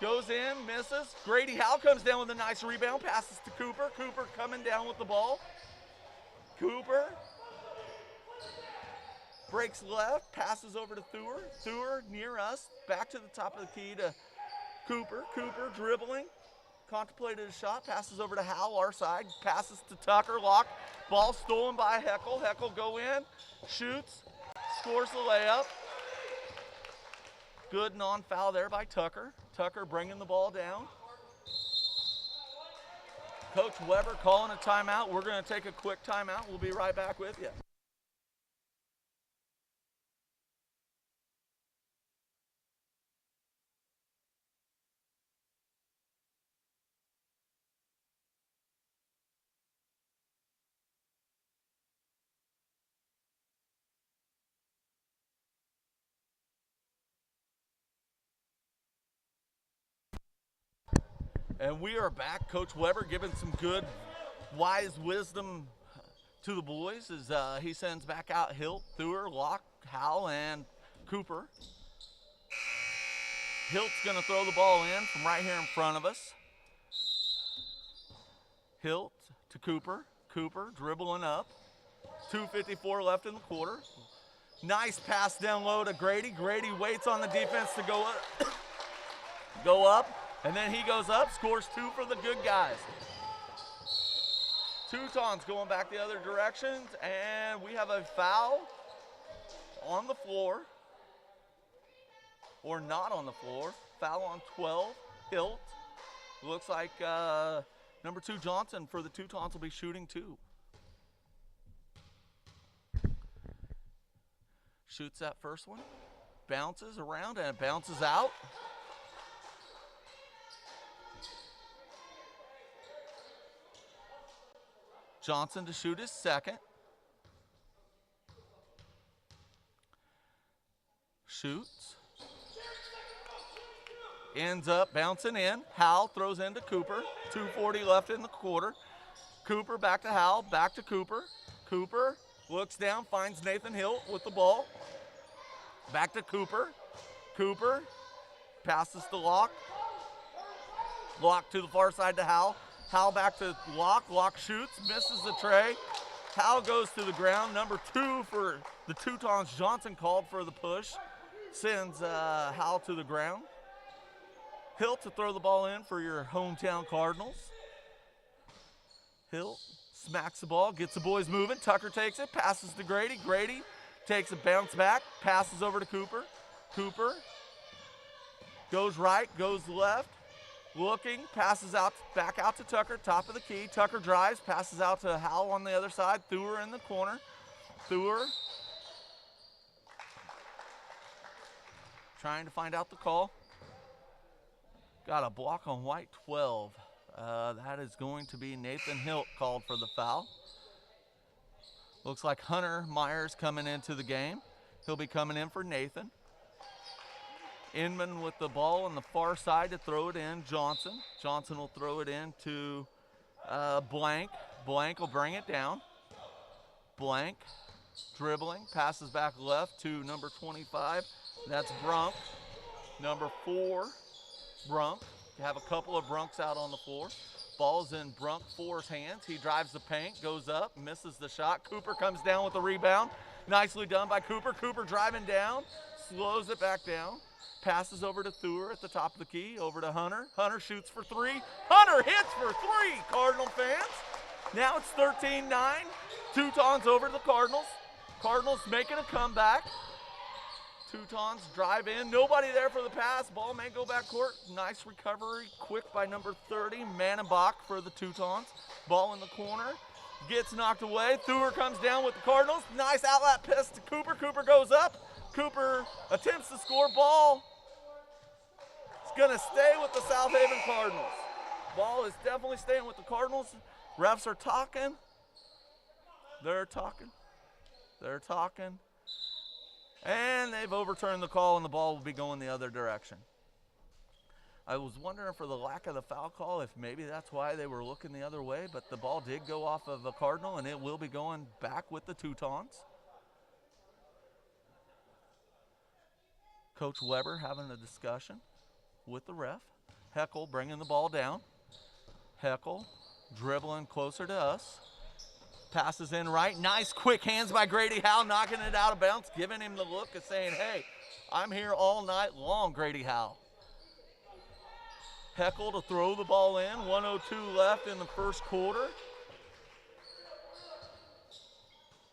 Goes in, misses. Grady Howe comes down with a nice rebound. Passes to Cooper. Cooper coming down with the ball. Cooper breaks left. Passes over to Thur. Thur near us. Back to the top of the key to Cooper. Cooper dribbling. Contemplated a shot, passes over to Howell, our side, passes to Tucker, Locke, ball stolen by Heckel. Heckel go in, shoots, scores the layup. Good non-foul there by Tucker. Tucker bringing the ball down. Coach Weber calling a timeout. We're going to take a quick timeout. We'll be right back with you. And we are back. Coach Weber giving some good, wise wisdom to the boys as he sends back out Hilt, Thur, Locke, Howell, and Cooper. Hilt's going to throw the ball in from right here in front of us. Hilt to Cooper. Cooper dribbling up. 2:54 left in the quarter. Nice pass down low to Grady. Grady waits on the defense to go up. And then he goes up, scores 2 for the good guys. Teutons going back the other directions, and we have a foul on the floor, or not on the floor. Foul on 12, Hilt. Looks like number 2 Johnson for the Teutons will be shooting 2. Shoots that first one, bounces around and it bounces out. Johnson to shoot his second. Shoots. Ends up bouncing in. Howell throws into Cooper. 2:40 left in the quarter. Cooper back to Howell, back to Cooper. Cooper looks down, finds Nathan Hilt with the ball. Back to Cooper. Cooper passes to Locke. Locke to the far side to Howell. Howell back to Locke. Locke shoots, misses the tray. Howell goes to the ground. Number 2 for the Teutons, Johnson called for the push. Sends Howell to the ground. Hilt to throw the ball in for your hometown Cardinals. Hilt smacks the ball, gets the boys moving. Tucker takes it, passes to Grady. Grady takes a bounce back, passes over to Cooper. Cooper goes right, goes left. Looking, passes out, back out to Tucker, top of the key. Tucker drives, passes out to Howell on the other side. Thur in the corner. Thur trying to find out the call. Got a block on white 12. That is going to be Nathan Hilt called for the foul. Looks like Hunter Myers coming into the game. He'll be coming in for Nathan. Inman with the ball on the far side to throw it in. Johnson. Johnson will throw it in to Blank. Blank will bring it down. Blank dribbling, passes back left to number 25. That's Brunk. Number 4, Brunk. You have a couple of Brunks out on the floor. Ball's in Brunk 4's hands. He drives the paint, goes up, misses the shot. Cooper comes down with the rebound. Nicely done by Cooper. Cooper driving down, slows it back down. Passes over to Thur at the top of the key, over to Hunter. Hunter shoots for 3. Hunter hits for 3, Cardinal fans. Now it's 13-9. Teutons over to the Cardinals. Cardinals making a comeback. Teutons drive in. Nobody there for the pass. Ball may go back court. Nice recovery. Quick by number 30, Manenbach for the Teutons. Ball in the corner. Gets knocked away. Thur comes down with the Cardinals. Nice outlet pass to Cooper. Cooper goes up. Cooper attempts to score. Ball is going to stay with the South Haven Cardinals. Ball is definitely staying with the Cardinals. Refs are talking. They're talking. They're talking. And they've overturned the call, and the ball will be going the other direction. I was wondering for the lack of the foul call if maybe that's why they were looking the other way, but the ball did go off of the Cardinal, and it will be going back with the Teutons. Coach Weber having a discussion with the ref. Heckel bringing the ball down. Heckel dribbling closer to us. Passes in right. Nice quick hands by Grady Howell, knocking it out of bounds, giving him the look of saying, hey, I'm here all night long, Grady Howell. Heckel to throw the ball in. 1:02 left in the first quarter.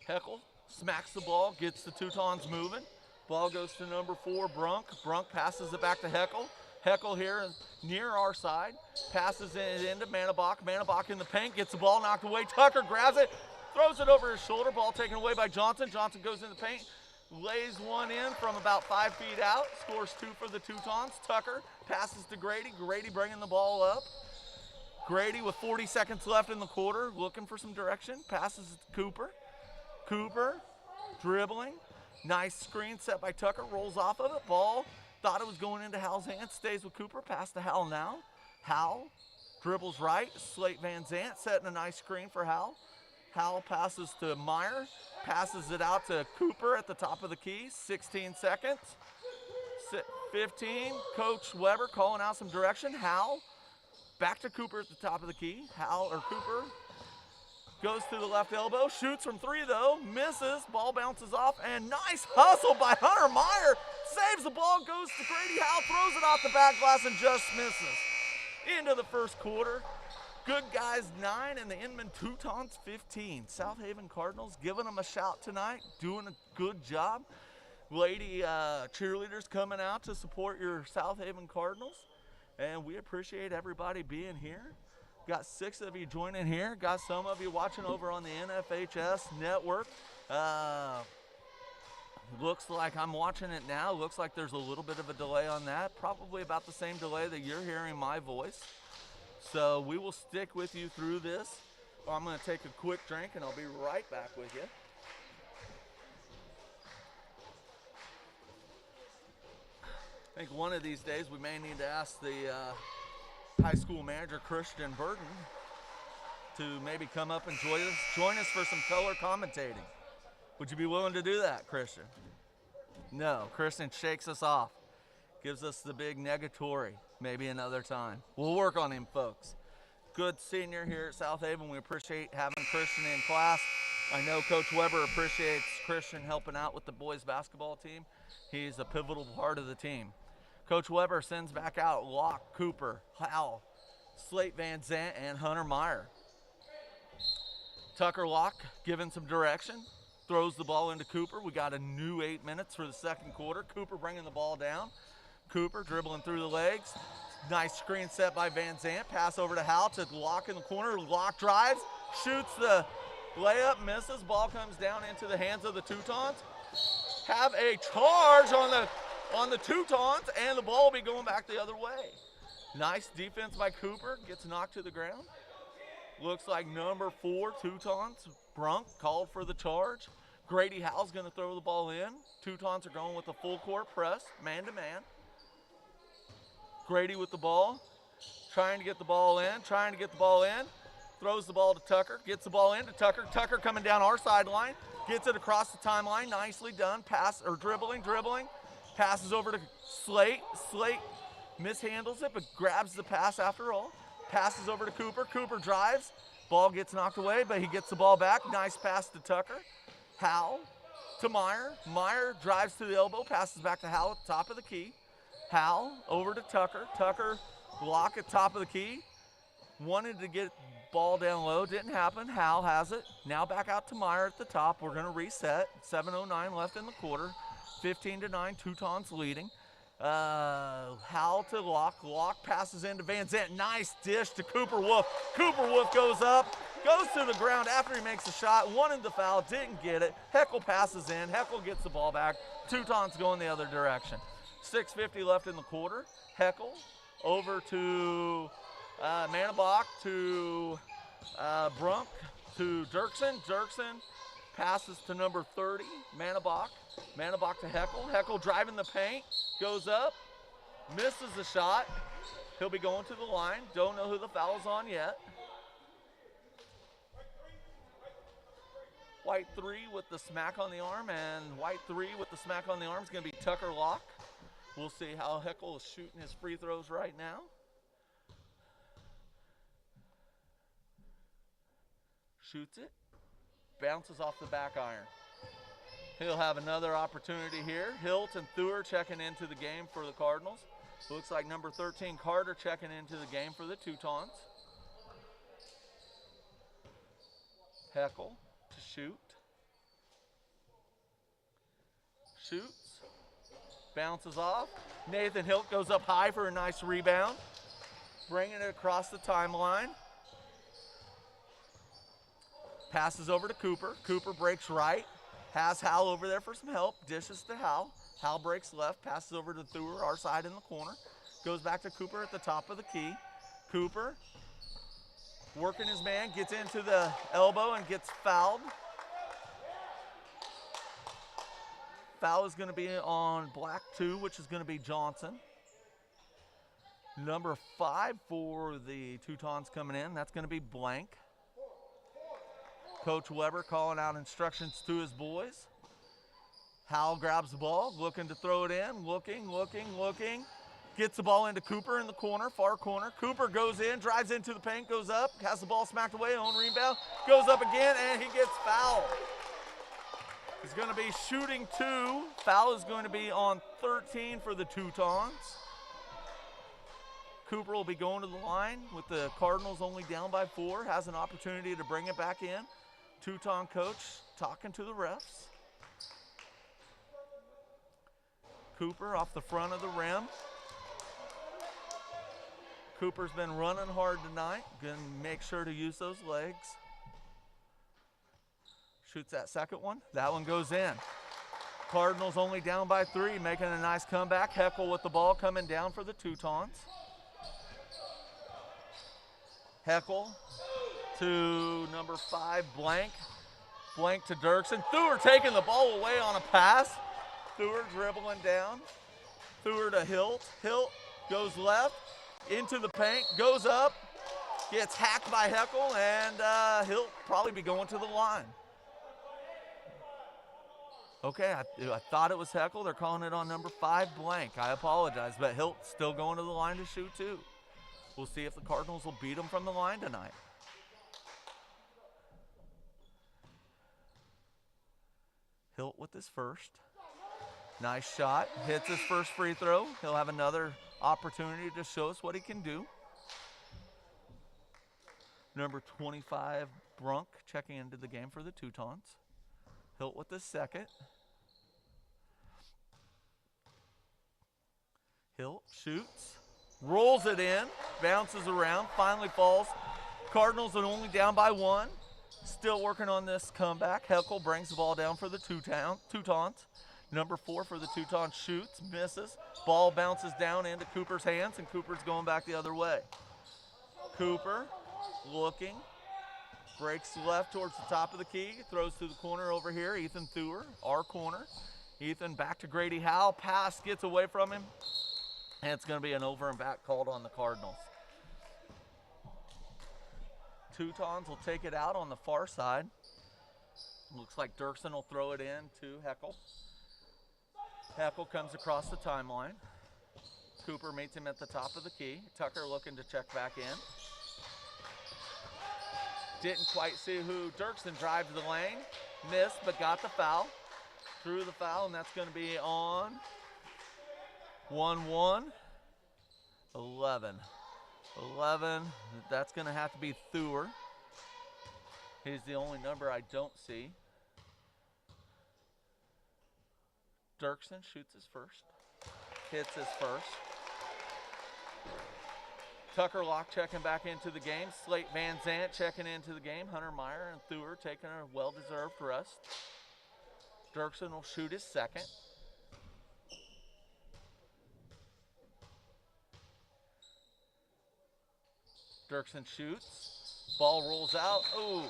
Heckel smacks the ball, gets the Teutons moving. Ball goes to number 4, Brunk. Brunk passes it back to Heckel. Heckel here near our side. Passes it into Manenbach. Manenbach in the paint, gets the ball knocked away. Tucker grabs it, throws it over his shoulder. Ball taken away by Johnson. Johnson goes in the paint, lays one in from about 5 feet out. Scores 2 for the Teutons. Tucker passes to Grady. Grady bringing the ball up. Grady with 40 seconds left in the quarter, looking for some direction. Passes it to Cooper. Cooper dribbling. Nice screen set by Tucker, rolls off of it. Ball, thought it was going into Howell's hands, stays with Cooper. Pass to Howell now. Howell dribbles right. Slate Van Zant setting a nice screen for Howell. Howell passes to Meyer, passes it out to Cooper at the top of the key. 16 seconds. 15. Coach Weber calling out some direction. Howell back to Cooper at the top of the key. Cooper goes to the left elbow, shoots from 3 though, misses, ball bounces off, and nice hustle by Hunter Meyer. Saves the ball, goes to Grady Howell, throws it off the back glass and just misses. Into the first quarter. Good Guys 9 and the Inman Teutons 15. South Haven Cardinals giving them a shout tonight, doing a good job. Lady cheerleaders coming out to support your South Haven Cardinals, and we appreciate everybody being here. Got 6 of you joining here, got some of you watching over on the NFHS network. Looks like I'm watching it now. Looks like there's a little bit of a delay on that, probably about the same delay that you're hearing my voice. So we will stick with you through this. I'm going to take a quick drink and I'll be right back with you. I think one of these days we may need to ask the high school manager, Christian Burton, to maybe come up and join us for some color commentating. Would you be willing to do that, Christian? No, Christian shakes us off. Gives us the big negatory, maybe another time. We'll work on him, folks. Good senior here at South Haven. We appreciate having Christian in class. I know Coach Weber appreciates Christian helping out with the boys basketball team. He's a pivotal part of the team. Coach Weber sends back out Locke, Cooper, Howell, Slate Van Zant, and Hunter Meyer. Tucker Locke giving some direction. Throws the ball into Cooper. We got a new 8 minutes for the second quarter. Cooper bringing the ball down. Cooper dribbling through the legs. Nice screen set by Van Zant. Pass over to Hal to Locke in the corner. Locke drives, shoots the layup, misses. Ball comes down into the hands of the Teutons. Have a charge on the Teutons, and the ball will be going back the other way. Nice defense by Cooper. Gets knocked to the ground. Looks like number 4 Teutons, Brunk, called for the charge. Grady Howell's going to throw the ball in. Teutons are going with a full court press, man-to-man. Grady with the ball, trying to get the ball in. Throws the ball to Tucker, gets the ball into Tucker. Tucker coming down our sideline, gets it across the timeline, nicely done. Pass, or dribbling. Passes over to Slate. Slate mishandles it, but grabs the pass after all. Passes over to Cooper. Cooper drives. Ball gets knocked away, but he gets the ball back. Nice pass to Tucker. Howell to Meyer. Meyer drives to the elbow, passes back to Howell at the top of the key. Howell over to Tucker. Tucker block at top of the key. Wanted to get ball down low, didn't happen. Howell has it. Now back out to Meyer at the top. We're going to reset. 7:09 left in the quarter. 15-9, Teutons leading. Howell to Locke. Locke passes into Van Zant. Nice dish to Cooper Wolf. Cooper Wolf goes up, goes to the ground after he makes a shot. Wanted the foul, didn't get it. Heckle passes in. Heckle gets the ball back. Teutons going the other direction. 6:50 left in the quarter. Heckle over to Manabach to Brunk to Dirksen. Dirksen passes to number 30, Manabach. Manabach to Heckle. Heckle driving the paint, goes up, misses the shot. He'll be going to the line. Don't know who the foul's on yet. White 3 with the smack on the arm, and White 3 with the smack on the arm is going to be Tucker Locke. We'll see how Heckle is shooting his free throws right now. Shoots it, bounces off the back iron. He'll have another opportunity here. Hilt and Thur checking into the game for the Cardinals. Looks like number 13, Carter, checking into the game for the Teutons. Heckle to shoot. Shoots. Bounces off. Nathan Hilt goes up high for a nice rebound. Bringing it across the timeline. Passes over to Cooper. Cooper breaks right. Has Hal over there for some help. Dishes to Hal. Hal breaks left. Passes over to Thur, our side in the corner. Goes back to Cooper at the top of the key. Cooper working his man. Gets into the elbow and gets fouled. Foul is going to be on black 2, which is going to be Johnson. Number 5 for the Teutons coming in. That's going to be blank. Coach Weber calling out instructions to his boys. Howell grabs the ball, looking to throw it in, looking. Gets the ball into Cooper in the corner, far corner. Cooper goes in, drives into the paint, goes up, has the ball smacked away, own rebound, goes up again, and he gets fouled. He's going to be shooting 2. Foul is going to be on 13 for the Teutons. Cooper will be going to the line with the Cardinals only down by 4. Has an opportunity to bring it back in. Teuton coach talking to the refs. Cooper off the front of the rim. Cooper's been running hard tonight. Gonna make sure to use those legs. Shoots that second one. That one goes in. Cardinals only down by 3, making a nice comeback. Heckle with the ball coming down for the Teutons. Heckle to number 5, Blank. Blank to Dirksen. Thur taking the ball away on a pass. Thur dribbling down. Thur to Hilt. Hilt goes left into the paint, goes up, gets hacked by Heckle, and Hilt probably be going to the line. Okay, I thought it was Heckle. They're calling it on number 5, Blank. I apologize, but Hilt's still going to the line to shoot too. We'll see if the Cardinals will beat them from the line tonight. Hilt with his first. Nice shot, hits his first free throw. He'll have another opportunity to show us what he can do. Number 25, Brunk, checking into the game for the Teutons. Hilt with the second. Hilt shoots, rolls it in, bounces around, finally falls. Cardinals are only down by 1. Still working on this comeback. Heckle brings the ball down for the Teutons. Number 4 for the Teutons shoots, misses. Ball bounces down into Cooper's hands, and Cooper's going back the other way. Cooper looking. Breaks left towards the top of the key, throws to the corner over here. Ethan Thur, our corner. Ethan back to Grady Howell. Pass gets away from him. And it's going to be an over and back called on the Cardinals. Teutons will take it out on the far side. Looks like Dirksen will throw it in to Heckle. Heckle comes across the timeline. Cooper meets him at the top of the key. Tucker looking to check back in. Didn't quite see who. Dirksen drives the lane. Missed, but got the foul. Threw the foul, and that's going to be on 1-1. 11. That's going to have to be Thur. He's the only number I don't see. Dirksen shoots his first. Hits his first. Tucker Locke checking back into the game. Slate Van Zant checking into the game. Hunter Meyer and Thur taking a well-deserved rest. Dirksen will shoot his second. Dirksen shoots. Ball rolls out. Ooh.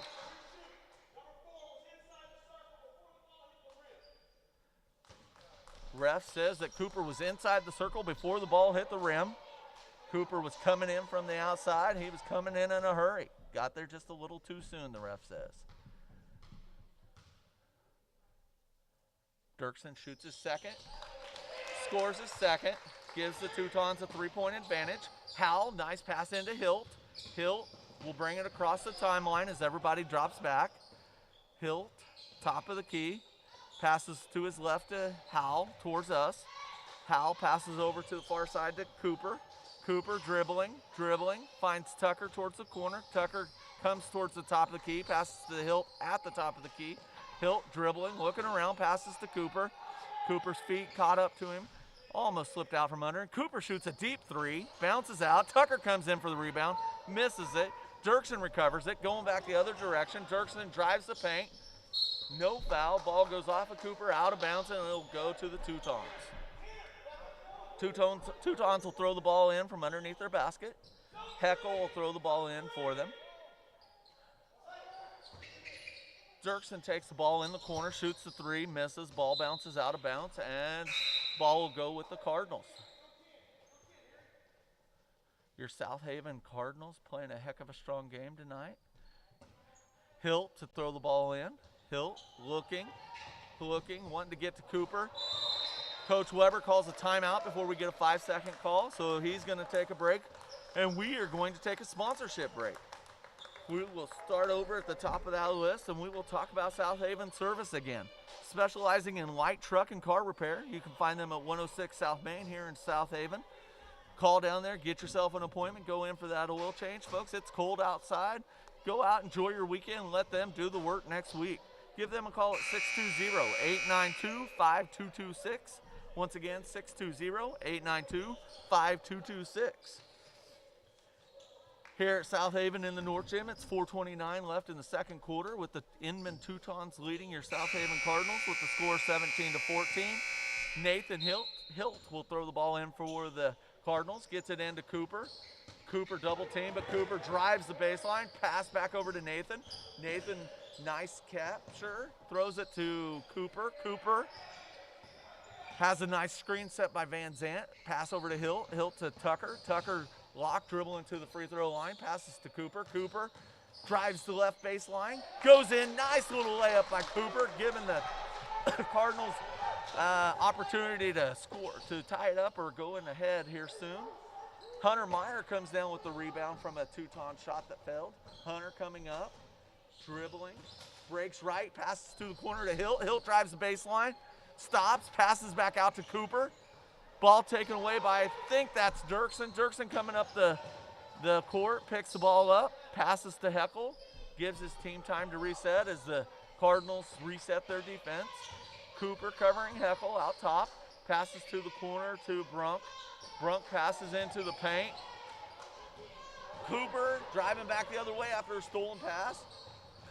Ref says that Cooper was inside the circle before the ball hit the rim. Cooper was coming in from the outside. He was coming in a hurry. Got there just a little too soon, the ref says. Dirksen shoots his second. Scores his second. Gives the Teutons a 3-point advantage. Howell, nice pass into Hilt. Hilt will bring it across the timeline as everybody drops back. Hilt, top of the key. Passes to his left to Howell towards us. Howell passes over to the far side to Cooper. Cooper dribbling, finds Tucker towards the corner. Tucker comes towards the top of the key, passes to Hilt at the top of the key. Hilt dribbling, looking around, passes to Cooper. Cooper's feet caught up to him, almost slipped out from under. Cooper shoots a deep 3, bounces out. Tucker comes in for the rebound, misses it. Dirksen recovers it, going back the other direction. Dirksen drives the paint. No foul. Ball goes off of Cooper, out of bounds, and it'll go to the Teutons. Teutons will throw the ball in from underneath their basket. Heckle will throw the ball in for them. Dirksen takes the ball in the corner, shoots the 3, misses. Ball bounces out of bounds, and ball will go with the Cardinals. Your South Haven Cardinals playing a heck of a strong game tonight. Hilt to throw the ball in. Hilt looking, wanting to get to Cooper. Coach Weber calls a timeout before we get a 5-second call, so he's going to take a break, and we are going to take a sponsorship break. We will start over at the top of that list, and we will talk about South Haven Service again. Specializing in light truck and car repair, you can find them at 106 South Main here in South Haven. Call down there, get yourself an appointment, go in for that oil change. Folks, it's cold outside. Go out, enjoy your weekend, and let them do the work next week. Give them a call at 620-892-5226. Once again, 620-892-5226. Here at South Haven in the North Gym, it's 4:29 left in the second quarter with the Inman Teutons leading your South Haven Cardinals with the score 17-14. Nathan Hilt will throw the ball in for the Cardinals, gets it into Cooper. Cooper double team, but Cooper drives the baseline, pass back over to Nathan. Nathan, nice capture, throws it to Cooper. Cooper has a nice screen set by Van Zant. Pass over to Hilt. Hilt to Tucker. Tucker lock, dribble into the free throw line. Passes to Cooper. Cooper drives to left baseline. Goes in. Nice little layup by Cooper, giving the Cardinals opportunity to score, to tie it up or go in ahead here soon. Hunter Meyer comes down with the rebound from a Teuton shot that failed. Hunter coming up, dribbling, breaks right, passes to the corner to Hilt. Hilt drives the baseline, stops, passes back out to Cooper. Ball taken away by, I think that's Dirksen. Dirksen coming up the court, picks the ball up, passes to Heckel, gives his team time to reset as the Cardinals reset their defense. Cooper covering Heckel out top, passes to the corner to Brunk. Brunk passes into the paint. Cooper driving back the other way after a stolen pass.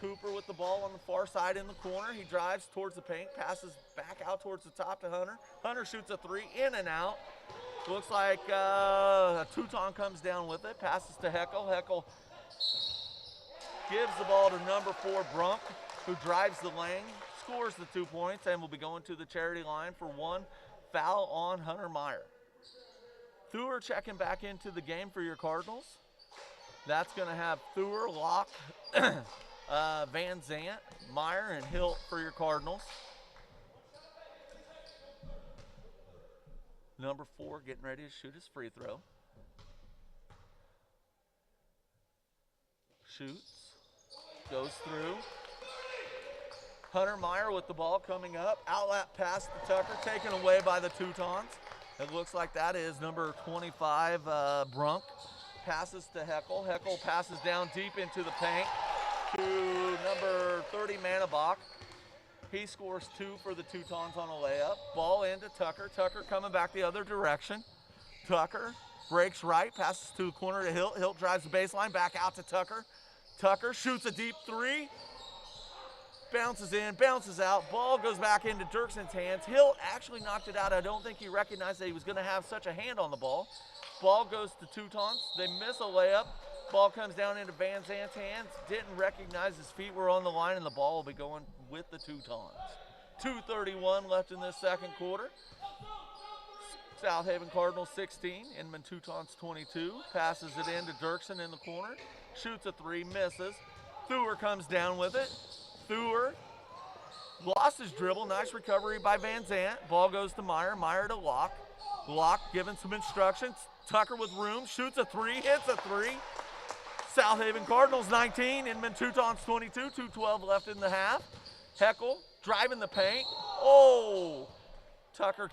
Cooper with the ball on the far side in the corner. He drives towards the paint, passes back out towards the top to Hunter. Hunter shoots a three, in and out. Looks like a Teuton comes down with it, passes to Heckel. Heckel gives the ball to number 4, Brunk, who drives the lane, scores the 2 points, and will be going to the charity line for 1 foul on Hunter Meyer. Thur checking back into the game for your Cardinals. That's going to have Thur, Locke, Van Zant, Meyer, and Hilt for your Cardinals. Number 4 getting ready to shoot his free throw. Shoots, goes through. Hunter Meyer with the ball coming up. Outlet pass to Tucker, taken away by the Teutons. It looks like that is number 25, Brunk. Passes to Heckel. Heckel passes down deep into the paint to number 30, Manabach. He scores 2 for the Teutons on a layup. Ball into Tucker. Tucker coming back the other direction. Tucker breaks right, passes to the corner to Hilt. Hilt drives the baseline, back out to Tucker. Tucker shoots a deep 3. Bounces in, bounces out. Ball goes back into Dirksen's hands. Hilt actually knocked it out. I don't think he recognized that he was going to have such a hand on the ball. Ball goes to Teutons. They miss a layup. Ball comes down into Van Zant's hands. Didn't recognize his feet were on the line, and the ball will be going with the Teutons. 2:31 left in this second quarter. South Haven Cardinals 16, Inman Teutons 22. Passes it in to Dirksen in the corner. Shoots a 3, misses. Thur comes down with it. Thur lost his dribble. Nice recovery by Van Zant. Ball goes to Meyer. Meyer to Locke. Locke giving some instructions. Tucker with room. Shoots a 3. Hits a 3. South Haven Cardinals 19. Inman Teutons 22. 2:12 left in the half. Heckel driving the paint. Oh! Tucker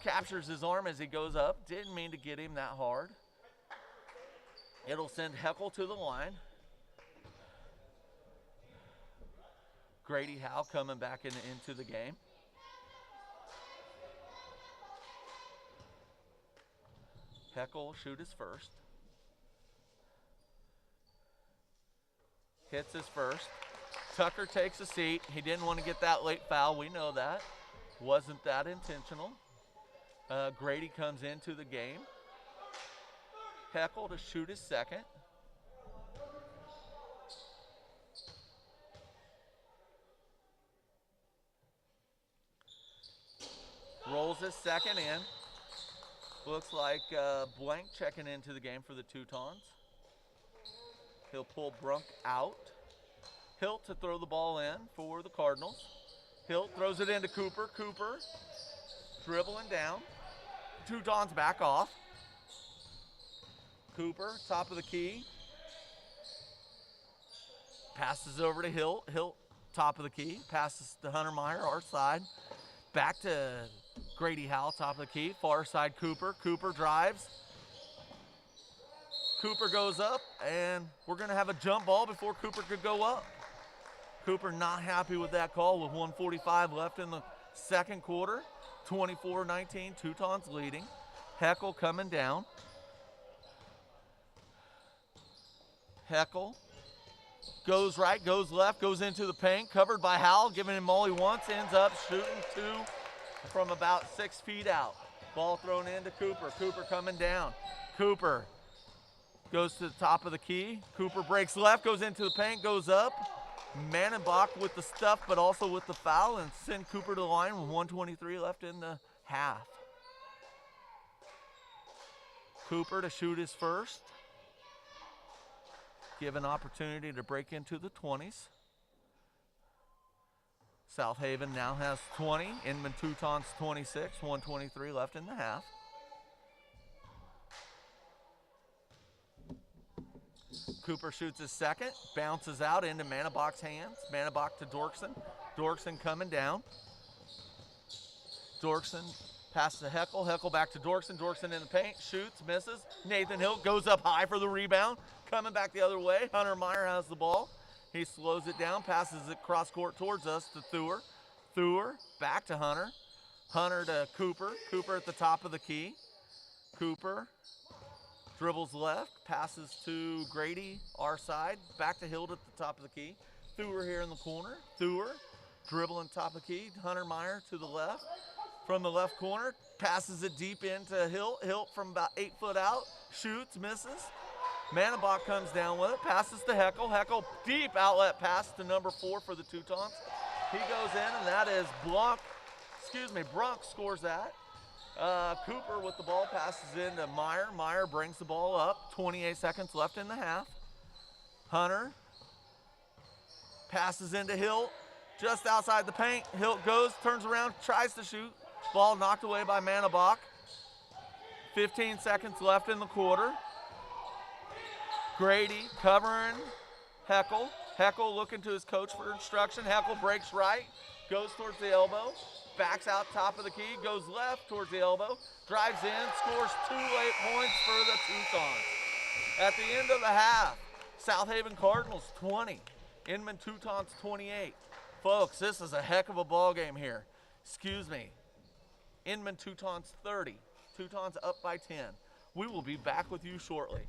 captures his arm as he goes up. Didn't mean to get him that hard. It'll send Heckel to the line. Grady Howe coming back into the game. Heckel will shoot his first. Hits his first. Tucker takes a seat. He didn't want to get that late foul. We know that. Wasn't that intentional. Grady comes into the game. Heckel to shoot his second. Rolls his second in. Looks like Blank checking into the game for the Teutons. He'll pull Brunk out. Hilt to throw the ball in for the Cardinals. Hilt throws it into Cooper. Cooper dribbling down. Teutons back off. Cooper, top of the key. Passes over to Hilt. Hilt, top of the key. Passes to Hunter Meyer, our side. Back to Grady Howell, top of the key. Far side Cooper. Cooper drives. Cooper goes up, and we're going to have a jump ball before Cooper could go up. Cooper not happy with that call with 1:45 left in the second quarter. 24-19, Teutons leading. Heckle coming down. Heckle goes right, goes left, goes into the paint, covered by Howell, giving him all he wants, ends up shooting two from about 6 feet out. Ball thrown into Cooper. Cooper coming down. Cooper goes to the top of the key. Cooper breaks left, goes into the paint, goes up. Manenbach with the stuff, but also with the foul, and send Cooper to the line with 1:23 left in the half. Cooper to shoot his first. Give an opportunity to break into the 20s. South Haven now has 20. Inman Teutons 26. 1:23 left in the half. Cooper shoots his second, bounces out into Manenbach's hands. Manenbach to Dorkson. Dorkson coming down. Dorkson passes to Heckle. Heckle back to Dorkson. Dorkson in the paint, shoots, misses. Nathan Hill goes up high for the rebound. Coming back the other way. Hunter Meyer has the ball. He slows it down, passes it cross court towards us to Thur. Thur back to Hunter. Hunter to Cooper. Cooper at the top of the key. Cooper dribbles left, passes to Grady, our side. Back to Hild at the top of the key. Thur here in the corner. Thur dribbling top of the key. Hunter Meyer to the left. From the left corner, passes it deep into Hilt. Hilt from about 8 foot out, shoots, misses. Manenbach comes down with it, passes to Heckle. Heckle, deep outlet pass to number 4 for the Teutons. He goes in, and that is Brunk scores that. Cooper with the ball passes into Meyer. Meyer brings the ball up. 28 seconds left in the half. Hunter passes into Hilt, just outside the paint. Hilt goes, turns around, tries to shoot. Ball knocked away by Manenbach. 15 seconds left in the quarter. Grady covering Heckle. Heckle looking to his coach for instruction. Heckle breaks right, goes towards the elbow, backs out top of the key, goes left towards the elbow, drives in, scores 2 late points for the Teutons. At the end of the half, South Haven Cardinals 20, Inman Teutons 28. Folks, this is a heck of a ball game here. Inman Teutons 30. Teutons up by 10. We will be back with you shortly.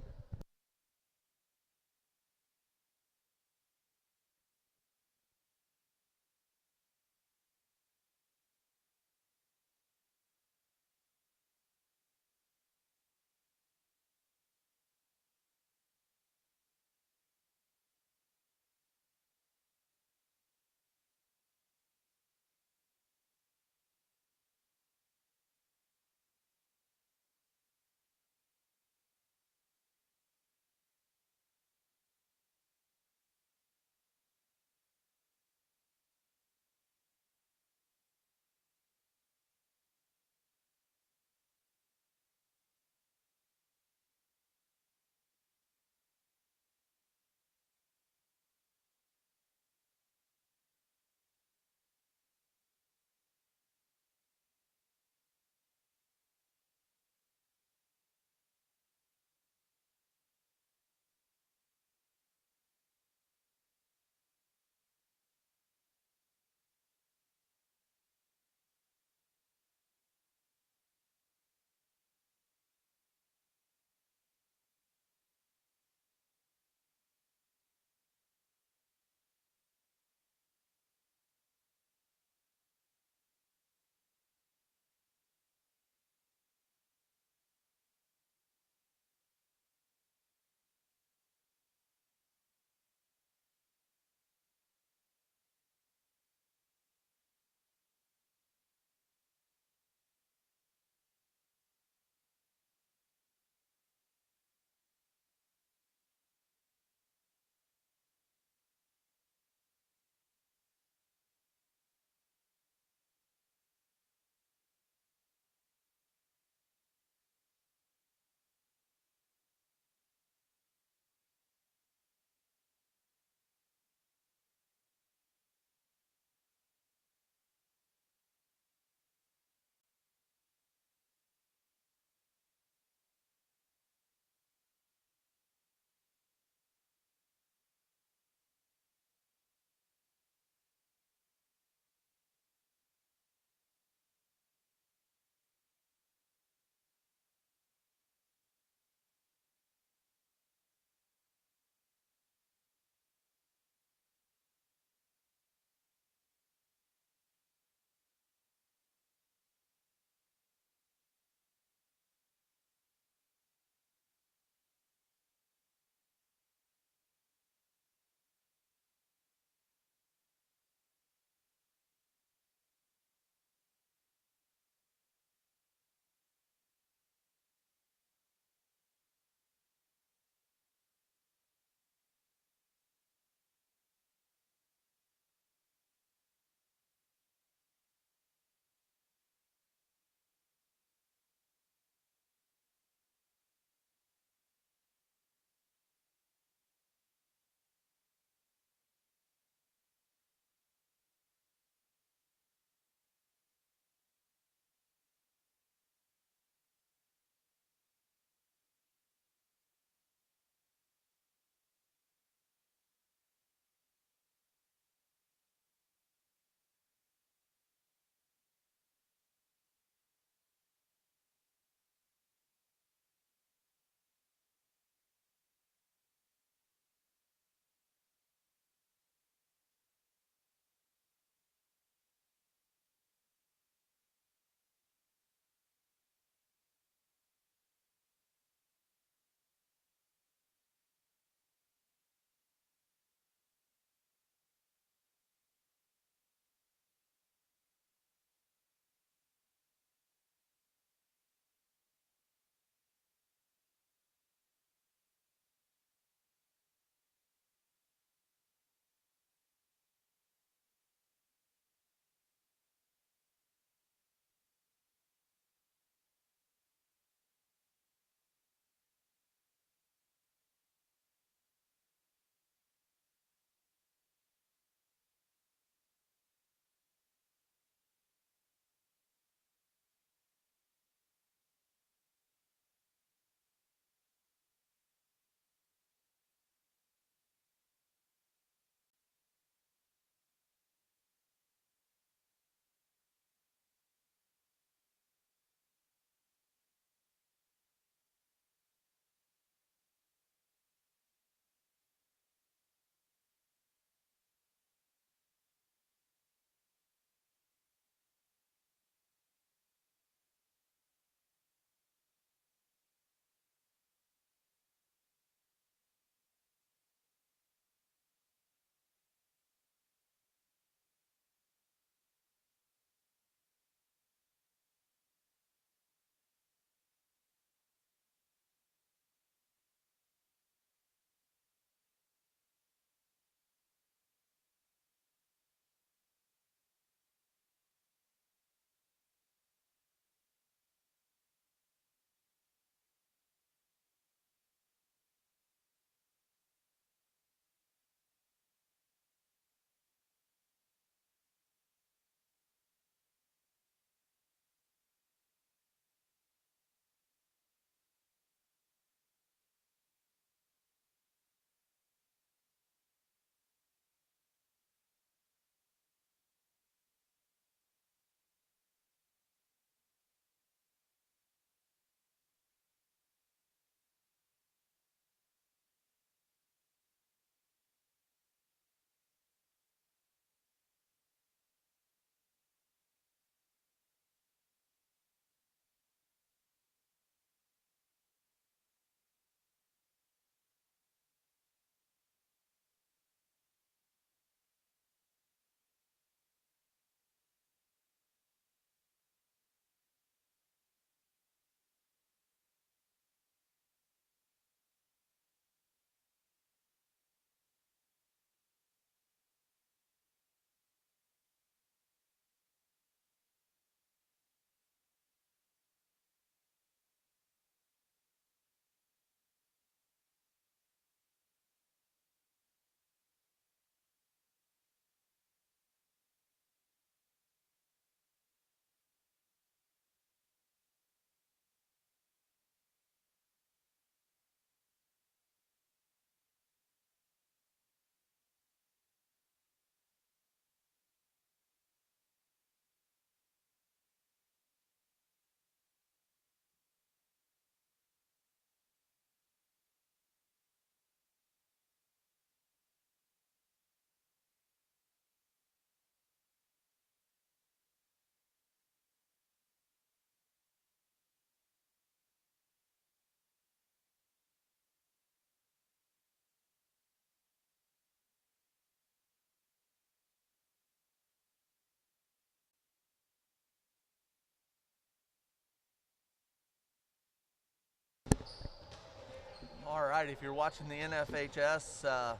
All right, if you're watching the NFHS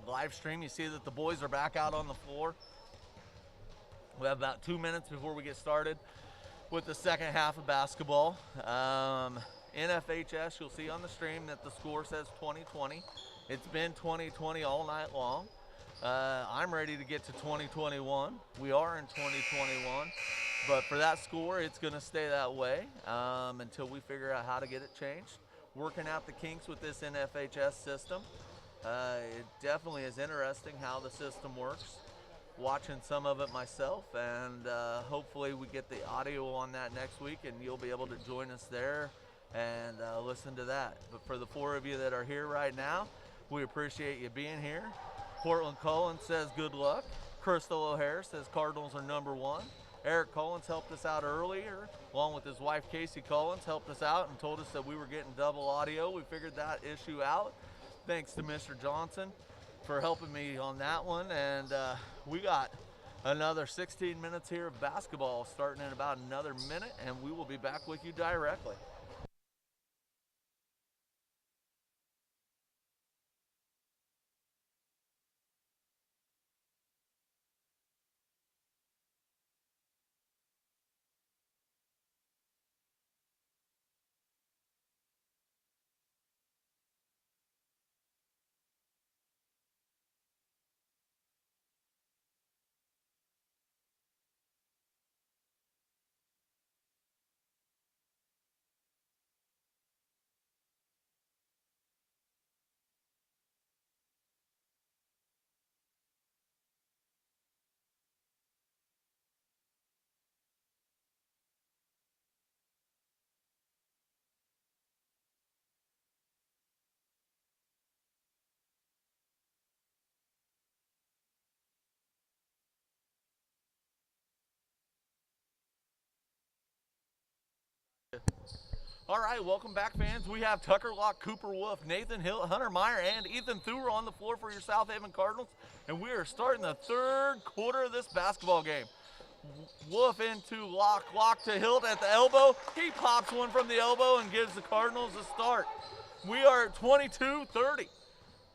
live stream, you see that the boys are back out on the floor. We have about 2 minutes before we get started with the second half of basketball. NFHS, you'll see on the stream that the score says 20-20. It's been 20-20 all night long. I'm ready to get to 2021. We are in 2021, but for that score, it's going to stay that way until we figure out how to get it changed. Working out the kinks with this NFHS system. It definitely is interesting how the system works. Watching some of it myself, and hopefully we get the audio on that next week, and you'll be able to join us there and listen to that. But for the 4 of you that are here right now, we appreciate you being here. Portland Cullen says good luck. Crystal O'Hare says Cardinals are #1. Eric Collins helped us out earlier, along with his wife Casey Collins, helped us out and told us that we were getting double audio. We figured that issue out. Thanks to Mr. Johnson for helping me on that one. And we got another 16 minutes here of basketball starting in about another minute, and we will be back with you directly. All right, welcome back, fans. We have Tucker Locke, Cooper Wolf, Nathan Hill, Hunter Meyer, and Ethan Thuer on the floor for your South Haven Cardinals, and we are starting the third quarter of this basketball game. Wolf into Locke, Locke to Hilt at the elbow. He pops one from the elbow and gives the Cardinals a start. We are at 22-30.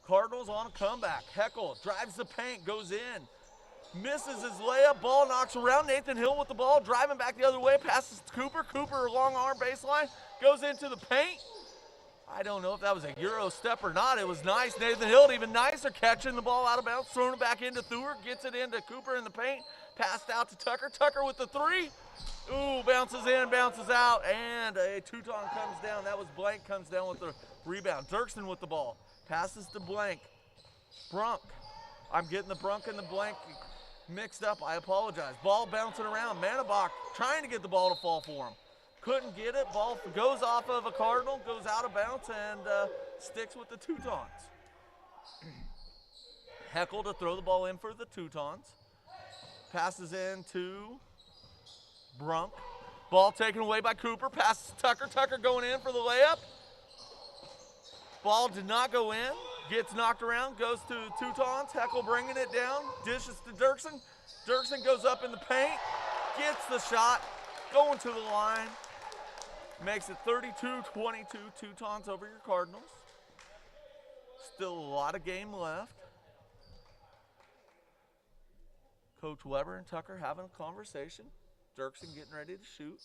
Cardinals on a comeback. Heckle drives the paint, goes in. Misses his layup, ball knocks around. Nathan Hill with the ball, driving back the other way, passes to Cooper. Cooper, long arm baseline, goes into the paint. I don't know if that was a Euro step or not. It was nice. Nathan Hill, even nicer, catching the ball out of bounds, throwing it back into Thuer, gets it into Cooper in the paint, passed out to Tucker. Tucker with the 3. Ooh, bounces in, bounces out, and a Teuton comes down. That was Blank, comes down with the rebound. Dirksen with the ball, passes to Blank. Brunk, I'm getting the Brunk and the Blank mixed up, I apologize. Ball bouncing around. Manabach trying to get the ball to fall for him. Couldn't get it. Ball goes off of a Cardinal, goes out of bounds, and sticks with the Teutons. Heckle to throw the ball in for the Teutons. Passes in to Brunk. Ball taken away by Cooper. Passes to Tucker. Tucker going in for the layup. Ball did not go in. Gets knocked around, goes to Teutons. Heckle bringing it down, dishes to Dirksen. Dirksen goes up in the paint, gets the shot, going to the line. Makes it 32-22, Teutons over your Cardinals. Still a lot of game left. Coach Weber and Tucker having a conversation. Dirksen getting ready to shoot.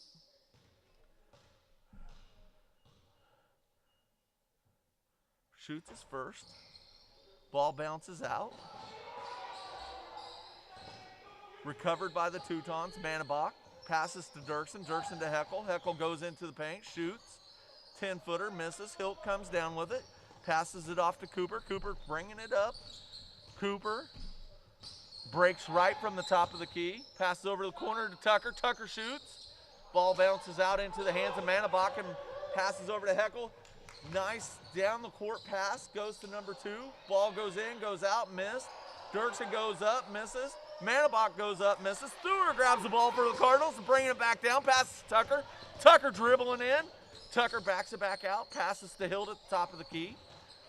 Shoots his first. Ball bounces out. Recovered by the Teutons. Manabach passes to Dirksen. Dirksen to Heckle. Heckle goes into the paint. Shoots. 10-footer. Misses. Hilt comes down with it. Passes it off to Cooper. Cooper bringing it up. Cooper breaks right from the top of the key. Passes over to the corner to Tucker. Tucker shoots. Ball bounces out into the hands of Manabach and passes over to Heckle. Nice down the court pass, goes to number 2. Ball goes in, goes out, missed. Dirksen goes up, misses. Manabach goes up, misses. Thuer grabs the ball for the Cardinals and bringing it back down, passes to Tucker. Tucker dribbling in. Tucker backs it back out, passes to Hilt at the top of the key.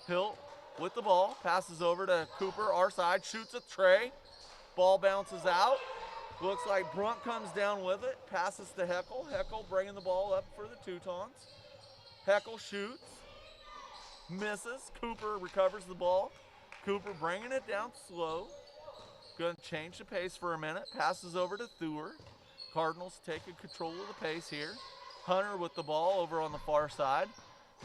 Hilt with the ball, passes over to Cooper, our side, shoots a tray. Ball bounces out. Looks like Brunt comes down with it, passes to Heckle. Heckle bringing the ball up for the Teutons. Heckle shoots. misses. Cooper recovers the ball. Cooper bringing it down slow. Going to change the pace for a minute. Passes over to Thur. Cardinals taking control of the pace here. Hunter with the ball over on the far side.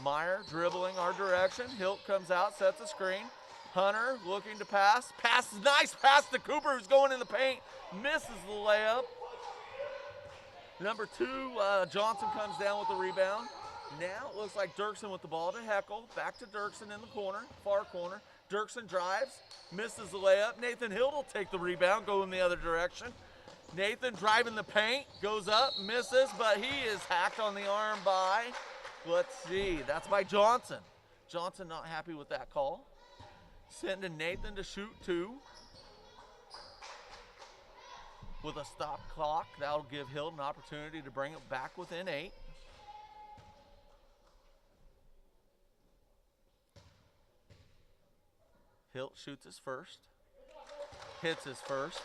Meyer dribbling our direction. Hilt comes out, sets a screen. Hunter looking to pass. Passes, nice pass to Cooper, who's going in the paint. Misses the layup. Number 2, Johnson comes down with the rebound. Now it looks like Dirksen with the ball to Heckel. Back to Dirksen in the corner, far corner. Dirksen drives, misses the layup. Nathan Hilt will take the rebound, go in the other direction. Nathan driving the paint, goes up, misses, but he is hacked on the arm by, let's see, that's by Johnson. Johnson not happy with that call. Sending Nathan to shoot 2. With a stop clock, that'll give Hilt an opportunity to bring it back within 8. Hilt shoots his first, hits his first.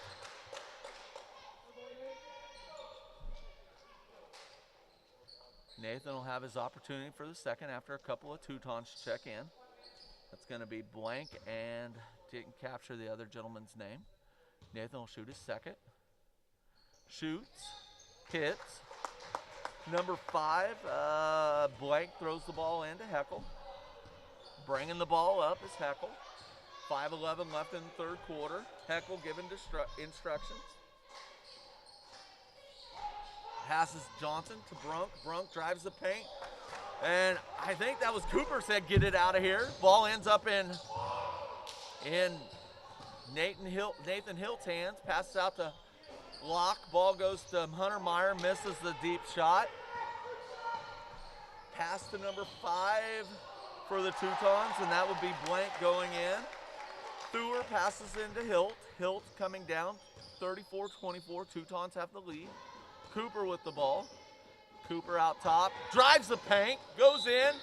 Nathan will have his opportunity for the second after a couple of Teutons check in. That's going to be blank and didn't capture the other gentleman's name. Nathan will shoot his second. Shoots, hits. Number 5, blank throws the ball into Heckel. Bringing the ball up is Heckel. 5:11 left in the third quarter. Heckel giving instructions. Passes Johnson to Brunk. Brunk drives the paint. And I think that was Cooper said, get it out of here. Ball ends up in Nathan Hilt's hands. Passes out to Locke. Ball goes to Hunter Meyer. Misses the deep shot. Pass to number 5 for the Teutons, and that would be blank going in. Thur passes into Hilt. Hilt coming down, 34-24. Teutons have the lead. Cooper with the ball. Cooper out top, drives the paint, goes in,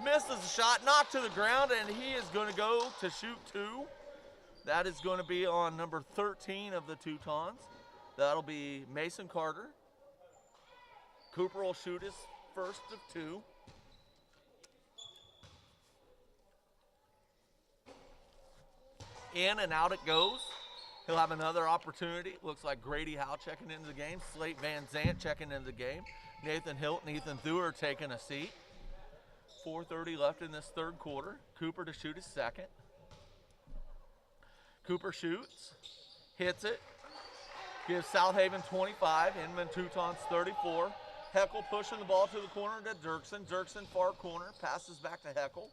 misses the shot, knocked to the ground, and he is going to go to shoot 2. That is going to be on number 13 of the Teutons. That'll be Mason Carter. Cooper will shoot his first of 2. In and out it goes. He'll have another opportunity. Looks like Grady Howe checking into the game. Slate Van Zant checking into the game. Nathan Hilt and Ethan Thur are taking a seat. 4:30 left in this third quarter. Cooper to shoot his second. Cooper shoots, hits it, gives South Haven 25, Inman Teutons 34. Heckel pushing the ball to the corner to Dirksen. Dirksen far corner, passes back to Heckel.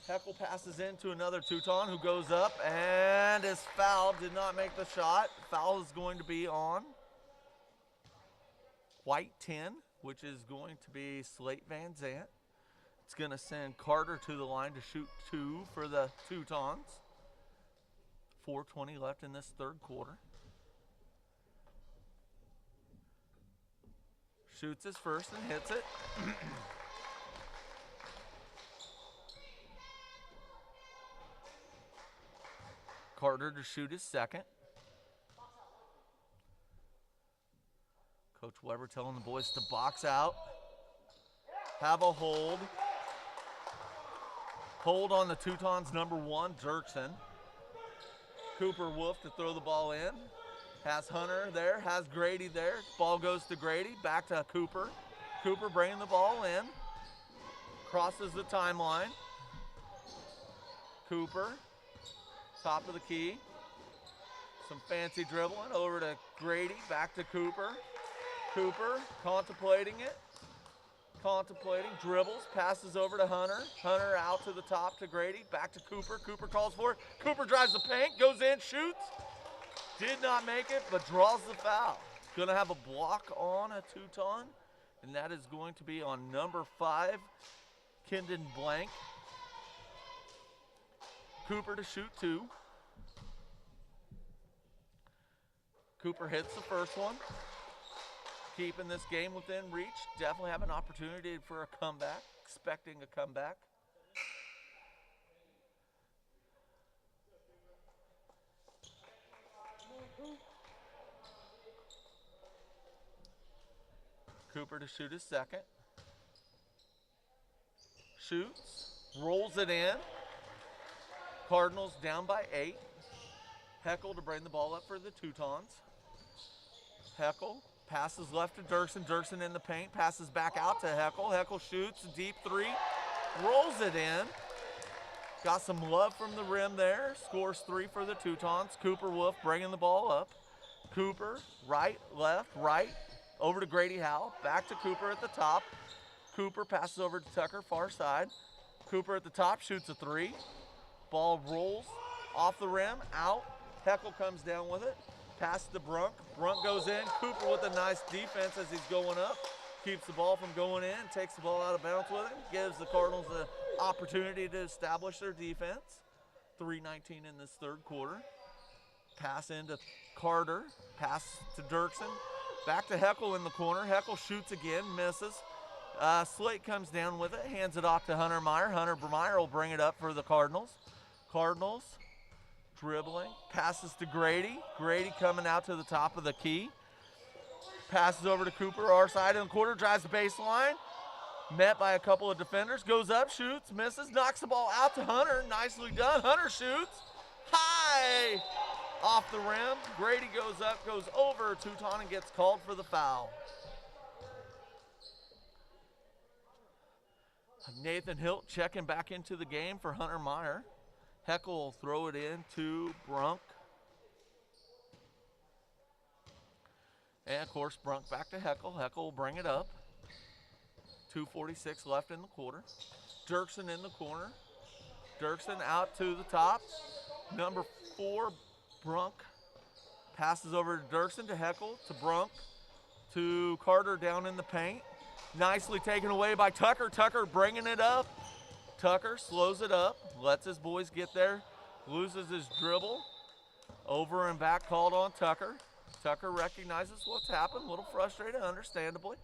Heckel passes into another Teuton who goes up and is fouled, did not make the shot. Foul is going to be on White 10, which is going to be Slate Van Zant. It's going to send Carter to the line to shoot 2 for the Teutons. 4:20 left in this third quarter. Shoots his first and hits it. Carter to shoot his second. Coach Weber telling the boys to box out. Have a hold. Hold on the Teutons number 1, Dirksen. Cooper Wolf to throw the ball in. Has Hunter there, has Grady there. Ball goes to Grady, back to Cooper. Cooper bringing the ball in. Crosses the timeline. Cooper, top of the key. Some fancy dribbling over to Grady, back to Cooper. Cooper contemplating it. Contemplating, dribbles, passes over to Hunter. Hunter out to the top to Grady, back to Cooper. Cooper calls for it. Cooper drives the paint, goes in, shoots. Did not make it, but draws the foul. Gonna have a block on a Teuton, and that is going to be on number 5, Kendon Blank. Cooper to shoot 2. Cooper hits the first one. Keeping this game within reach. Definitely have an opportunity for a comeback. Expecting a comeback. Cooper to shoot his second. Shoots. rolls it in. Cardinals down by 8. Heckle to bring the ball up for the Teutons. Heckle passes left to Dirksen. Dirksen in the paint, passes back out to Heckle. Heckle shoots a deep 3, rolls it in. Got some love from the rim there. Scores 3 for the Teutons. Cooper Wolf bringing the ball up. Cooper, right, left, right. Over to Grady Howell. Back to Cooper at the top. Cooper passes over to Tucker, far side. Cooper at the top, shoots a 3. Ball rolls off the rim, out. Heckle comes down with it. Pass to Brunk. Brunk goes in. Cooper with a nice defense as he's going up. Keeps the ball from going in. Takes the ball out of bounds with him. Gives the Cardinals the opportunity to establish their defense. 3:19 in this third quarter. Pass into Carter. Pass to Dirksen. Back to Heckle in the corner. Heckle shoots again, misses. Slate comes down with it, hands it off to Hunter Meyer. Hunter Meyer will bring it up for the Cardinals. Cardinals dribbling, passes to Grady. Grady coming out to the top of the key. Passes over to Cooper, our side in the quarter, drives the baseline. Met by a couple of defenders, goes up, shoots, misses, knocks the ball out to Hunter. Nicely done. Hunter shoots high off the rim. Grady goes up, goes over Teuton and gets called for the foul. Nathan Hilt checking back into the game for Hunter Meyer. Heckle will throw it in to Brunk. And of course, Brunk back to Heckle. Heckle will bring it up. 2:46 left in the quarter. Dirksen in the corner. Dirksen out to the top. Number 4, Brunk. Passes over to Dirksen, to Heckle, to Brunk, to Carter down in the paint. Nicely taken away by Tucker. Tucker bringing it up. Tucker slows it up, lets his boys get there, loses his dribble. Over and back called on Tucker. Tucker recognizes what's happened, a little frustrated, understandably.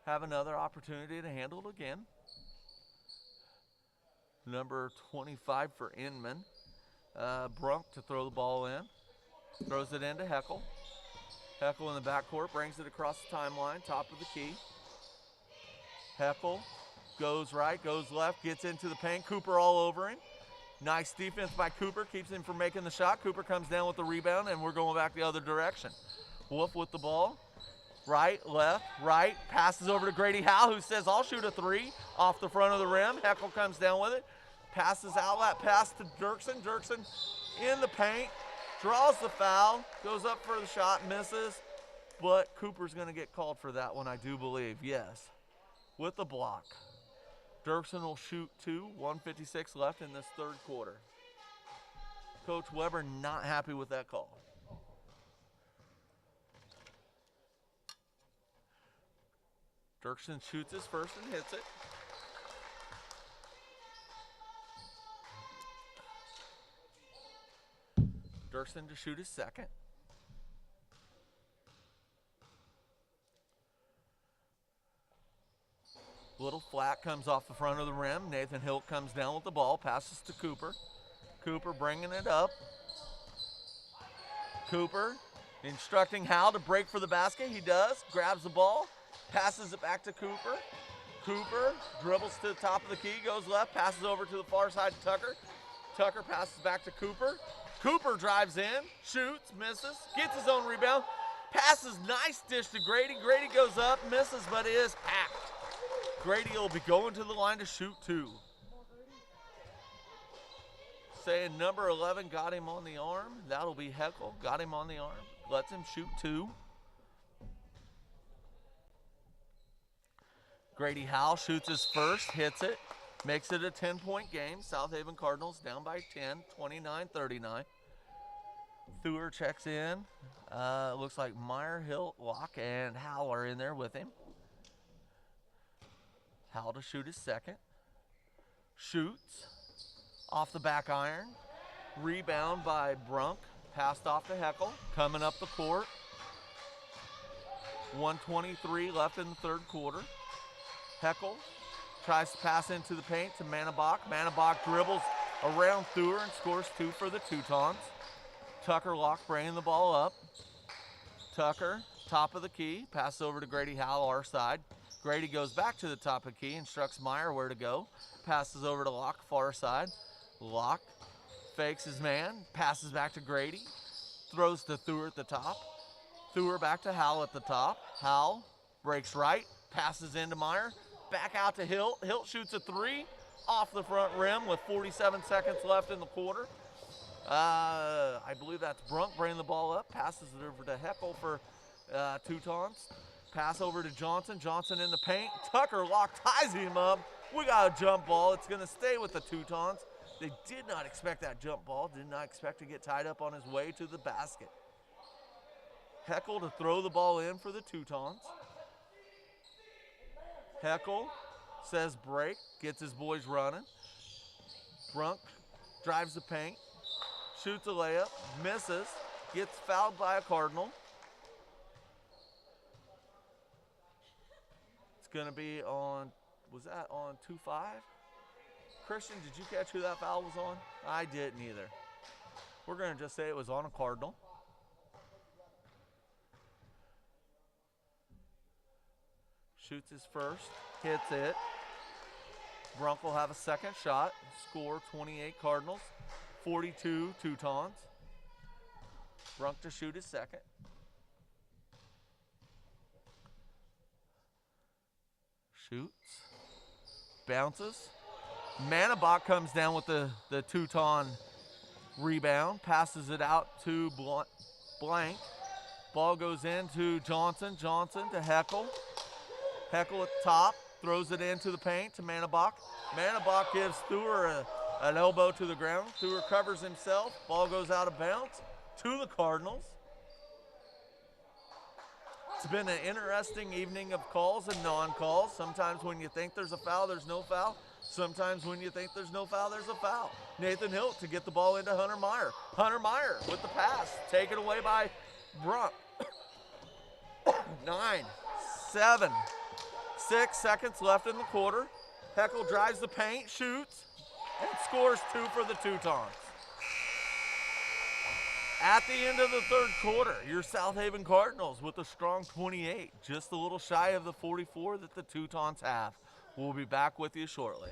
Have another opportunity to handle it again. Number 25 for Inman. Brunk to throw the ball in. Throws it into Heckle. Heckle in the backcourt, brings it across the timeline, top of the key. Heckle goes right, goes left, gets into the paint. Cooper all over him. Nice defense by Cooper, keeps him from making the shot. Cooper comes down with the rebound, and we're going back the other direction. Wolf with the ball. Right, left, right. Passes over to Grady Howell, who says, I'll shoot a 3 off the front of the rim. Heckle comes down with it. Passes outlet pass to Dirksen. Dirksen in the paint. Draws the foul. Goes up for the shot, misses. But Cooper's going to get called for that one, I do believe. Yes. With the block. Dirksen will shoot 2. 1:56 left in this third quarter. Coach Weber not happy with that call. Dirksen shoots his first and hits it. Dirksen to shoot his second. Little flat comes off the front of the rim. Nathan Hilt comes down with the ball, passes to Cooper. Cooper bringing it up. Cooper instructing Hal to break for the basket. He does, grabs the ball, passes it back to Cooper. Cooper dribbles to the top of the key, goes left, passes over to the far side to Tucker. Tucker passes back to Cooper. Cooper drives in, shoots, misses, gets his own rebound, passes, nice dish to Grady. Grady goes up, misses, but it is packed. Grady will be going to the line to shoot 2. Saying number 11 got him on the arm. That'll be Heckle, got him on the arm. Lets him shoot 2. Grady Howell shoots his first, hits it, makes it a 10-point game. South Haven Cardinals down by 10, 29-39. Thur checks in. Looks like Meyer, Hilt, Locke, and Howell are in there with him. Howell to shoot his second. Shoots off the back iron. Rebound by Brunk. Passed off to Heckle. Coming up the court. 1:23 left in the third quarter. Heckle tries to pass into the paint to Manabach. Manabach dribbles around Thur and scores 2 for the Teutons. Tucker Locke bringing the ball up. Tucker, top of the key. Pass over to Grady Howell, our side. Grady goes back to the top of the key, instructs Meyer where to go. Passes over to Locke, far side. Locke fakes his man, passes back to Grady. Throws to Thur at the top. Thur back to Howell at the top. Howell breaks right, passes into Meyer. Back out to Hilt. Hilt shoots a three off the front rim with 47 seconds left in the quarter. I believe that's Brunk bringing the ball up. Passes it over to Heckel for Teutons. Pass over to Johnson. Johnson in the paint. Tucker Locke ties him up. We got a jump ball. It's going to stay with the Teutons. They did not expect that jump ball. Did not expect to get tied up on his way to the basket. Heckel to throw the ball in for the Teutons. Heckel says break. Gets his boys running. Brunk drives the paint. Shoots a layup. Misses. Gets fouled by a Cardinal. It's going to be on, was that on 2-5? Christian, did you catch who that foul was on? I didn't either. We're going to just say it was on a Cardinal. Shoots his first, hits it. Brunk will have a second shot. Score 28 Cardinals, 42 Teutons. Brunk to shoot his second. Shoots. Bounces. Manabach comes down with the Teuton rebound. Passes it out to Blank. Ball goes into Johnson. Johnson to Heckel. Heckel at the top. Throws it into the paint to Manabach. Manabach gives Thur an elbow to the ground. Thur covers himself. Ball goes out of bounds to the Cardinals. It's been an interesting evening of calls and non-calls. Sometimes when you think there's a foul, there's no foul. Sometimes when you think there's no foul, there's a foul. Nathan Hilt to get the ball into Hunter Meyer. Hunter Meyer with the pass. Taken away by Brunk. 9, 7, 6 seconds left in the quarter. Heckel drives the paint, shoots, and scores 2 for the Teutons. At the end of the third quarter, your South Haven Cardinals with a strong 28, just a little shy of the 44 that the Teutons have. We'll be back with you shortly.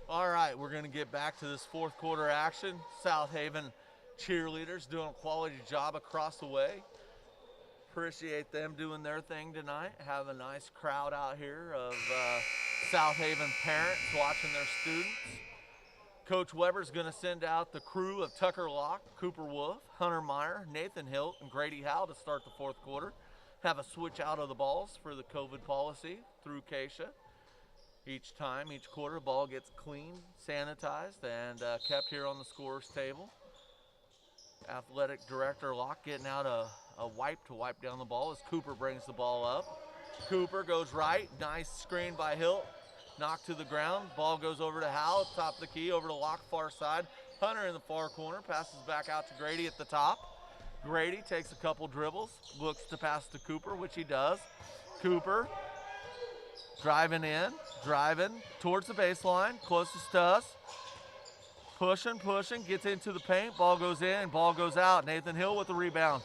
All right, we're going to get back to this fourth quarter action. South Haven cheerleaders doing a quality job across the way. Appreciate them doing their thing tonight. Have a nice crowd out here of South Haven parents watching their students. Coach Weber's going to send out the crew of Tucker Locke, Cooper Wolf, Hunter Meyer, Nathan Hilt, and Grady Howe to start the fourth quarter. Have a switch out of the balls for the COVID policy through Keisha. Each time, each quarter, ball gets cleaned, sanitized, and kept here on the scorer's table. Athletic Director Locke getting out a wipe to wipe down the ball as Cooper brings the ball up. Cooper goes right, nice screen by Hilt, knocked to the ground. Ball goes over to Howell, top of the key, over to Locke, far side. Hunter in the far corner, passes back out to Grady at the top. Grady takes a couple dribbles, looks to pass to Cooper, which he does. Cooper driving towards the baseline, closest to us. Pushing, gets into the paint. Ball goes in, ball goes out. Nathan Hill with the rebound.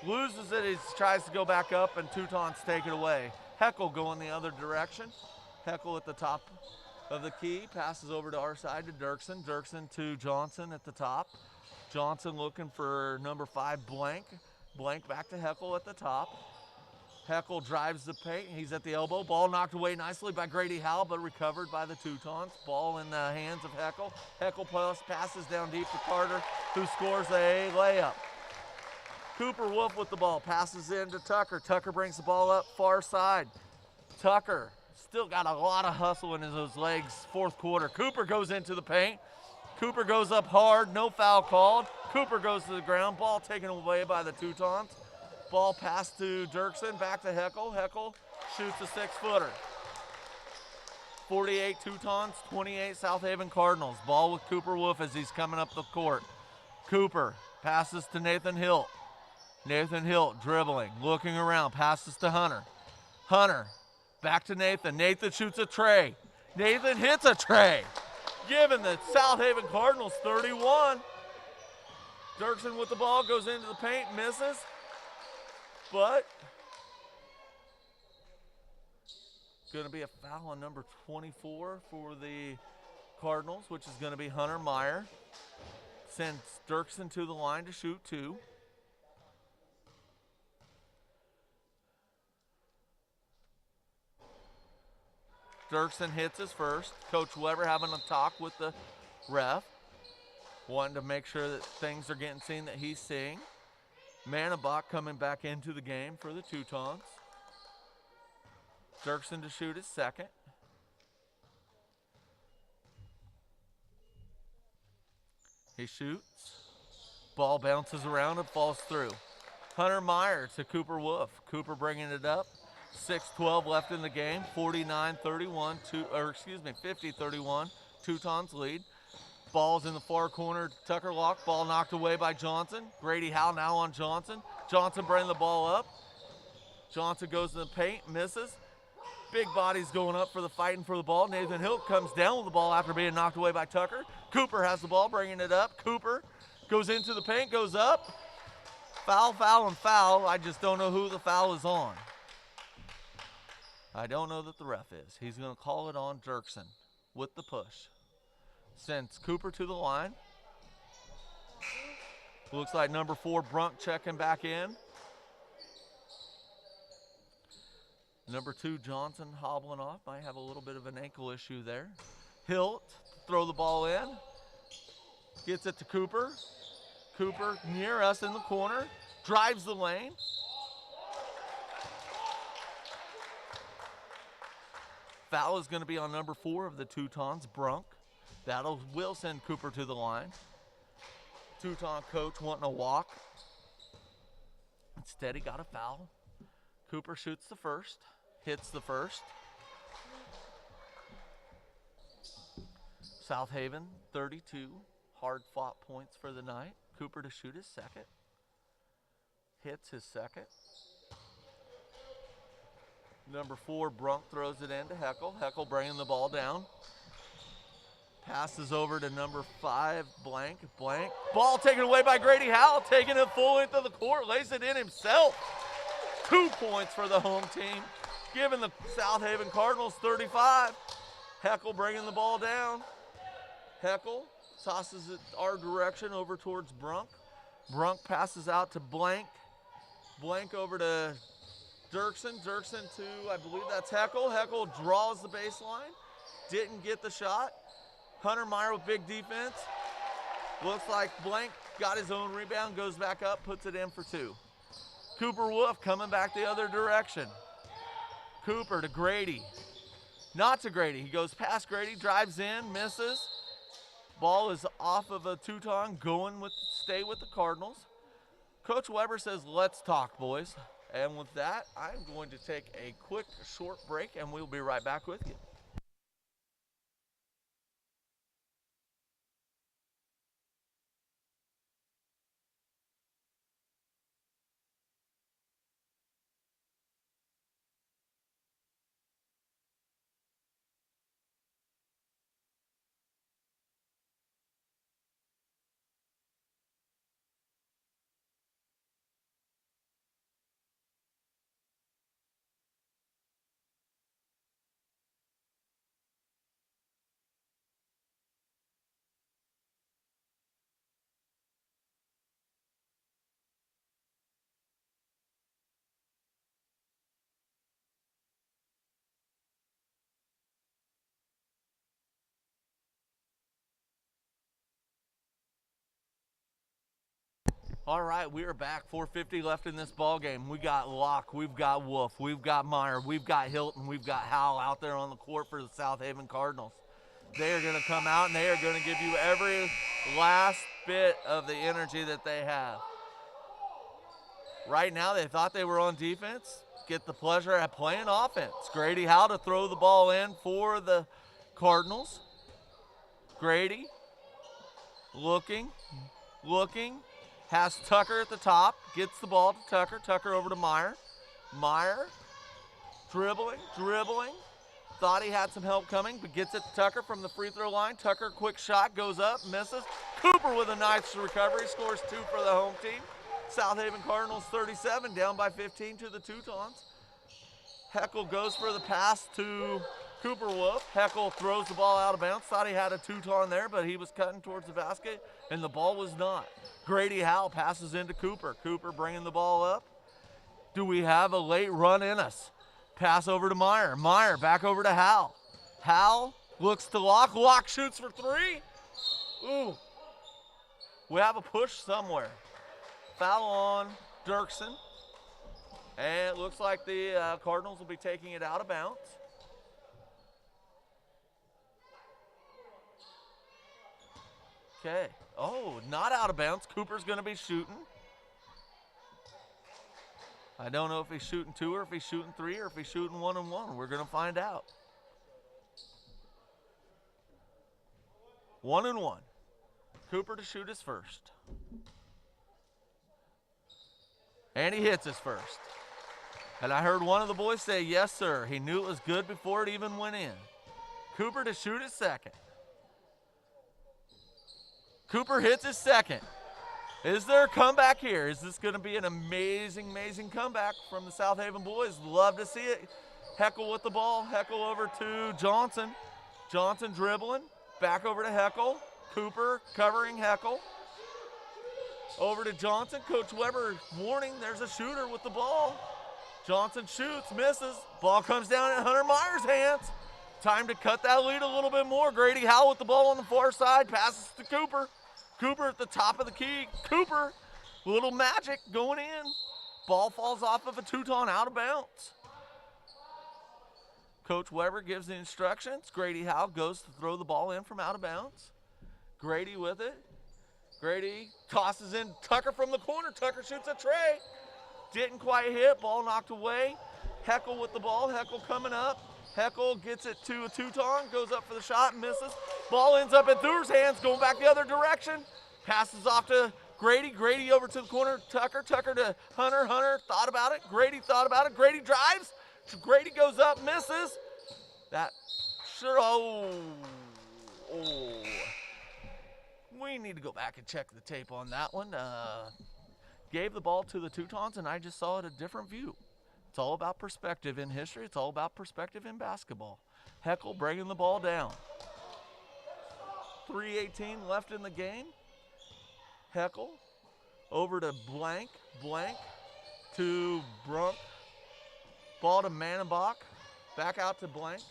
Loses it, he tries to go back up, and Teutons take it away. Heckel going the other direction. Heckel at the top of the key, passes over to our side to Dirksen. Dirksen to Johnson at the top. Johnson looking for number 5, Blank. Blank back to Heckel at the top. Heckel drives the paint. He's at the elbow. Ball knocked away nicely by Grady Howell, but recovered by the Teutons. Ball in the hands of Heckel. Heckel passes down deep to Carter, who scores a layup. Cooper Wolf with the ball. Passes in to Tucker. Tucker brings the ball up far side. Tucker Still got a lot of hustle in those legs. Fourth quarter. Cooper goes into the paint. Cooper goes up hard. No foul called. Cooper goes to the ground. Ball taken away by the Teutons. Ball passed to Dirksen. Back to Heckel. Heckel shoots a 6-footer. 48 Teutons, 28 South Haven Cardinals. Ball with Cooper Wolf as he's coming up the court. Cooper passes to Nathan Hilt. Nathan Hilt dribbling, looking around, passes to Hunter. Hunter, back to Nathan. Nathan shoots a tray. Nathan hits a tray, giving the South Haven Cardinals 31. Dirksen with the ball, goes into the paint, misses, but going to be a foul on number 24 for the Cardinals, which is going to be Hunter Meyer. Sends Dirksen to the line to shoot 2. Dirksen hits his first. Coach Weber having a talk with the ref, wanting to make sure that things are getting seen that he's seeing. Manabach coming back into the game for the Teutons. Dirksen to shoot his second. He shoots. Ball bounces around and falls through. Hunter Meyer to Cooper Wolf. Cooper bringing it up. 6:12 left in the game. 49-31, 50-31. Teutons lead. Ball's in the far corner. Tucker Locke. Ball knocked away by Johnson. Grady Howe now on Johnson. Johnson bringing the ball up. Johnson goes in the paint, misses. Big bodies going up for the fighting for the ball. Nathan Hilt comes down with the ball after being knocked away by Tucker. Cooper has the ball, bringing it up. Cooper goes into the paint, goes up. Foul, foul, and foul. I just don't know who the foul is on. I don't know that the ref is. He's going to call it on Dirksen with the push. Sends Cooper to the line. Looks like number 4, Brunk, checking back in. Number 2, Johnson, hobbling off. Might have a little bit of an ankle issue there. Hilt, throw the ball in. Gets it to Cooper. Cooper near us in the corner. Drives the lane. Foul is going to be on number 4 of the Teutons, Brunk. Will send Cooper to the line. Teuton coach wanting a walk. Instead, he got a foul. Cooper shoots the first. Hits the first. South Haven, 32 hard-fought points for the night. Cooper to shoot his second. Hits his second. Number 4, Brunk throws it into Heckel. Heckel bringing the ball down. Passes over to number 5, Blank. Blank. Ball taken away by Grady Howell, taking it full length of the court, lays it in himself. 2 points for the home team, giving the South Haven Cardinals 35. Heckel bringing the ball down. Heckel tosses it our direction over towards Brunk. Brunk passes out to Blank. Blank over to Dirksen. Dirksen to, I believe that's Heckel. Heckel draws the baseline. Didn't get the shot. Hunter Meyer with big defense. Looks like Blank got his own rebound, goes back up, puts it in for 2. Cooper Wolf coming back the other direction. Cooper to Grady. Not to Grady. He goes past Grady, drives in, misses. Ball is off of a Teuton, stay with the Cardinals. Coach Weber says, let's talk, boys. And with that, I'm going to take a quick, short break, and we'll be right back with you. All right, we are back. 4:50 left in this ball game. We got Locke, we've got Wolf, we've got Meyer, we've got Hilton, we've got Howell out there on the court for the South Haven Cardinals. They are going to come out and they are going to give you every last bit of the energy that they have. Right now, they thought they were on defense. Get the pleasure at playing offense. Grady Howell to throw the ball in for the Cardinals. Grady looking, has Tucker at the top, gets the ball to Tucker, Tucker over to Meyer. Meyer dribbling, thought he had some help coming, but gets it to Tucker from the free throw line. Tucker, quick shot, goes up, misses. Cooper with a nice recovery, scores 2 for the home team. South Haven Cardinals 37, down by 15 to the Teutons. Heckel goes for the pass to Cooper Wolf. Heckel throws the ball out of bounds. Thought he had a Teuton there, but he was cutting towards the basket, and the ball was not. Grady Howell passes into Cooper. Cooper bringing the ball up. Do we have a late run in us? Pass over to Meyer. Meyer back over to Howell. Howell looks to Locke. Locke shoots for 3. Ooh. We have a push somewhere. Foul on Dirksen. And it looks like the Cardinals will be taking it out of bounds. Okay. Oh, not out of bounds. Cooper's going to be shooting. I don't know if he's shooting 2 or if he's shooting 3 or if he's shooting 1-and-1. We're going to find out. 1-and-1. Cooper to shoot his first. And he hits his first. And I heard one of the boys say, yes, sir. He knew it was good before it even went in. Cooper to shoot his second. Cooper hits his second. Is there a comeback here? Is this going to be an amazing, amazing comeback from the South Haven boys? Love to see it. Heckel with the ball. Heckel over to Johnson. Johnson dribbling. Back over to Heckel. Cooper covering Heckel. Over to Johnson. Coach Weber warning, there's a shooter with the ball. Johnson shoots, misses. Ball comes down in Hunter Meyer's hands. Time to cut that lead a little bit more. Grady Howell with the ball on the far side. Passes to Cooper. Cooper at the top of the key. Cooper, little magic going in. Ball falls off of a Teuton out of bounds. Coach Weber gives the instructions. Grady Howell goes to throw the ball in from out of bounds. Grady with it. Grady tosses in Tucker from the corner. Tucker shoots a tray. Didn't quite hit. Ball knocked away. Heckel with the ball. Heckel coming up. Heckel gets it to a Teuton. Goes up for the shot. Misses. Ball ends up in Thur's hands. Going back the other direction. Passes off to Grady. Grady over to the corner. Tucker. Tucker to Hunter. Hunter thought about it. Grady thought about it. Grady drives. Grady goes up. Misses. That sure. Oh. We need to go back and check the tape on that one. Gave the ball to the Teutons, and I just saw it a different view. It's all about perspective in history. It's all about perspective in basketball. Heckel bringing the ball down. 3:18 left in the game. Heckel over to Blank to Brunk. Ball to Manenbach. Back out to Blank.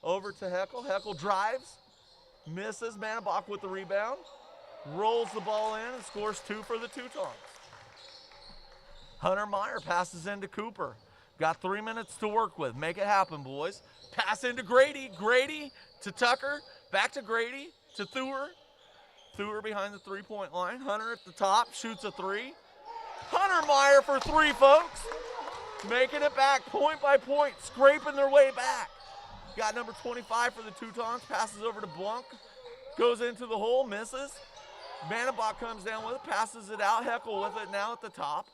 Over to Heckel. Heckel drives. Misses. Manenbach with the rebound. Rolls the ball in and scores 2 for the Teutons. Hunter Meyer passes into Cooper. Got 3 minutes to work with. Make it happen, boys. Pass into Grady. Grady to Tucker. Back to Grady to Thur. Thur behind the three-point line. Hunter at the top. Shoots a 3. Hunter Meyer for 3, folks. Making it back point by point. Scraping their way back. Got number 25 for the Teutons. Passes over to Blunk. Goes into the hole. Misses. Manenbach comes down with it. Passes it out. Heckel with it now at the top.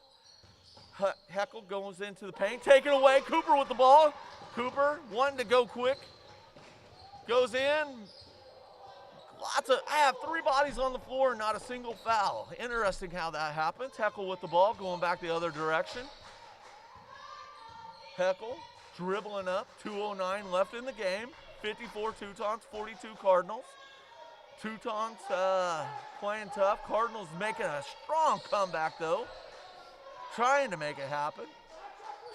Heckel goes into the paint. Taken away. Cooper with the ball. Cooper wanting to go quick. Goes in. I have 3 bodies on the floor and not a single foul. Interesting how that happens. Heckel with the ball going back the other direction. Heckel dribbling up. 2:09 left in the game. 54 Teutons, 42 Cardinals. Teutons playing tough. Cardinals making a strong comeback though. Trying to make it happen.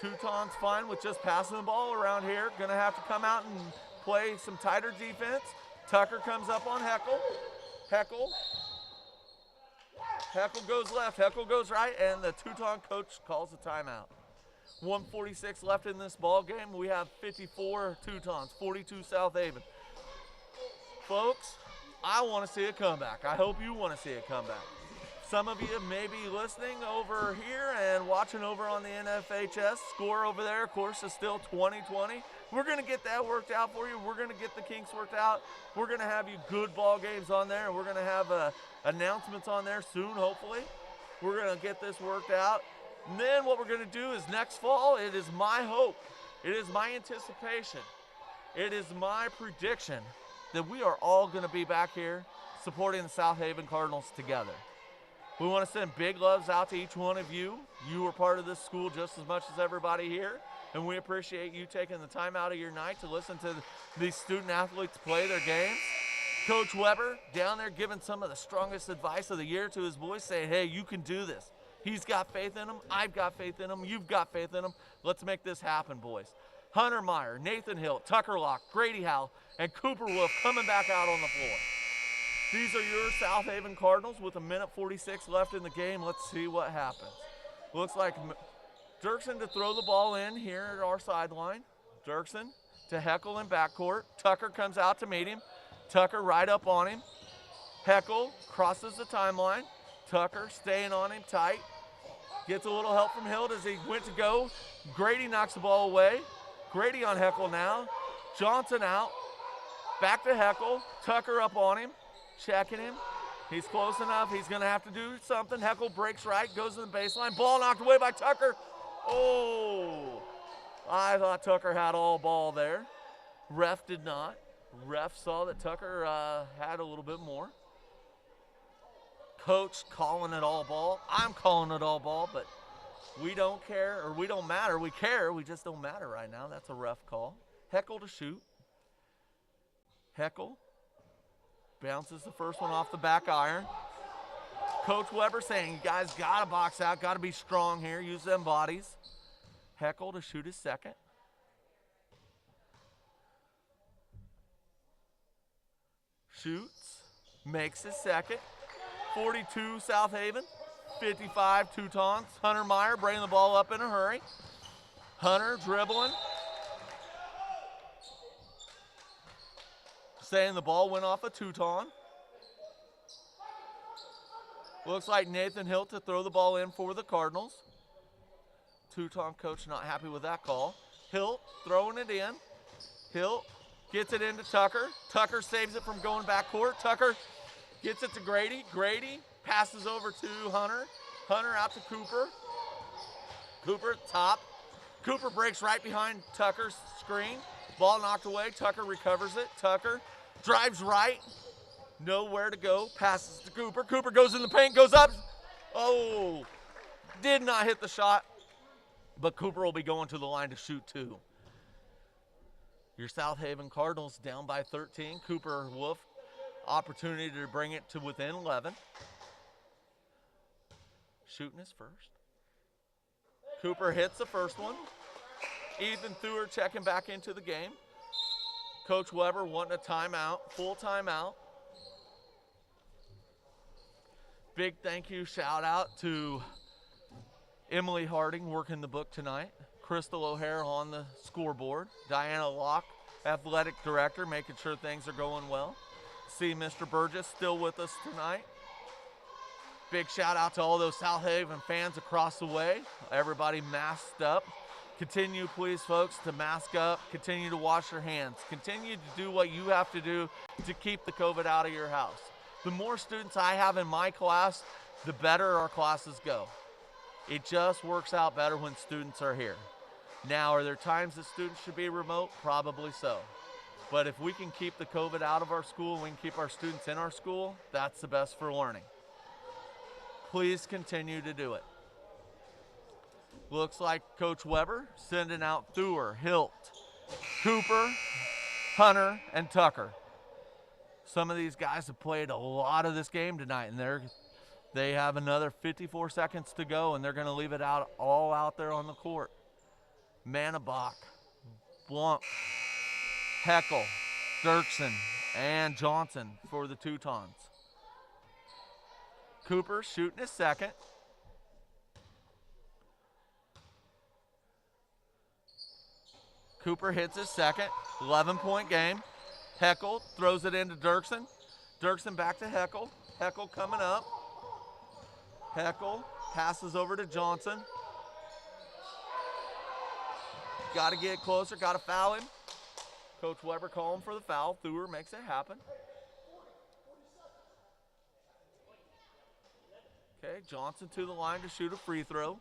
Teutons fine with just passing the ball around here. Gonna have to come out and play some tighter defense. Tucker comes up on Heckel. Heckel Heckle goes left, Heckle goes right, and the Teuton coach calls a timeout. 1:46 left in this ball game. We have 54 Teutons, 42 South Haven. Folks, I want to see a comeback. I hope you want to see a comeback. Some of you may be listening over here and watching over on the NFHS. Score over there, of course, is still 20-20. We're going to get that worked out for you. We're going to get the kinks worked out. We're going to have you good ball games on there, and we're going to have announcements on there soon, hopefully. We're going to get this worked out. And then what we're going to do is next fall, it is my hope, it is my anticipation, it is my prediction that we are all going to be back here supporting the South Haven Cardinals together. We want to send big loves out to each one of you. You are part of this school just as much as everybody here, and we appreciate you taking the time out of your night to listen to these student athletes play their games. Coach Weber down there giving some of the strongest advice of the year to his boys, saying, hey, you can do this. He's got faith in him. I've got faith in him. You've got faith in him. Let's make this happen, boys. Hunter Meyer, Nathan Hill, Tucker Locke, Grady Howell, and Cooper Wolf coming back out on the floor. These are your South Haven Cardinals with 1:46 left in the game. Let's see what happens. Looks like Dirksen to throw the ball in here at our sideline. Dirksen to Heckle in backcourt. Tucker comes out to meet him. Tucker right up on him. Heckle crosses the timeline. Tucker staying on him tight. Gets a little help from Hild as he went to go. Grady knocks the ball away. Grady on Heckle now. Johnson out. Back to Heckle. Tucker up on him. Checking him. He's close enough. He's going to have to do something. Heckle breaks right. Goes to the baseline. Ball knocked away by Tucker. Oh. I thought Tucker had all ball there. Ref did not. Ref saw that Tucker had a little bit more. Coach calling it all ball. I'm calling it all ball, but we don't care, or we don't matter. We care, we just don't matter right now. That's a ref call. Heckle to shoot. Heckle bounces the first one off the back iron. Coach Weber saying, you guys got to box out, got to be strong here, use them bodies. Heckle to shoot his second. Shoots, makes his second. 42 South Haven, 55 Teutons. Hunter Meyer bringing the ball up in a hurry. Hunter dribbling. Saying the ball went off a Teuton. Looks like Nathan Hilt to throw the ball in for the Cardinals. Teuton coach not happy with that call. Hilt throwing it in. Hilt gets it into Tucker. Tucker saves it from going backcourt. Tucker gets it to Grady. Grady passes over to Hunter. Hunter out to Cooper. Cooper at the top. Cooper breaks right behind Tucker's screen. Ball knocked away. Tucker recovers it. Tucker drives right. Nowhere to go. Passes to Cooper. Cooper goes in the paint, goes up. Oh, did not hit the shot. But Cooper will be going to the line to shoot two. Your South Haven Cardinals down by 13. Cooper Wolf, opportunity to bring it to within 11. Shooting his first. Cooper hits the first one. Ethan Theuer checking back into the game. Coach Weber wanting a timeout, full timeout. Big thank you, shout out to Emily Harding working the book tonight. Crystal O'Hare on the scoreboard. Diana Locke, athletic director, making sure things are going well. See Mr. Burgess still with us tonight. Big shout out to all those South Haven fans across the way. Everybody masked up. Continue, please, folks, to mask up. Continue to wash your hands. Continue to do what you have to do to keep the COVID out of your house. The more students I have in my class, the better our classes go. It just works out better when students are here. Now, are there times that students should be remote? Probably so. But if we can keep the COVID out of our school, and we can keep our students in our school, that's the best for learning. Please continue to do it. Looks like Coach Weber sending out Theuer, Hilt, Cooper, Hunter, and Tucker. Some of these guys have played a lot of this game tonight, and they have another 54 seconds to go, and they're going to leave it all out there on the court. Manabach, Blanc, Heckle, Dirksen, and Johnson for the Teutons. Cooper shooting his second. Cooper hits his second. 11-point game. Heckel throws it into Dirksen. Dirksen back to Heckel. Heckel coming up. Heckel passes over to Johnson. Got to get closer, got to foul him. Coach Weber calling for the foul. Thur makes it happen. Okay, Johnson to the line to shoot a free throw.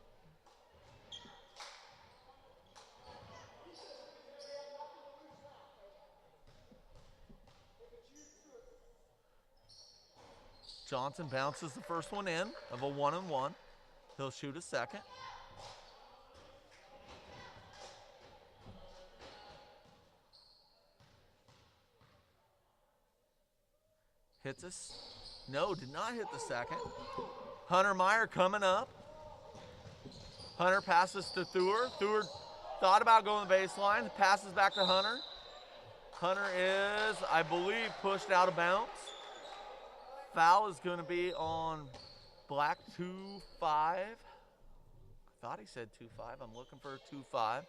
Johnson bounces the first one in of a 1-and-1. He'll shoot a second. Hits us. No, did not hit the second. Hunter Meyer coming up. Hunter passes to Thur. Thur thought about going to the baseline. Passes back to Hunter. Hunter is, I believe, pushed out of bounds. Foul is going to be on Black 2-5. I thought he said 2-5. I'm looking for a 2-5.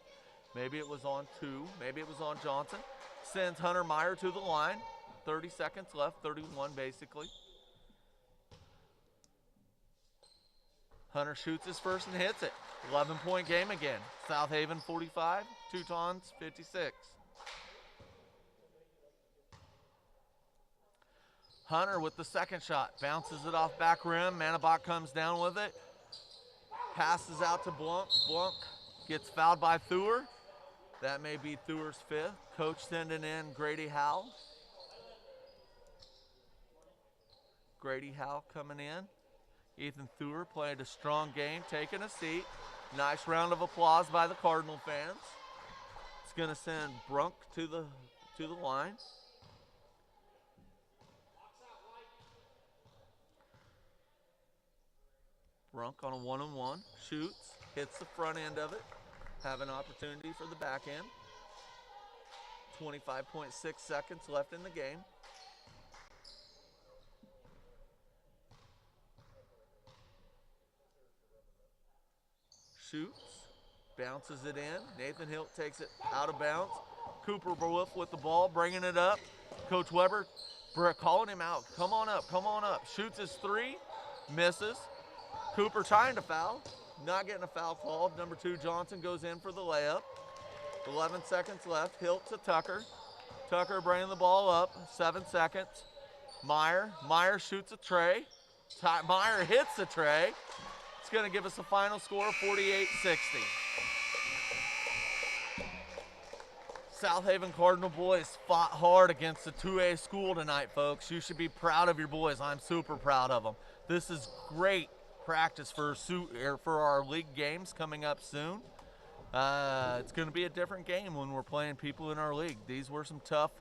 Maybe it was on 2. Maybe it was on Johnson. Sends Hunter Meyer to the line. 30 seconds left, 31 basically. Hunter shoots his first and hits it. 11-point game again. South Haven 45, Teutons 56. Hunter with the second shot. Bounces it off back rim. Manabach comes down with it. Passes out to Blunk. Blunk gets fouled by Thur. That may be Thur's fifth. Coach sending in Grady Howell. Grady Howell coming in. Ethan Thur played a strong game, taking a seat. Nice round of applause by the Cardinal fans. It's going to send Brunk to the line. Brunk on a 1-on-1, shoots, hits the front end of it. Have an opportunity for the back end. 25.6 seconds left in the game. Shoots, bounces it in. Nathan Hilt takes it out of bounds. Cooper Wolf with the ball, bringing it up. Coach Weber calling him out. Come on up, come on up. Shoots his three, misses. Cooper trying to foul, not getting a foul called. Number 2, Johnson goes in for the layup. 11 seconds left. Hilt to Tucker. Tucker bringing the ball up. 7 seconds. Meyer shoots a tray. Meyer hits the tray. It's going to give us a final score of 48-60. South Haven Cardinal boys fought hard against a 2A school tonight, folks. You should be proud of your boys. I'm super proud of them. This is great practice for our league games coming up soon. It's going to be a different game when we're playing people in our league. These were some tough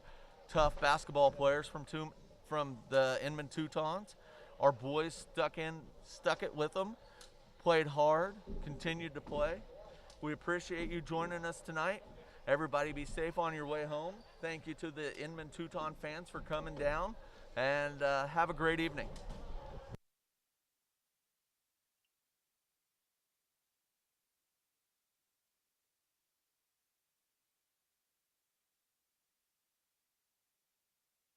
basketball players from the Inman Teutons. Our boys stuck it with them. Played hard, continued to play. We appreciate you joining us tonight. Everybody be safe on your way home. Thank you to the Inman Teuton fans for coming down, and have a great evening.